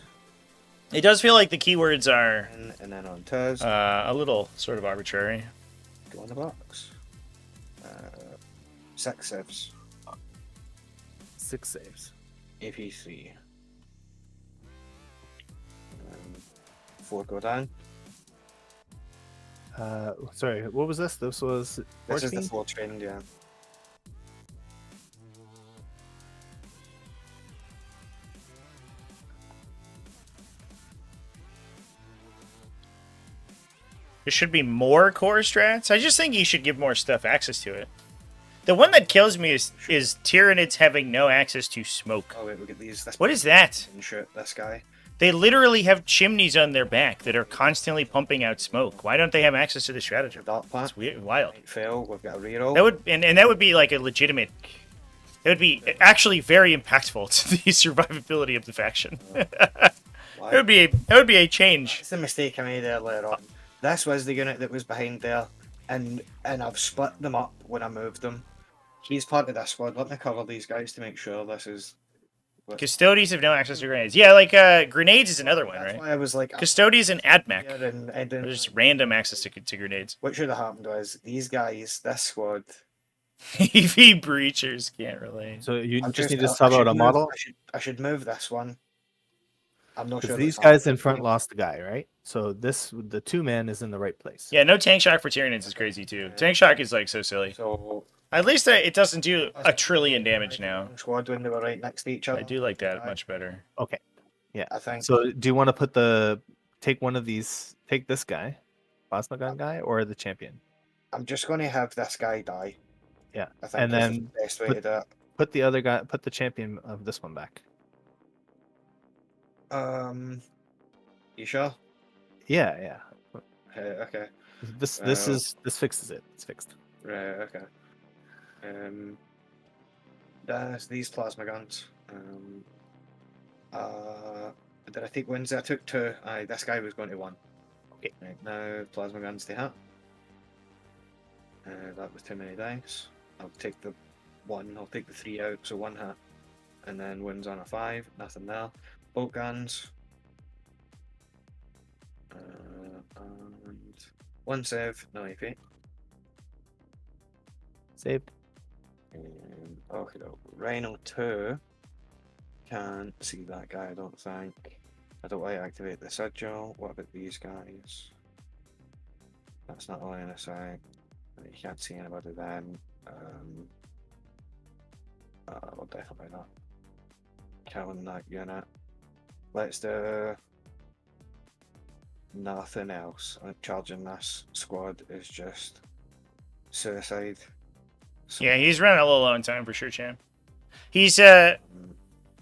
It does feel like the keywords are And then on 2s. a little sort of arbitrary. Go in the box. 6 saves. 6 saves. AP3. 4 go down. Sorry, what was this? This was This is 14? the full trained, yeah. There should be more core strats. I just think you should give more stuff access to it. The one that kills me is Tyranids having no access to smoke. Oh wait, look at these. What is that? Shoot this guy. They literally have chimneys on their back that are constantly pumping out smoke. Why don't they have access to the stratagem? Dark Pact. It's weird, wild. Fail. We've got a reroll. That would and that would be like a legitimate. That would be actually very impactful to the survivability of the faction. That would be a change. It's the mistake I made earlier on. This was the unit that was behind there, and I've split them up when I moved them. He's part of this squad. Let me cover these guys to make sure this is. Custodies have no access to grenades. Yeah, like grenades is another one, That's right? why I was like, Custodies and AdMech. and There's just random access to grenades. what should have happened was these guys, this squad. EV breachers can't relate. So you I'm just need to I sub should out a move- model? I should move this one. I'm not sure. Because these that's guys in happening. front lost a guy, right? So the 2-man is in the right place. Yeah, no tank shock for Tyranids is crazy too. Tank shock is like so silly. So At least it doesn't do a trillion damage now. squad when they were right next to each other. I do like that much better. Okay. Yeah. I think. So do you want to put take one of these, take this guy, plasma gun guy, or the champion? I'm just going to have this guy die. Yeah. I think And this is then the best way to do it. put the other guy, put the champion of this one back. You sure? Yeah. Okay. This fixes it. It's fixed. Right. Okay. That's these plasma guns. Did I take wins? I took 2. Aye, this guy was going to 1. Okay. Right, now plasma guns to hit. That was too many dice. I'll take the 1. I'll take the 3 out, so 1 hit. And then wins on a 5. Nothing there. Bolt guns. And 1 save, no AP. Saved. Okay, Rhino 2. Can't see that guy, I don't think. I don't want to activate the sigil. What about these guys? That's not line of sight. You can't see anybody then. Well, definitely not killing that unit. Let's do nothing else. I think charging this squad is just suicide. So, Yeah, he's running a little low in time for sure, champ. He's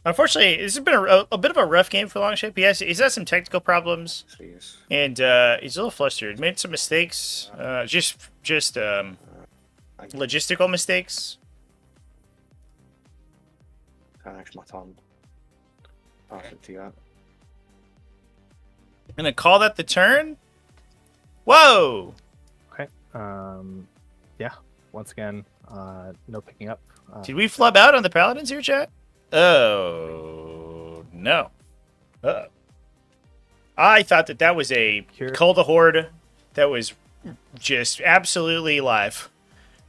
unfortunately, this has been a bit of a rough game for Longship. He's had some technical problems, Threes. and he's a little flustered. Made some mistakes. I logistical mistakes. Finish my turn. Pass it to you. I'm gonna call that the turn. Whoa! Okay. Yeah. Once again, no picking up. Did we flub out on the paladins here, chat? Oh no. Uh-oh. I thought that was a Cure. Culta Horde that was just absolutely live.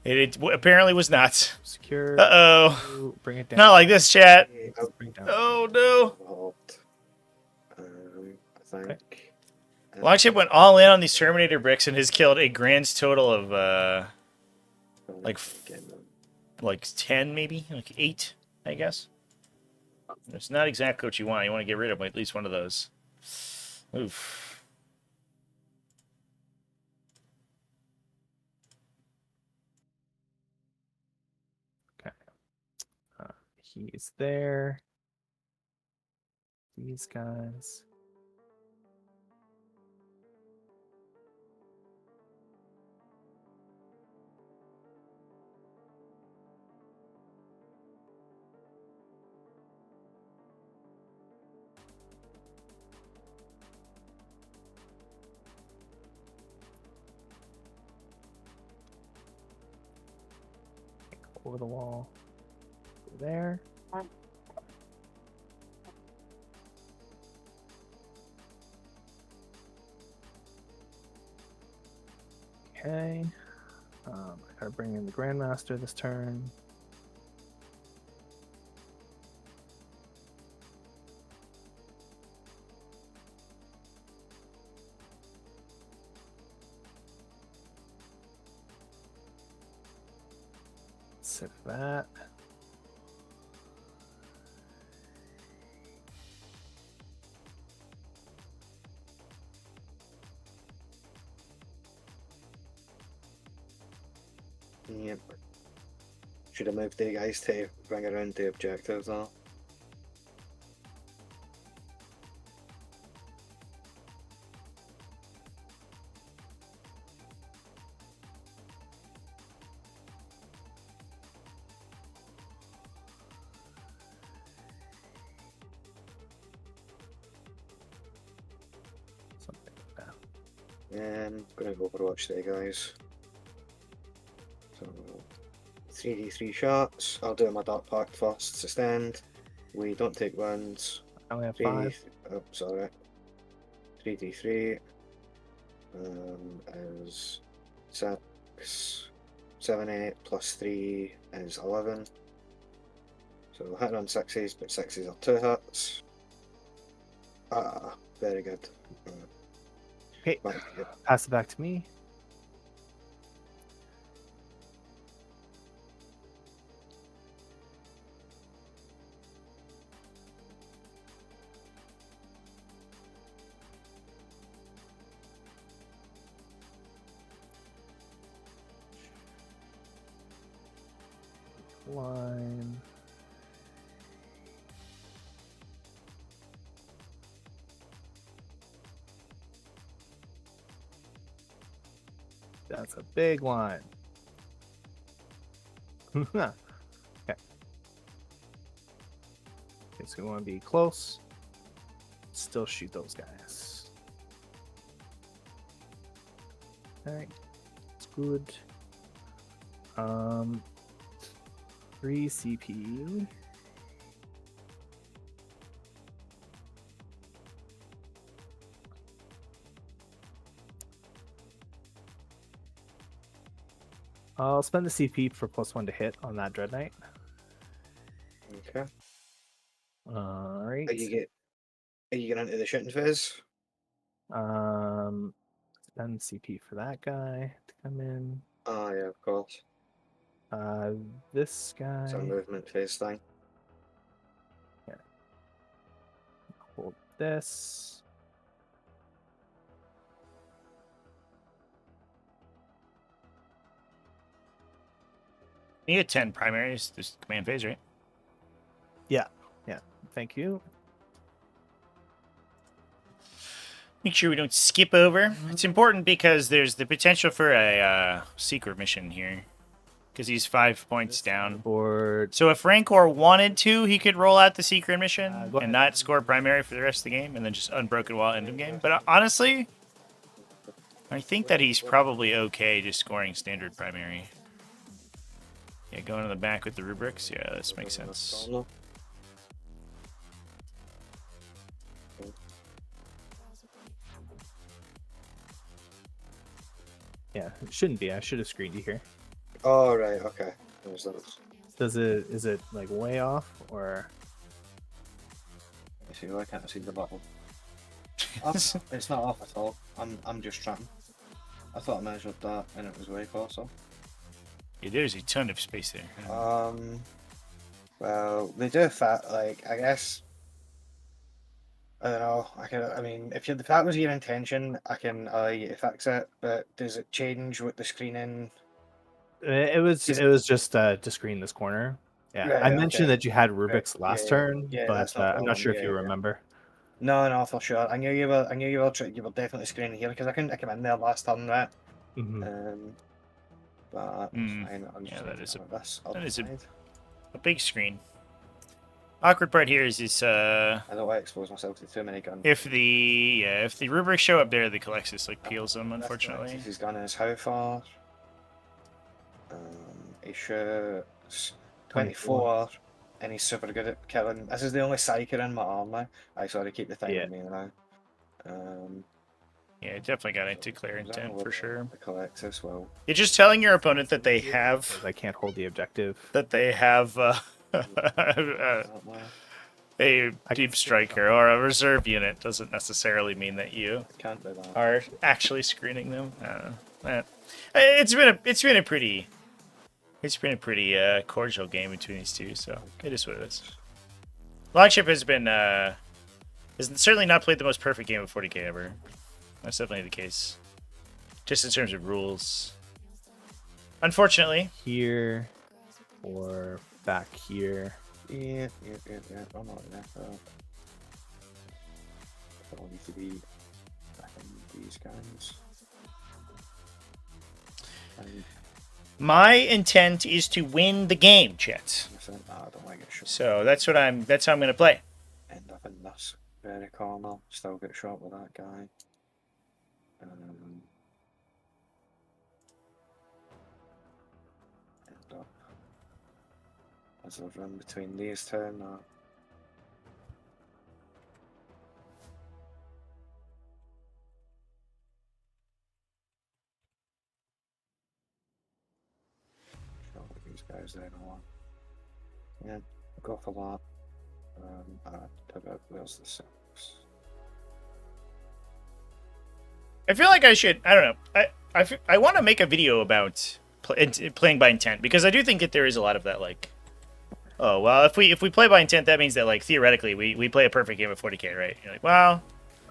It apparently was not. Secure. Uh-oh. Bring it down. Not like this, chat. Bring it down. Oh no. Involved. I think. Longship went all in on these Terminator bricks and has killed a grand total of like 10 maybe, like 8, I guess. It's not exactly what you want. You want to get rid of at least one of those. Oof. Okay. He's there. These guys. Over the wall. Go there. Okay. I gotta bring in the Grandmaster this turn. Set that. Yep. Should have moved the guys to bring around the objectives though. Something like that. Gonna go Overwatch today, guys. So 3d3 shots. I'll do my Dark Pact first. Sustained. We don't take wounds. I only have 3D, 5. oh, sorry. 3d3 is 6, 7, 8 plus 3 is 11. So hitting on 6s, but 6s are 2 hits. Ah, very good. Okay. Back to you. Pass it back to me. Line. That's a big line. Okay. Okay, so we want to be close. Still shoot those guys. Alright. It's good. 3 CP. I'll spend the CP for +1 to hit on that Dread Knight. Okay. Alright. Are you getting into the shooting phase? Spend CP for that guy to come in. Ah, yeah, of course. This guy. It's a movement phase thing. Hold this. You get 10 primaries. This command phase, right? Yeah. Thank you. Make sure we don't skip over. It's important because there's the potential for a secret mission here. because he's 5 points down. Board. So if Rancor wanted to, he could roll out the secret mission Go ahead. and not score primary for the rest of the game, and then just unbroken wall end of game. But honestly, I think that he's probably okay just scoring standard primary. Yeah, going to the back with the rubrics. Yeah, this makes sense. Yeah, it shouldn't be. I should have screened you here. Oh, right, okay. There's those. Is it like way off or? You see, I can't see the bottle. It's not off at all. I'm just trying. I thought I measured that and it was way closer. Yeah, there's a ton of space there. Well, they do fat. Like, I guess. I don't know. I mean, if that was your intention, I can allow you to fix it. But does it change with the screening? It was just to screen this corner. Yeah, Right, I mentioned okay. that you had rubrics last turn, Yeah, but that's no I'm not problem. sure if Yeah, you yeah. remember. No, for sure. I knew you were. You were definitely screening here because I couldn't come in there last turn, right? Mm-hmm. But fine. I'm just that is this. that is a big screen. Awkward part here is this. I don't want to expose myself to too many guns. If the rubrics show up there, the Calexis like peels them. Unfortunately, His gun is how far? He shoots 24, and he's super good at killing. This is the only psyker in my army. I sorry, keep the thing with me now. yeah, definitely got into clear intent for sure. The Calexis, well. You're just telling your opponent that they have I can't hold the objective. that they have a deep striker or a reserve unit doesn't necessarily mean that you Can't do that. are actually screening them. It's been a pretty cordial game between these two, so it is what it is. Longship has certainly not played the most perfect game of 40k ever. That's definitely the case, just in terms of rules. Unfortunately, Here or back here. Yeah. I'm not there. I don't need to be backing these guys. my intent is to win the game, chat. I don't like it. So that's how I'm gonna play. End up in this very corner. Still get shot with that guy. End up. As I run between these two now. These guys there now. Yeah, go for that. Where's the 6? I feel like I should. I don't know. I want to make a video about playing by intent, because I do think that there is a lot of that. Like, oh well, if we play by intent, that means that like theoretically we play a perfect game of 40k, right? You're like, well,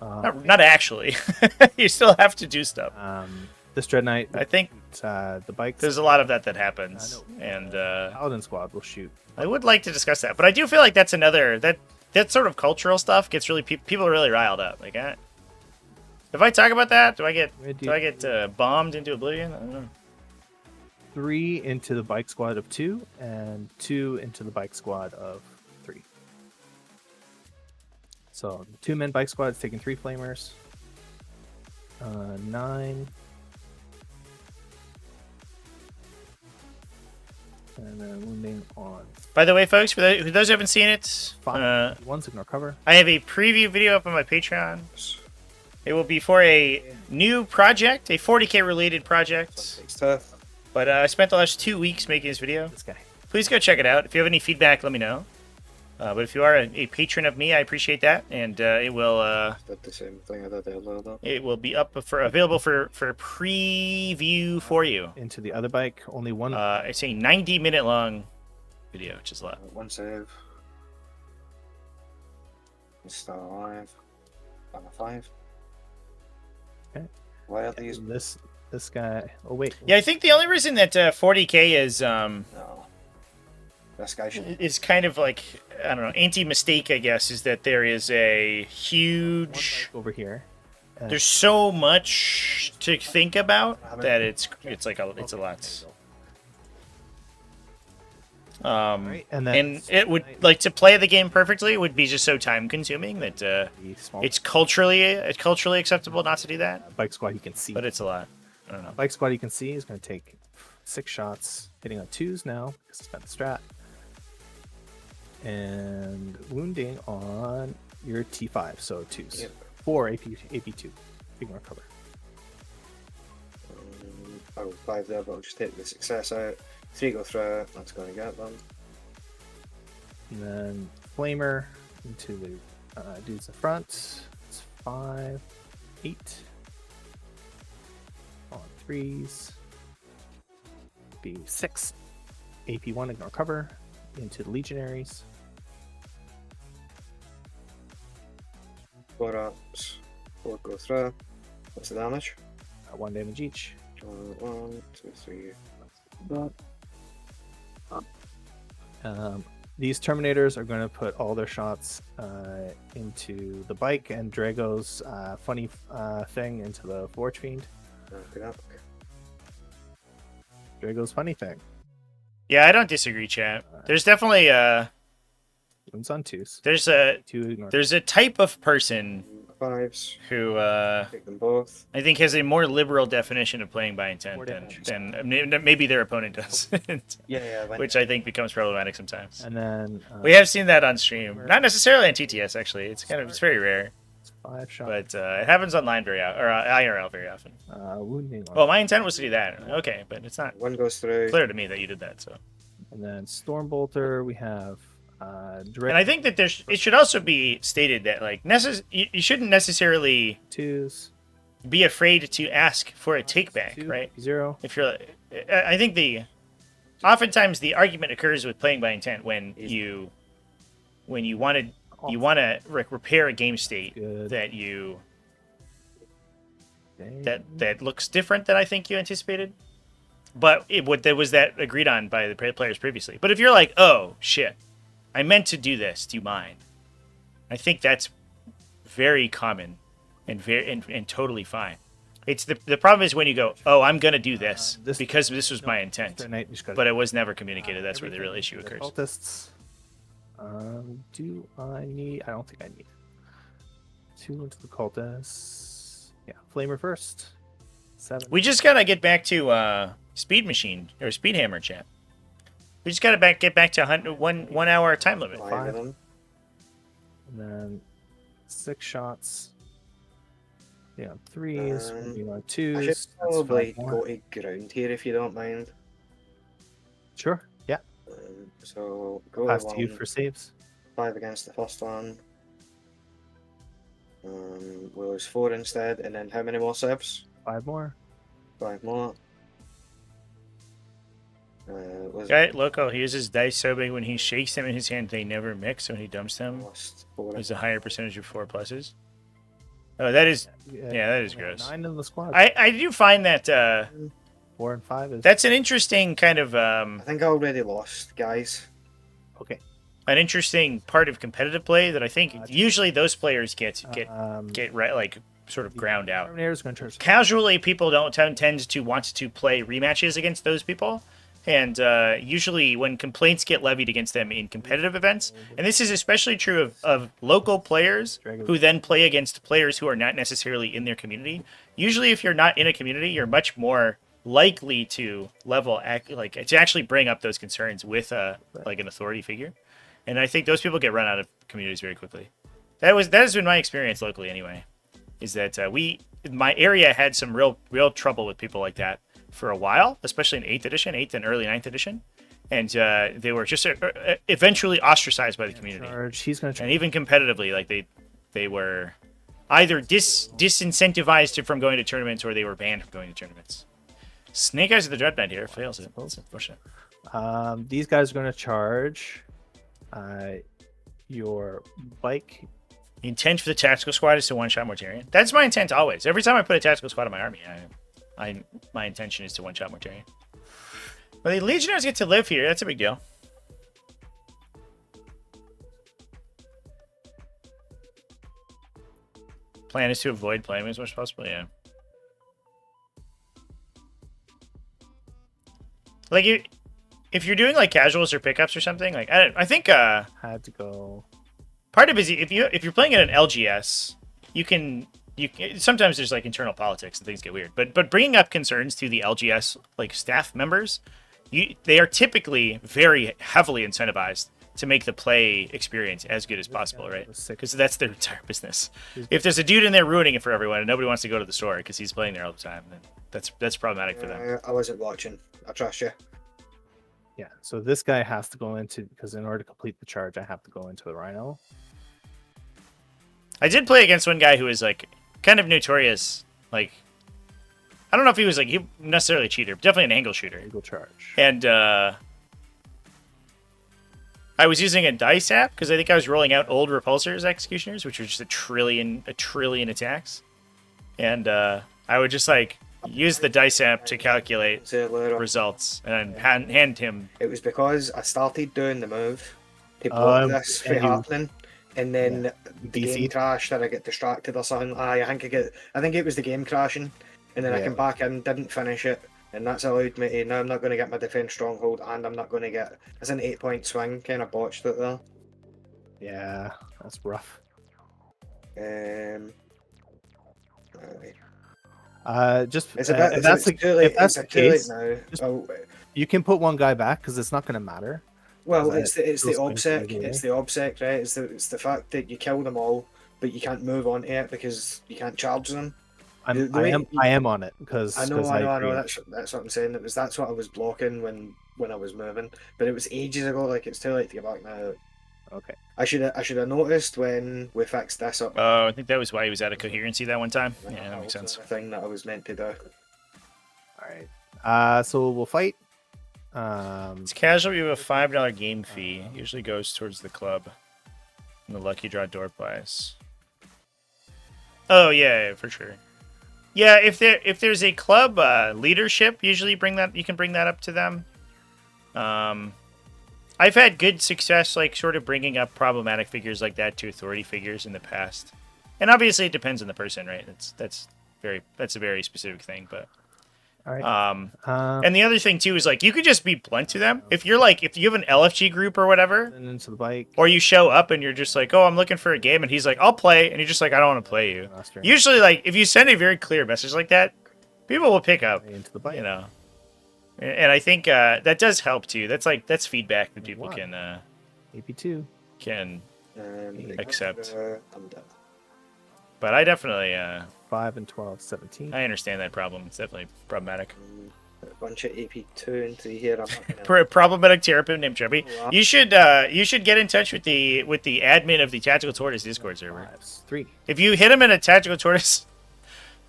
not actually. You still have to do stuff. This Dread Knight, I think the bikes. there's a lot of that happens, and Paladin squad will shoot. I would like to discuss that, but I do feel like that's another that sort of cultural stuff gets really people are really riled up. Like, if I talk about that, do I get bombed into oblivion? I don't know. 3 into the bike squad of 2, and 2 into the bike squad of 3. So 2-man bike squad is taking 3 flamers. 9. And then wounding on By the way, folks, for those who haven't seen it, 5. 1 signal cover. I have a preview video up on my Patreon. It will be for a new project, a 40k related project. It's tough. But I spent the last 2 weeks making this video. This guy. Please go check it out. If you have any feedback, let me know. But if you are a patron of me, I appreciate that, and it will. Did the same thing I did earlier. It will be up available for preview for you. Into the other bike, only 1. It's a 90-minute long video, which is a lot. One save. He's still alive. On a 5. Okay. Why are these? This guy. Oh wait. Yeah, I think the only reason that 40k is No. This guy should. is kind of like, I don't know, anti-mistake, I guess, is that there is a huge. Over here. There's so much to think about that it's a lot. Right, and then And it would like to play the game perfectly would be just so time consuming that the small it's culturally acceptable not to do that, bike squad you can see. but it's a lot. I don't know. Bike squad you can see is going to take 6 shots, hitting on 2s now because it's got the strat, and wounding on your T5, so 2s. Yep. 4 AP2. Ignore cover. I will 5 there, but I'll just take the success out. 3 go through, that's going to get them. And then flamer into the dudes in front. It's 5, 8. On 3s. Be 6. AP1, ignore cover. Into the legionaries. 4 ups, 4 go through. What's the damage? 1 damage each. 1, 2, 3. These Terminators are going to put all their shots into the bike, and Drago's funny thing into the Forge Fiend. Good up. Drago's funny thing. Yeah, I don't disagree, chat. There's definitely Wounds on 2s. there's a 2 ignore. there's a type of person 5s, who take them both. I think has a more liberal definition of playing by intent More than, damage. maybe their opponent does, Yeah, which I think becomes problematic sometimes. And then We have seen that on stream, not necessarily on TTS actually. It's very rare, 5 shots. but it happens online or IRL very often. Wounding on. Well, my intent was to do that. Okay, but it's not 1 goes through. clear to me that you did that. So, And then Stormbolter, we have and I think that it should also be stated that like you shouldn't necessarily 2s. be afraid to ask for a take back, 2, right? 0. If you're, I think oftentimes the argument occurs with playing by intent when you want to repair a game state Good. that Okay. that looks different than I think you anticipated, but there was that agreed on by the players previously. But if you're like, oh shit, I meant to do this, do you mind? I think that's very common and totally fine. It's the problem is when you go, oh, I'm gonna do this because this was my intent, Tonight, you just gotta- but it was never communicated. That's where the real issue everything. occurs. Cultists. Do I need? I don't think I need 2 into the cultists. Yeah, flamer first. 7. We just gotta get back to speed machine or speed hammer chat. We just gotta get back to 1 hour time limit. 5 of them. And then 6 shots. Yeah, 3s. Moving on 2s. I should That's probably 5 more. go to ground here if you don't mind. Sure. Yeah. So go Pass to to you 1, for saves. 5 against the first one. We'll lose 4 instead, and then how many more saves? 5 more. 5 more. Okay, Loco, he uses dice so big when he shakes them in his hand, they never mix. So when he dumps them, Lost 4. there's a higher percentage of 4 pluses. Oh, that is that is only have gross. 9 in the squad. I do find that 4 and 5 is that's an interesting kind of I think I already lost, guys. okay. an interesting part of competitive play that I think usually those players get right, like sort of ground out. Terminator's going to charge. Casually, people don't tend to want to play rematches against those people. And usually when complaints get levied against them in competitive events, and this is especially true of local players who then play against players who are not necessarily in their community. Usually if you're not in a community, you're much more likely to to actually bring up those concerns with like an authority figure. And I think those people get run out of communities very quickly. That has been my experience locally anyway, is that my area had some real trouble with people like that for a while, especially in 8th edition, 8th and early 9th edition. And they were just eventually ostracized by the community. He's going to charge. And even competitively, like they were either disincentivized from going to tournaments or they were banned from going to tournaments. Snake Eyes of the Dread Knight here fails it. That's unfortunate. These guys are going to charge your bike. The intent for the tactical squad is to one-shot Mortarion. That's my intent always. Every time I put a tactical squad in my army, my intention is to one-shot Mortarion. But the Legionnaires get to live here. That's a big deal. Plan is to avoid playing as much as possible. Yeah. Like if you're doing like casuals or pickups or something, like I think Had to go. part of it is if you're playing at an LGS, sometimes there's like internal politics and things get weird. But bringing up concerns to the LGS like staff members, they are typically very heavily incentivized to make the play experience as good as possible, right? Because that's their entire business. If there's a dude in there ruining it for everyone and nobody wants to go to the store because he's playing there all the time, then that's problematic for them. I wasn't watching. I trust you. Yeah, so this guy has to go into, because in order to complete the charge, I have to go into the Rhino. I did play against one guy who was like kind of notorious, like I don't know if he was like he necessarily a cheater, but definitely an angle shooter. Angle charge. And I was using a dice app because I think I was rolling out old repulsors executioners, which were just a trillion attacks. And I would just like use the dice app to calculate results and hand him. It was because I started doing the move to block this from happening, and then the game crashed and I get distracted or something. I think it was the game crashing, and then I came back in, didn't finish it, and that's allowed me to, now I'm not going to get my defense stronghold, and I'm not going to get, it's an 8-point swing, kind of botched it there. Yeah, that's rough. Just it's a bit, if that's the case, now. You can put one guy back because it's not going to matter. Well, it's the obsec. It's the obsec, right? It's the fact that you kill them all, but you can't move on to it because you can't charge them. I am on it because I know. That's what I'm saying. That's what I was blocking when I was moving, but it was ages ago. Like it's too late to get back now. Okay. I should have noticed when we fixed this up. Oh, I think that was why he was out of coherency that one time. Yeah, that makes sense. The thing that I was meant to do. All right. So we'll fight. It's casual. You have a $5 game fee. Usually goes towards the club and the lucky draw door prize. Oh yeah, for sure. Yeah, if there's a club leadership, usually you can bring that up to them. I've had good success, like sort of bringing up problematic figures like that to authority figures in the past, and obviously it depends on the person, right? That's a very specific thing, but. All right. And the other thing too is like you could just be blunt to them. If you have an LFG group or whatever, and into the bike, or you show up and you're just like, oh, I'm looking for a game, and he's like, I'll play, and you're just like, I don't want to play you. Usually, like if you send a very clear message like that, people will pick up. Into the bike, you know. And I think that does help too. That's feedback that people can AP2 can accept. I'm done. But I definitely 5 and 12, 17. I understand that problem. It's definitely problematic. A bunch of AP2 and 3 here. Problematic terrapin named Chubby. You should get in touch with the admin of the Tactical Tortoise Discord server. 3. If you hit him in a Tactical Tortoise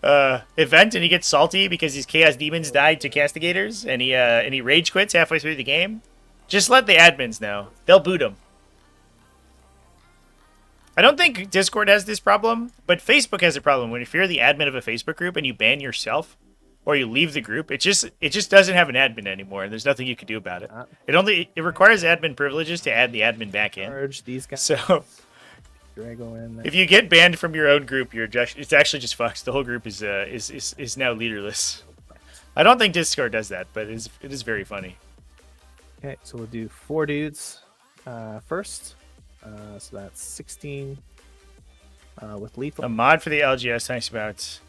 event and he gets salty because his Chaos Demons died to Castigators and he rage quits halfway through the game, just let the admins know. They'll boot him. I don't think Discord has this problem, but Facebook has a problem. When if you're the admin of a Facebook group and you ban yourself or you leave the group, it just doesn't have an admin anymore, and there's nothing you can do about it. It requires admin privileges to add the admin back in. Charge these guys. So if you get banned from your own group, it's actually just fucked. The whole group is now leaderless. I don't think Discord does that, but it is very funny. Okay, so we'll do 4 dudes first. So that's 16 with lethal. A mod for the LGS talks about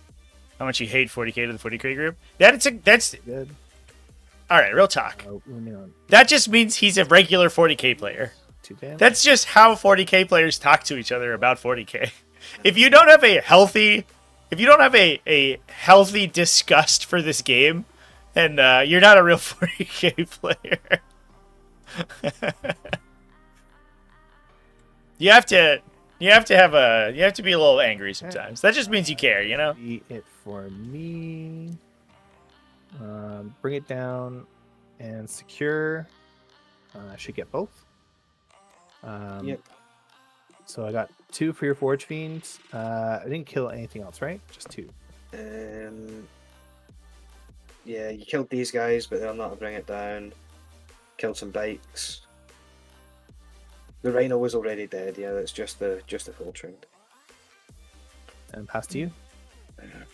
how much you hate 40k to the 40k group. That's good. All right, real talk. That just means he's a regular 40k player. Too bad. That's just how 40k players talk to each other about 40k. If you don't have a healthy disgust for this game, then you're not a real 40k player. You have to be a little angry sometimes. That just means you care, you know? Be it for me. Bring it down and secure. I should get both. Yep. So I got 2 for your Forge Fiends. I didn't kill anything else, right? Just 2. Yeah, you killed these guys, but they're not to bring it down. Killed some bikes. The Rhino was already dead. Yeah, that's just the full trend. And pass to you.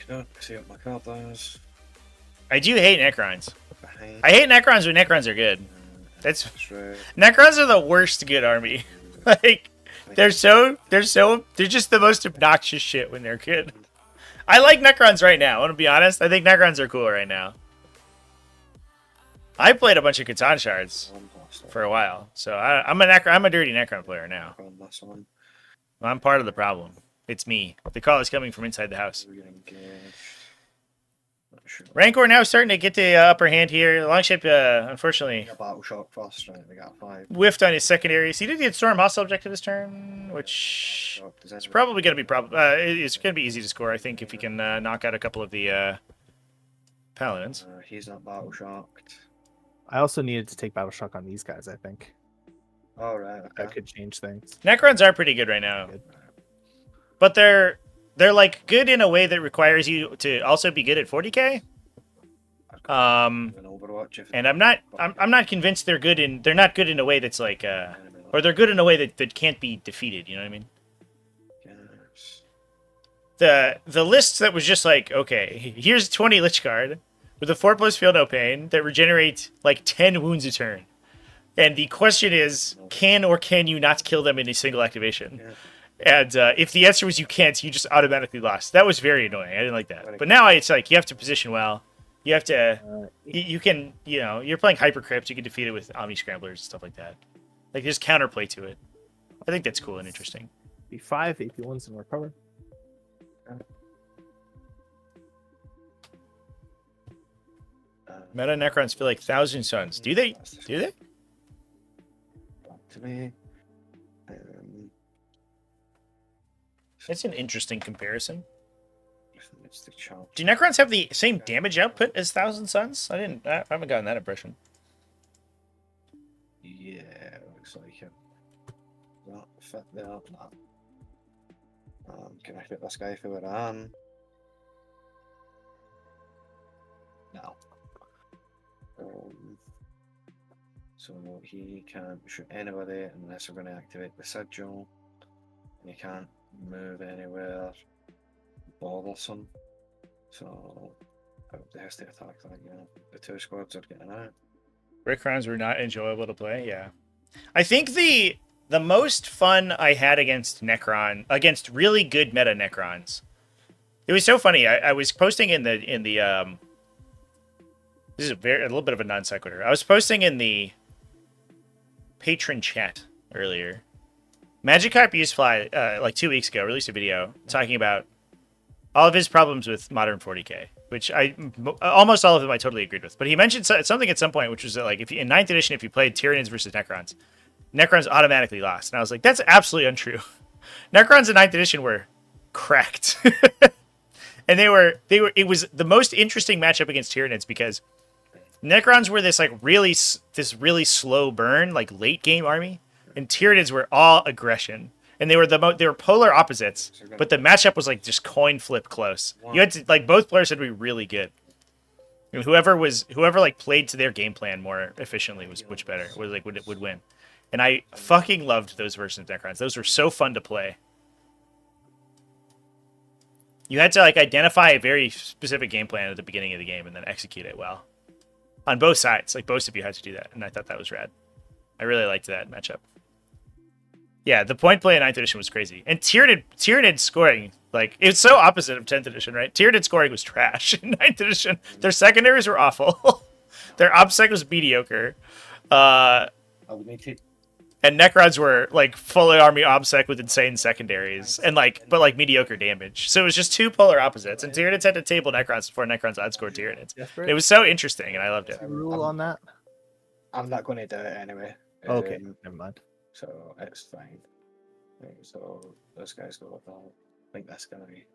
Can I see what my card is? I do hate Necrons. I hate Necrons when Necrons are good. That's Batrep. Necrons are the worst good army. Like they're just the most obnoxious shit when they're good. I like Necrons right now. I want to be honest. I think Necrons are cool right now. I played a bunch of Catan shards for a while, so I'm a dirty Necron player now. That's one. I'm part of the problem. It's me. The call is coming from inside the house. We're getting engaged. Not sure. Rancor now starting to get the upper hand here. Longship, unfortunately, Got battle shock first, right? They got 5. whiffed on his secondaries. He did get Storm hostile objective this turn, which Shock. Does is anybody- probably going to be it's going to be easy to score, I think, if he can knock out a couple of the paladins. He's not battle shocked. I also needed to take battle shock on these guys. I think All right. that Okay. could change things. Necrons are pretty good right now, but they're like good in a way that requires you to also be good at 40k. An Overwatch. If And I'm not convinced they're not good in a way that's like or they're good in a way that can't be defeated. You know what I mean? Yes. The list that was just like, okay, here's 20 Lich Guard with a 4+ feel no pain that regenerate like 10 wounds a turn. And the question is, can or can you not kill them in a single activation? Yeah. And if the answer was you can't, you just automatically lost. That was very annoying. I didn't like that. But now it's like you have to position well. You have to, you can, you're playing Hypercrypt. You can defeat it with Omni Scramblers and stuff like that. Like there's counterplay to it. I think that's cool and interesting. B5, AP1s, and recover. Meta Necrons feel like Thousand Suns. Do they? Do they? To me. That's an interesting comparison. It's the chop. Do Necrons have the same damage output as Thousand Suns? I haven't gotten that impression. Yeah, it looks like it. Not fit there. Nah. Can I hit this guy for it on? No. So he can't shoot anybody unless we're going to activate the sigil. He can't move anywhere. Bothersome. So they have to attack that. Yeah, the 2 squads are getting out. Necrons were not enjoyable to play. Yeah, I think the most fun I had against really good meta Necrons. It was so funny. I was posting in the this is a little bit of a non sequitur. I was posting in the patron chat earlier. Magikarp Usefly, like 2 weeks ago, released a video talking about all of his problems with modern 40k, which almost all of them I totally agreed with. But he mentioned something at some point, which was that, like, in 9th edition, if you played Tyranids versus Necrons automatically lost. And I was like, that's absolutely untrue. Necrons in 9th edition were cracked. And it was the most interesting matchup against Tyranids because Necrons were this really slow burn, like late game army, and Tyranids were all aggression. And they were polar opposites, but the matchup was like just coin flip close. You had to, like, both players had to be really good. And whoever like played to their game plan more efficiently would win. And I fucking loved those versions of Necrons. Those were so fun to play. You had to like identify a very specific game plan at the beginning of the game and then execute it well. On both sides, like both of you had to do that, and I thought that was rad. I really liked that matchup. Yeah, the point play in 9th edition was crazy. And Tyranid scoring, like, it's so opposite of 10th edition, right? Tyranid scoring was trash in 9th edition. Their secondaries were awful. Their OBSEC was mediocre. And Necrons were, like, fully army OBSEC with insane secondaries. And, like, but, like, mediocre damage. So it was just two polar opposites. And Tyranids had to table Necrons before Necrons outscored Tyranids. It was so interesting, and I loved it. Rule on that? I'm not going to do it anyway. Okay, never mind. So it's fine. Right, so those guys go with all. I think that's gonna be.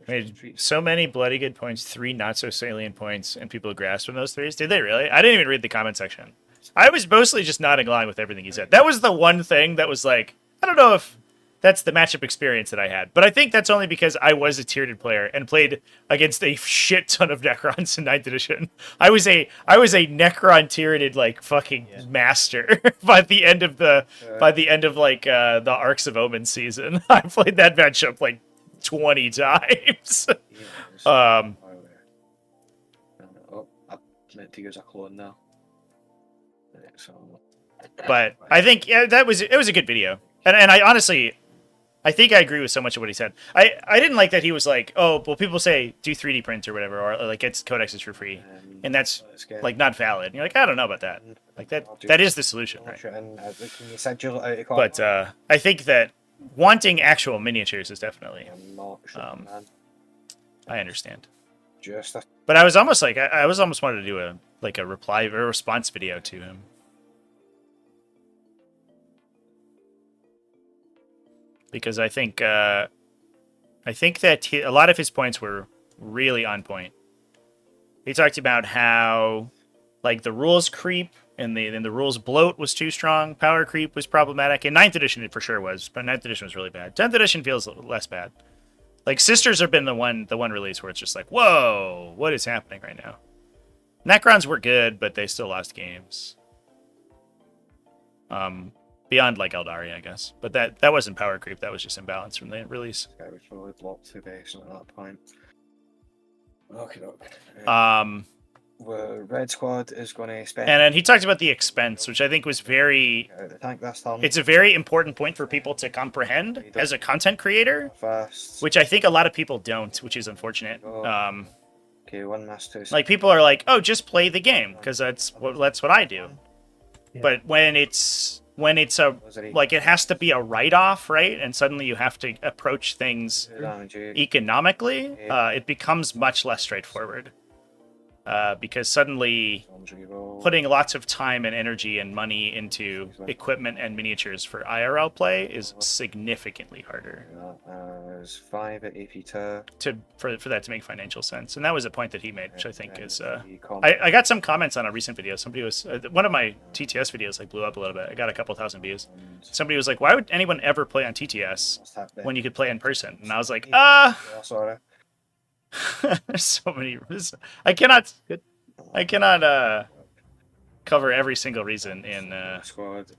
Made so many bloody good points, 3 not so salient points, and people grasped from those 3s. Did they really? I didn't even read the comment section. I was mostly just nodding along with everything he said. That was the one thing that was like, I don't know if that's the matchup experience that I had, but I think that's only because I was a Tyranid player and played against a shit ton of Necrons in 9th edition. I was a Necron Tyranid like fucking master by the end of the Arcs of Omen season. I played that matchup like 20 times. Oh, I meant to use a clone now. So, But I think it was a good video, and I honestly, I think I agree with so much of what he said. I didn't like that he was like, oh, well, people say do 3D print or whatever, or like get codexes for free, and that's let's get like not valid. And you're like, I don't know about that. Like that is the solution, right? and can you schedule it out of But I think that wanting actual miniatures is definitely. I'm not sure, man. I understand. Just a But I was almost like I was almost wanted to do a reply or a response video to him. Because I think that a lot of his points were really on point. He talked about how like the rules creep and the rules bloat was too strong, power creep was problematic, and 9th edition it for sure was, but 9th edition was really bad. 10th edition feels less bad. Like Sisters have been the one release where it's just like, whoa, what is happening right now? Necrons were good, but they still lost games. Beyond like Eldari, I guess. But that wasn't power creep, that was just imbalance from the release. guy was probably blocked through base at that point. Okay. The Red Squad is going to spend. And then he talked about the expense, which I think was very. The tank this turn. It's a very important point for people to comprehend as a content creator, Fast. which I think a lot of people don't, which is unfortunate. Okay, one master. Like people are like, "Oh, just play the game," because that's what I do. Yeah. But when it's a like it has to be a write-off, right? And suddenly you have to approach things economically. It becomes much less straightforward. Because suddenly putting lots of time and energy and money into equipment and miniatures for IRL play is significantly harder There's 5 at AP2. for that to make financial sense. And that was a point that he made, which I think is... I got some comments on a recent video. Somebody was... one of my TTS videos like blew up a little bit. I got a couple thousand views. Somebody was like, why would anyone ever play on TTS when you could play in person? And I was like, Sorry. there's so many. I cannot cover every single reason in a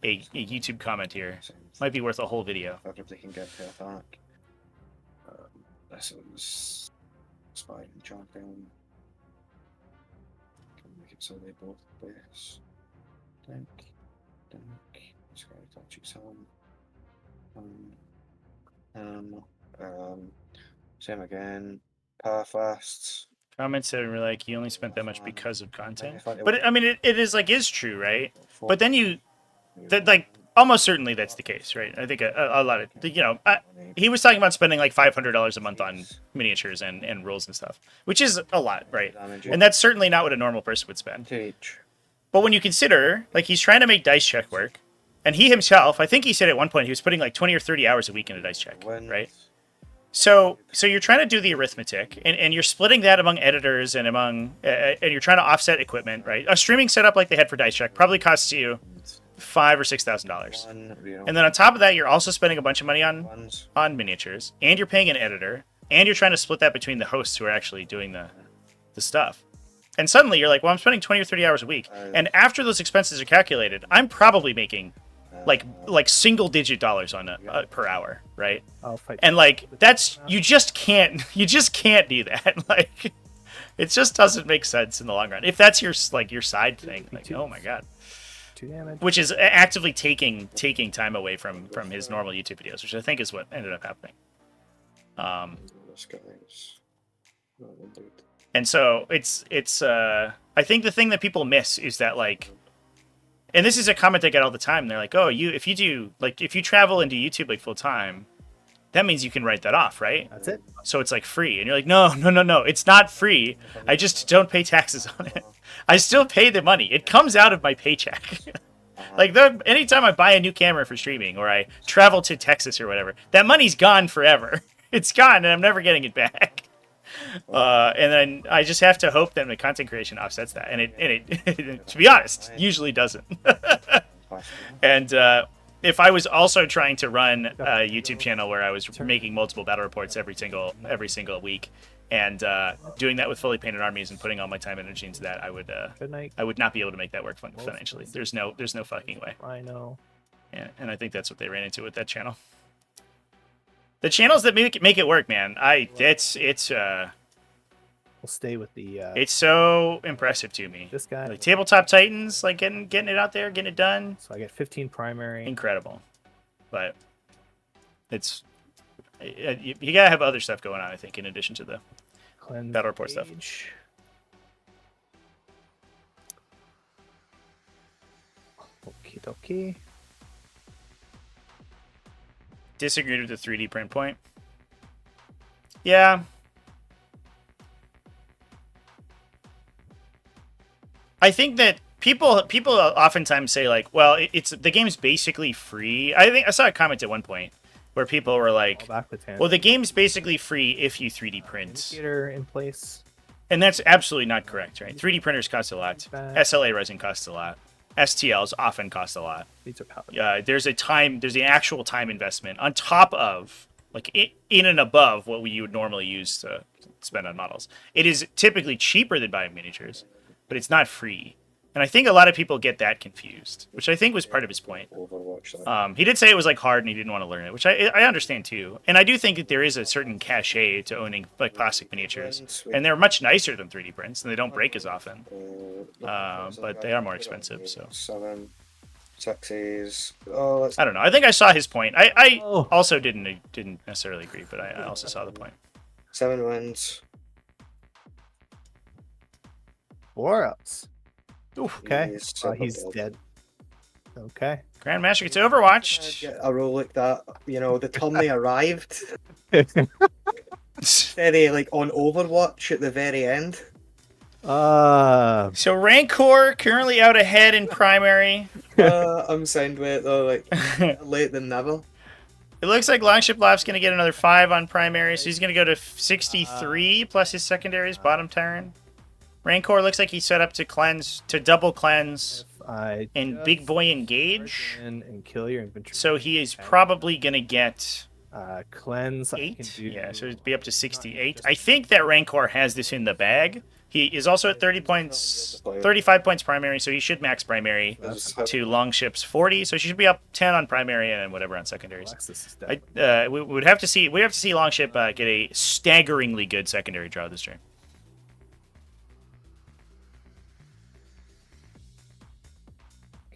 YouTube comment here. Might be worth a whole video. If they can get to attack. This is Spine and Champion. Can make it so they both place. Dink. This guy touches same again. Perfast. Comments that were like, you only spent that much because of content. But I mean, it is true, right? But then like almost certainly that's the case, right? I think a lot of he was talking about spending like $500 a month on miniatures and rules and stuff, which is a lot, right? And that's certainly not what a normal person would spend. But when you consider like he's trying to make dice check work, and he himself, I think he said at one point he was putting like 20 or 30 hours a week into dice check, right? So you're trying to do the arithmetic, and you're splitting that among editors and and you're trying to offset equipment, right? A streaming setup like they had for Dice Check probably costs you $5,000 or $6,000, and then on top of that, you're also spending a bunch of money on miniatures, and you're paying an editor, and you're trying to split that between the hosts who are actually doing the stuff. And suddenly you're like, well, I'm spending 20 or 30 hours a week, and after those expenses are calculated, I'm probably making like single-digit dollars on per hour, right? I'll fight. And like that's you just can't do that. Like it just doesn't make sense in the long run. If that's your side thing, like oh my god, 2 damage. which is actively taking time away from his normal YouTube videos, which I think is what ended up happening. And so it's I think the thing that people miss is that like. And this is a comment I get all the time. They're like, "Oh, if you travel and do YouTube like full time, that means you can write that off, right? That's it. So it's like free." And you're like, "No, it's not free. I just don't pay taxes on it. I still pay the money. It comes out of my paycheck." Like anytime I buy a new camera for streaming or I travel to Texas or whatever, that money's gone forever. It's gone, and I'm never getting it back. And then I just have to hope that my content creation offsets that, and it to be honest, usually doesn't. And if I was also trying to run a YouTube channel where I was making multiple battle reports every single week, and doing that with fully painted armies and putting all my time and energy into that, I would not be able to make that work financially. There's no fucking way. I know. Yeah, and I think that's what they ran into with that channel. The channels that make it work, man. We'll stay with the It's so impressive to me. this guy. Like Tabletop Titans, like getting it out there, getting it done. So I get 15 primary. Incredible. But it's you gotta have other stuff going on, I think, in addition to the Cleanse battle report stuff. page. Okie dokie. Disagreed with the 3D print point. Yeah. I think that people oftentimes say like, well, it's the game's basically free. I think I saw a comment at one point where people were like, All back to 10. well, the game's basically free if you 3D print. Indicator in place. And that's absolutely not correct, right? 3D printers cost a lot. Back. SLA resin costs a lot. STLs often cost a lot. These are paladin. There's the actual time investment on top of, like, in and above what you would normally use to spend on models. It is typically cheaper than buying miniatures, but it's not free. And I think a lot of people get that confused, which I think was part of his point. Overwatch. He did say it was like hard and he didn't want to learn it, which I understand too. And I do think that there is a certain cachet to owning like plastic miniatures, and they're much nicer than 3D prints, and they don't break as often. But they are more expensive. So 7 6s. Oh, that's I don't know. I think I saw his point. I Oh. also didn't necessarily agree, but I also saw the point. 7 wins. 4 ups. Oof. Okay. He's super He's dead. dead. Okay. Grandmaster gets overwatched. Get a roll like that, the time they arrived. Very like on Overwatch at the very end. So Rancor currently out ahead in primary. I'm signed with it though, like late than never. It looks like Longship Loft's going to get another 5 on primary, so he's going to go to 63 plus his secondaries, bottom turn. Rancor looks like he's set up to double cleanse I and just Big Boy Engage. charge in and kill your infantry. So he is probably going to get Cleanse. I can 8. do. Yeah, so it'd be up to 68. I think that Rancor has this in the bag. He is also at 30 points, 35 points primary, so he should max primary to Longship's 40. So she should be up 10 on primary and whatever on secondaries. Alexis is dead. We would have to see Longship get a staggeringly good secondary draw this turn.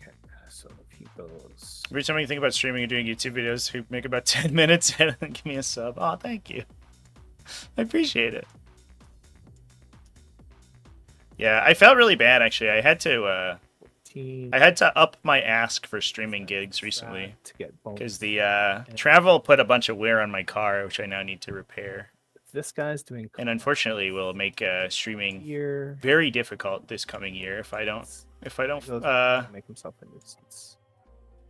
Okay. So if he goes. Every time you think about streaming and doing YouTube videos, who make about 10 minutes and give me a sub. Oh, thank you. I appreciate it. Yeah, I felt really bad actually. I had to up my ask for streaming gigs recently to get bonus. because the travel put a bunch of wear on my car, which I now need to repair. This guy's doing. And unfortunately, will make streaming here. very difficult this coming year if I don't Make himself a nuisance.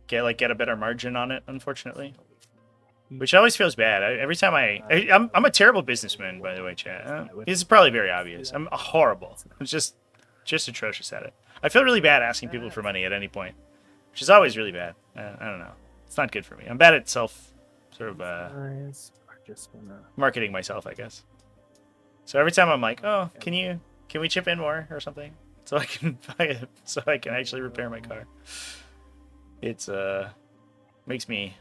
get a better margin on it. Unfortunately. Which always feels bad. Every time I'm a terrible businessman, by the way, chat. This is probably very obvious. I'm horrible. I'm just atrocious at it. I feel really bad asking people for money at any point, which is always really bad. I don't know. It's not good for me. I'm bad at Guys are just gonna. marketing myself, I guess. So every time I'm like, oh, can we chip in more or something so I can buy it, so I can actually repair my car. It's makes me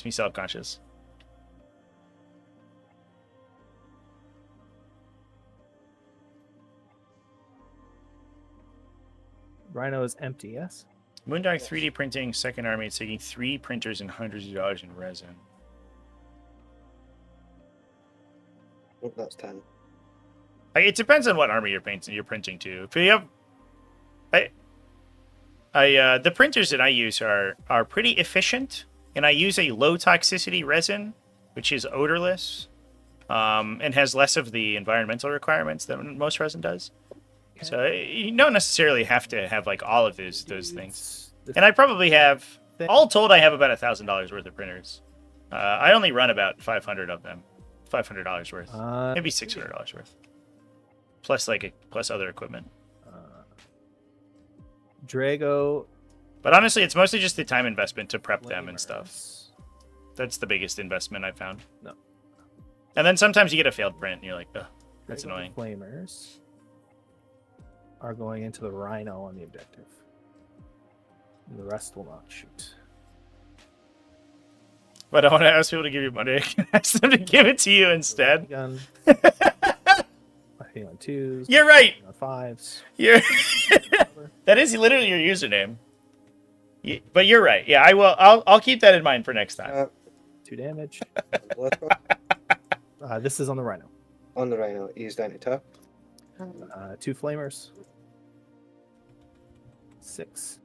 self-conscious. Rhino is empty, yes? Moondark 3D printing second army. It's taking 3 printers and hundreds of dollars in resin. Oh, that's 10. It depends on what army you're printing to. If you have, the printers that I use are pretty efficient, and I use a low toxicity resin, which is odorless, and has less of the environmental requirements than most resin does. So you don't necessarily have to have like all of those things. And I probably have, all told, I have about $1,000 worth of printers. I only run about 500 of them, $500 worth, maybe $600 worth, plus other equipment. Drago. But honestly, it's mostly just the time investment to prep them and stuff. That's the biggest investment I've found. No. And then sometimes you get a failed print, and you're like, ugh, that's Drago annoying. Flamers are going into the Rhino on the objective. And the rest will not shoot. But I want to ask people to give you money. I can ask them to give it to you instead. Gun. I think on 2s. You're right. On 5s. You're that is literally your username. But you're right. Yeah, I will. I'll keep that in mind for next time. 2 damage. Left one. This is on the Rhino. On the Rhino, he's down to top. 2 flamers. 6.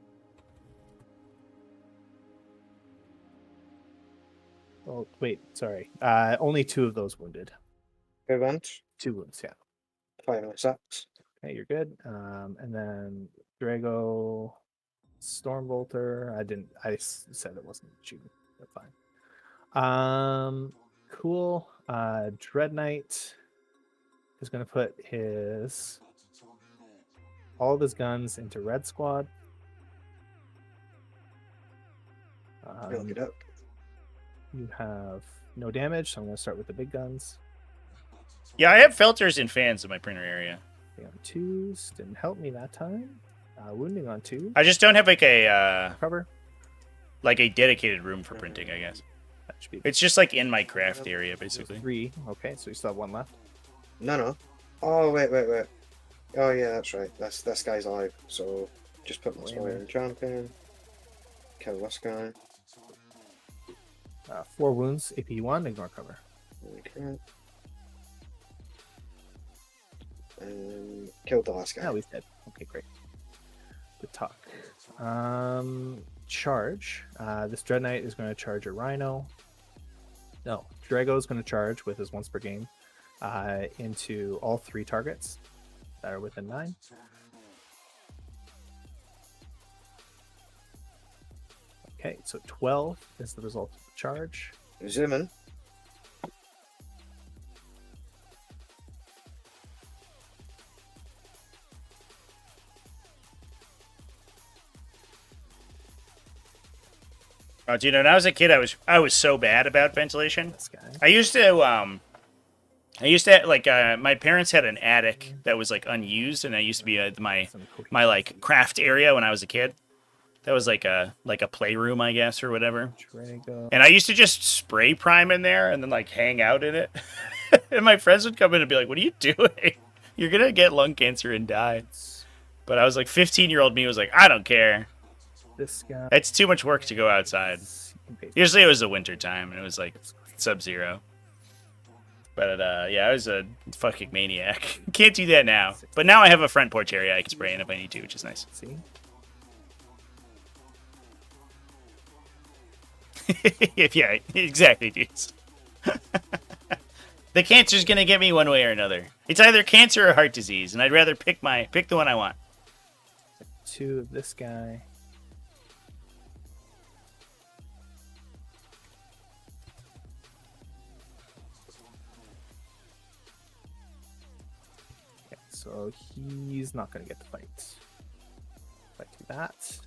Oh, wait, sorry. Only 2 of those wounded. Event. 2 wounds, yeah. 5 and 6. Okay, you're good. And then Drago, Stormbolter. I said it wasn't shooting. That's fine. Cool. Dread Knight is going to put all of his guns into Red Squad. Look it up. You have no damage, so I'm going to start with the big guns. Yeah, I have filters and fans in my printer area. Okay, on 2s, didn't help me that time. Wounding on 2. I just don't have like a Cover. dedicated room for printing, I guess. That should be It's just like in my craft area, basically. 3. Okay, so you still have 1 left. No. Oh, wait. Oh, yeah, that's right. This guy's alive. So just put my Slayer and Champ in. Kill this guy. 4 wounds, AP 1, ignore cover. Okay. Killed the last guy. Oh, he's dead. Okay, great. Good talk. Charge. This Dread Knight is going to charge a Rhino. No, Drago is going to charge with his once per game into all 3 targets that are within 9. Okay, so 12 is the result of the charge. Zoom in. Oh, dude, when I was a kid, I was so bad about ventilation. This guy. I used to like my parents had an attic that was like unused, and that used to be my like craft area when I was a kid. That was like a playroom, I guess, or whatever. Drago. And I used to just spray prime in there and then like hang out in it. And my friends would come in and be like, "What are you doing? You're gonna get lung cancer and die." But I was like, 15-year-old me was like, "I don't care. This guy. It's too much work to go outside." Usually it was the winter time and it was like sub-zero. But yeah, I was a fucking maniac. Can't do that now. But now I have a front porch area I can spray in if I need to, which is nice. See? Yeah, exactly, dudes. The cancer's gonna get me one way or another. It's either cancer or heart disease, and I'd rather pick the one I want. 2 of this guy. Okay, so he's not going to get the fight. If I do that.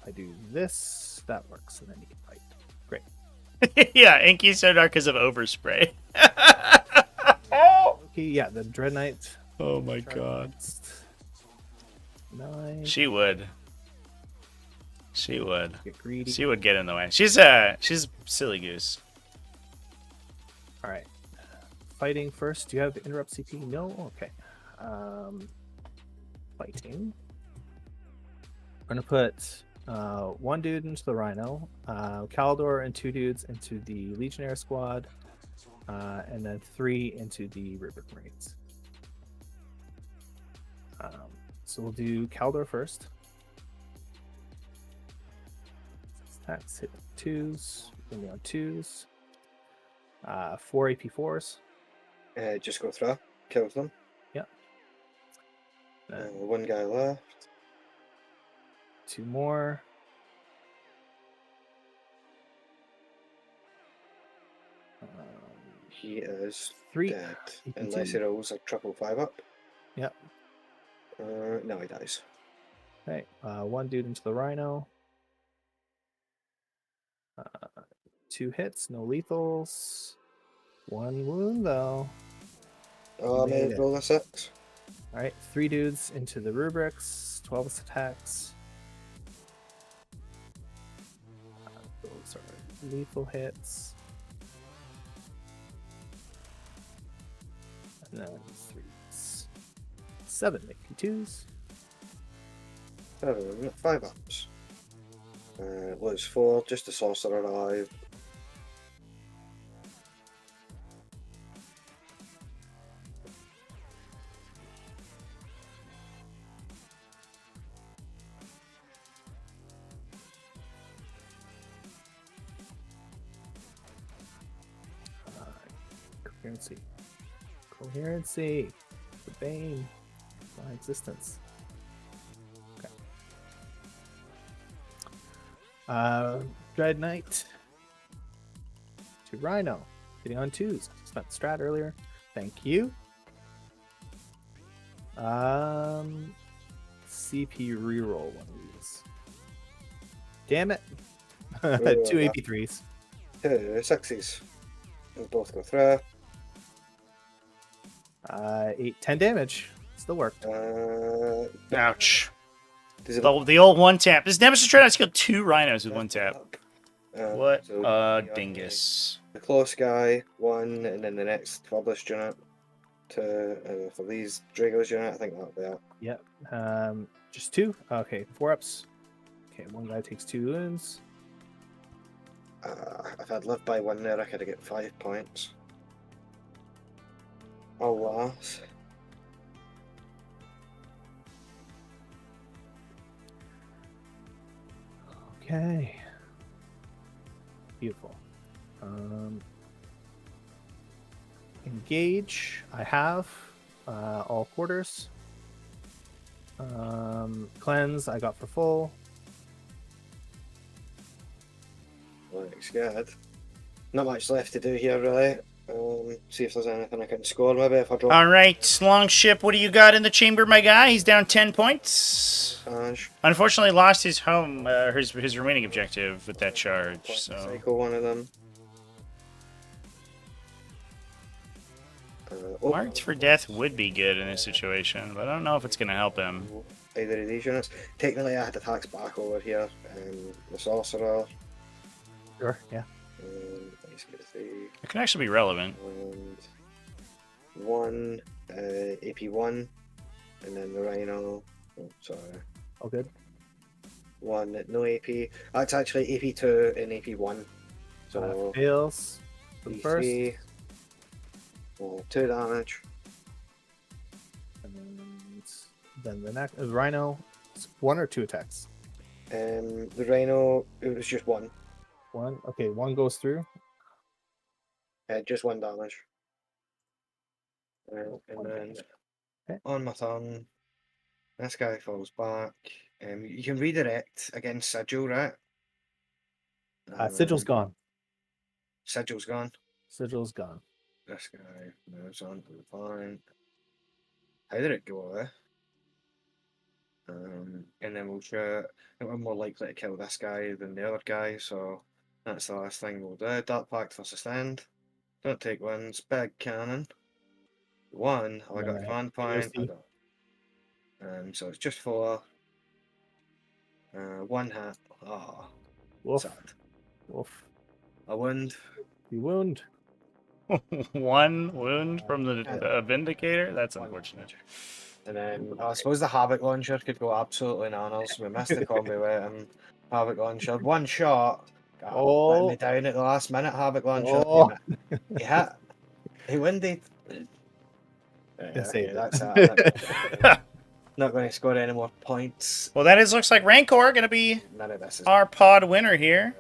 I do this, that works, and then you can fight. Great. Yeah, Inky's so dark because of overspray. Okay, yeah, the Dread Knight. Oh my god. 9. She would. She would. Get greedy. She would get in the way. She's a silly goose. All right. Fighting first. Do you have interrupt CP? No? Okay. Fighting. I'm going to put 1 dude into the Rhino, Caldor and 2 dudes into the Legionnaire squad, and then 3 into the River Marines. So we'll do Caldor first. Attacks hit 2s, only on 2s. 4 AP4s. Just go through. Kills them. Yep. 1 guy left. 2 more. He is 3 dead. AP2. Unless he rolls a 555 up. Yep. No, he dies. Okay. 1 dude into the Rhino. 2 hits, no lethals. 1 wound though. Oh, Made made it. roll a 6. Alright, 3 dudes into the rubrics, 12 attacks. Those are lethal hits. 3s. 7 make you 2s. 7, 5 ups. Lose 4, just a sorcerer alive. Coherency. Coherency. The bane of my existence. Okay. Dread Knight. 2 Rhino. Hitting on 2s. Spent strat earlier. Thank you. CP reroll one of these. Damn it. 2 AP3s. 2 6s. We'll both go through. 8, 10 damage. Still worked. Ouch. Does it The old one tap. This Nemesis Dreadnought has killed 2 rhinos with one tap. What so a the, dingus. The close guy, 1, and then the next published unit. 2 for these Dragos unit, I think that'll be it. Yep. Just 2. Okay, 4 ups. Okay, one guy takes 2 wounds. If I'd lived by 1 there, I could have got 5 points. Alas. Okay. Beautiful. Engage. I have all quarters. Cleanse. I got for full. Looks good. Not much left to do here, really. See if there's anything I can score, maybe, if I drop. All right, Longship, what do you got in the chamber, my guy? He's down 10 points. Unfortunately, lost his home, his remaining objective with that charge. So Cycle one of them. Marked for death would be good in this situation, but I don't know if it's going to help him. Either of these units. Technically, I had attacks back over here. The sorcerer. Sure, yeah. It can actually be relevant. And 1 AP1, and then the Rhino. Oh, sorry. All good. 1 no AP. That's actually AP2 and AP1. So fails for the first. 2 damage. And then the next Rhino. 1 or 2 attacks. The Rhino, it was just 1. 1. Okay, 1 goes through. Just 1 damage. And then on my turn, this guy falls back. You can redirect against Sigil, right? Sigil's gone. Sigil's gone. Sigil's gone. This guy moves on to the flank. How did it go there? And then we'll shoot. I think we're more likely to kill this guy than the other guy, so that's the last thing we'll do. Dark Pact for Sustained. Don't take wins. Big Cannon. 1. Have I got a command point? I don't. So it's just 4. 1 hit. Oh, Woof. sad. Woof. A wound. You wound. 1 wound from the Vindicator? That's unfortunate. And then I suppose the Havoc Launcher could go absolutely nanas. We missed the combi with him. Havoc Launcher. 1 shot. Let me down at the last minute. Havoc Launcher. He hit. He winded. That's that. Not going to score any more points. Well, that looks like Rancor going to be None of this is our pod winner here.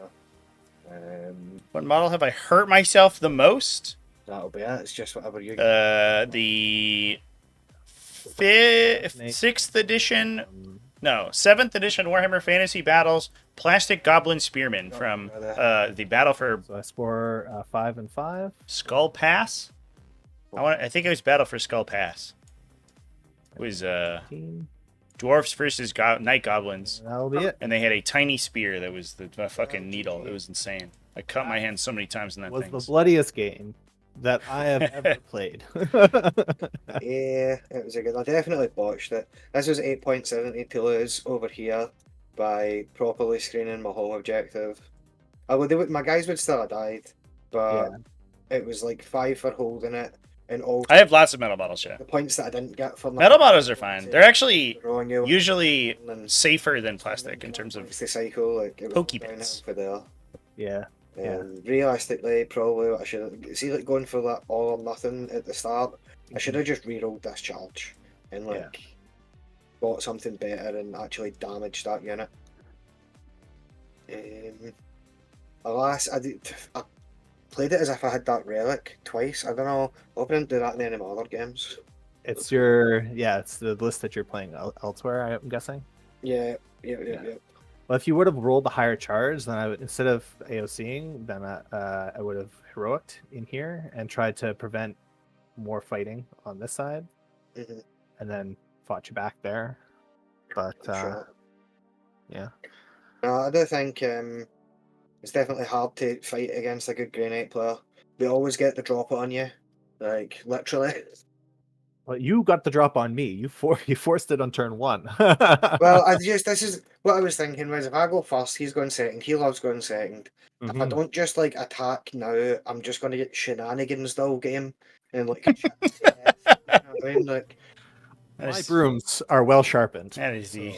What model have I hurt myself the most? That'll be it. It's just whatever you get. The 6th edition, no, 7th edition Warhammer Fantasy Battles Plastic Goblin Spearman from the Battle for. So I score 5 and 5. Skull Pass. I think it was Battle for Skull Pass. It was dwarfs versus night goblins. That'll be it. And they had a tiny spear that was the fucking needle. It was insane. I cut my hand so many times in that thing. It was the bloodiest game that I have ever played. Yeah, it was a good. I definitely botched it. This was 8.70 to lose over here by properly screening my home objective. My guys would still have died, but it was like 5 for holding it, and also I have lots of metal bottles, yeah. the points that I didn't get from Metal bottles are fine. They're actually throwing you usually and safer than plastic in terms of points to cycle, like it was pokey downhill bits. for there. Yeah. Yeah. Realistically, probably what I should see, like going for that all or nothing at the start. I should have just rerolled this charge and like bought something better and actually damaged that unit. Alas, I played it as if I had that relic twice. I don't know. I hope I didn't do that in any of my other games. It's it's the list that you're playing elsewhere, I'm guessing. Yeah. Well, if you would have rolled the higher charge, then I would, instead of AOCing, then I would have heroicked in here and tried to prevent more fighting on this side, Mhm. and then fought you back there. But Sure. yeah, No, I do think it's definitely hard to fight against a good Grey Knight player. They always get the drop on you, like literally. well, you got the drop on me. You forced it on turn 1. Well, this is what I was thinking was if I go first, he's going second. He loves going second. If I Mhm. don't just like attack now, I'm just going to get shenanigans the whole game and like shit to death. You know what I mean? Like, That My is, brooms are well sharpened. that is so-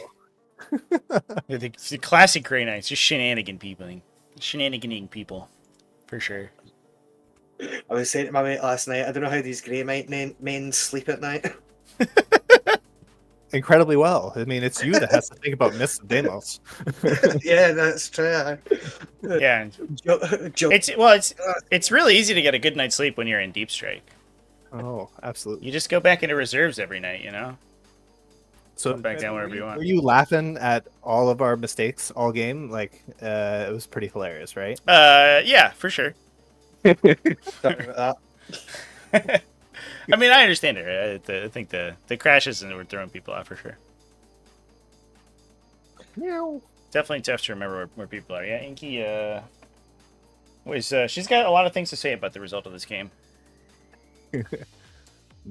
the classic Grey Knights, just shenaniganing people, for sure. I was saying to my mate last night, I don't know how these Grey Knight men sleep at night. Incredibly well. I mean, it's you that has to think about Miss Demos. Yeah, that's true. Yeah, and Joke. it's really easy to get a good night's sleep when you're in Deep Strike. Oh, absolutely. You just go back into reserves every night, you know. So Come back down wherever you want. Were you laughing at all of our mistakes all game? Like, it was pretty hilarious, right? Yeah, for sure. Sorry about that. I mean, I understand it. I think the crashes and were throwing people off for sure. Meow. Definitely tough to remember where people are. Yeah, Inky she's got a lot of things to say about the result of this game.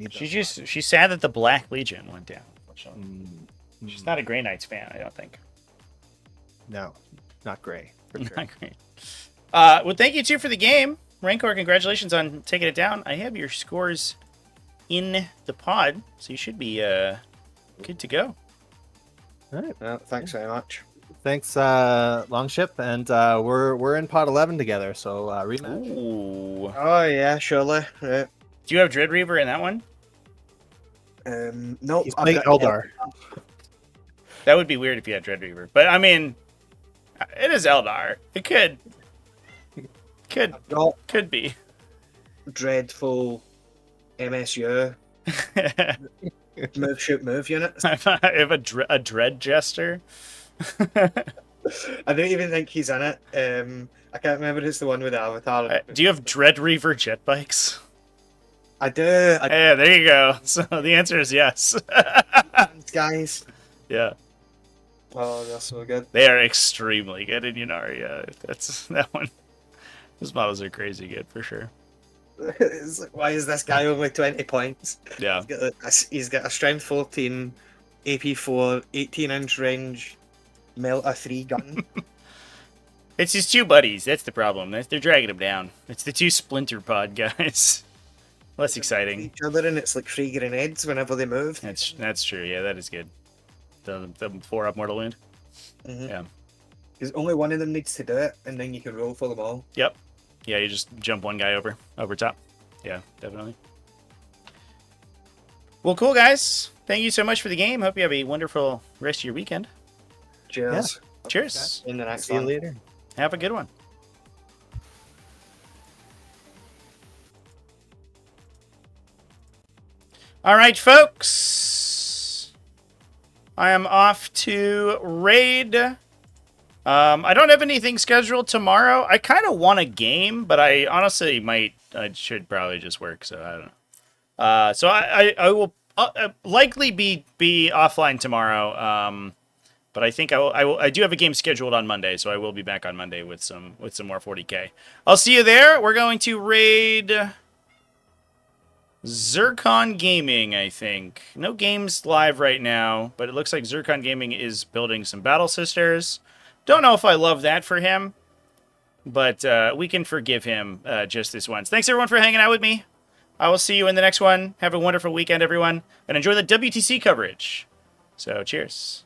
She's sad that the Black Legion went down. She's not a Grey Knights fan, I don't think. No, not gray. For sure. Not great. Well, thank you too for the game, Rancor. Congratulations on taking it down. I have your scores in the pod, so you should be good to go. All right. Yeah, thanks very much. Thanks, Longship, and we're in pod 11 together. So rematch. Ooh. Oh yeah, surely. Right. Do you have Dread Reaver in that one? Nope. He's I've playing got- Eldar. That would be weird if you had Dread Reaver, but I mean, it is Eldar. It could I've got could be. dreadful MSU move shoot move units. I have a Dread Jester. I don't even think he's in it. I can't remember. It's the one with the avatar. Do you have Dread Reaver jet bikes? I do. Yeah, there you go. So the answer is yes. Guys. Yeah, Oh, they're so good. they are extremely good in Yunari. Yeah, that's that one. Those models are crazy good for sure. It's like, why is this guy only 20 points? Yeah, He's got a strength 14, AP 4, 18-inch range, Melta 3 gun. it's his two buddies. That's the problem. They're dragging him down. It's the two Splinter Pod guys. Less exciting. Each other, and it's like 3 grenades whenever they move. That's true. Yeah, that is good. The 4-up mortal wound. Mhm. Yeah. Because only one of them needs to do it, and then you can roll for them all. Yep. Yeah, you just jump one guy over top. Yeah, definitely. Well, cool guys. Thank you so much for the game. Hope you have a wonderful rest of your weekend. Cheers. Cheers. In the next See you one. later. Have a good one. All right, folks. I am off to raid. I don't have anything scheduled tomorrow. I kind of want a game, but I honestly I should probably just work, so I don't know. So I will likely be offline tomorrow. But I think I do have a game scheduled on Monday, so I will be back on Monday with some more 40k. I'll see you there. We're going to raid Zircon Gaming, I think. No games live right now, but it looks like Zircon Gaming is building some Battle Sisters. Don't know if I love that for him, but we can forgive him just this once. Thanks everyone for hanging out with me. I will see you in the next one. Have a wonderful weekend, everyone, and enjoy the WTC coverage. So, cheers.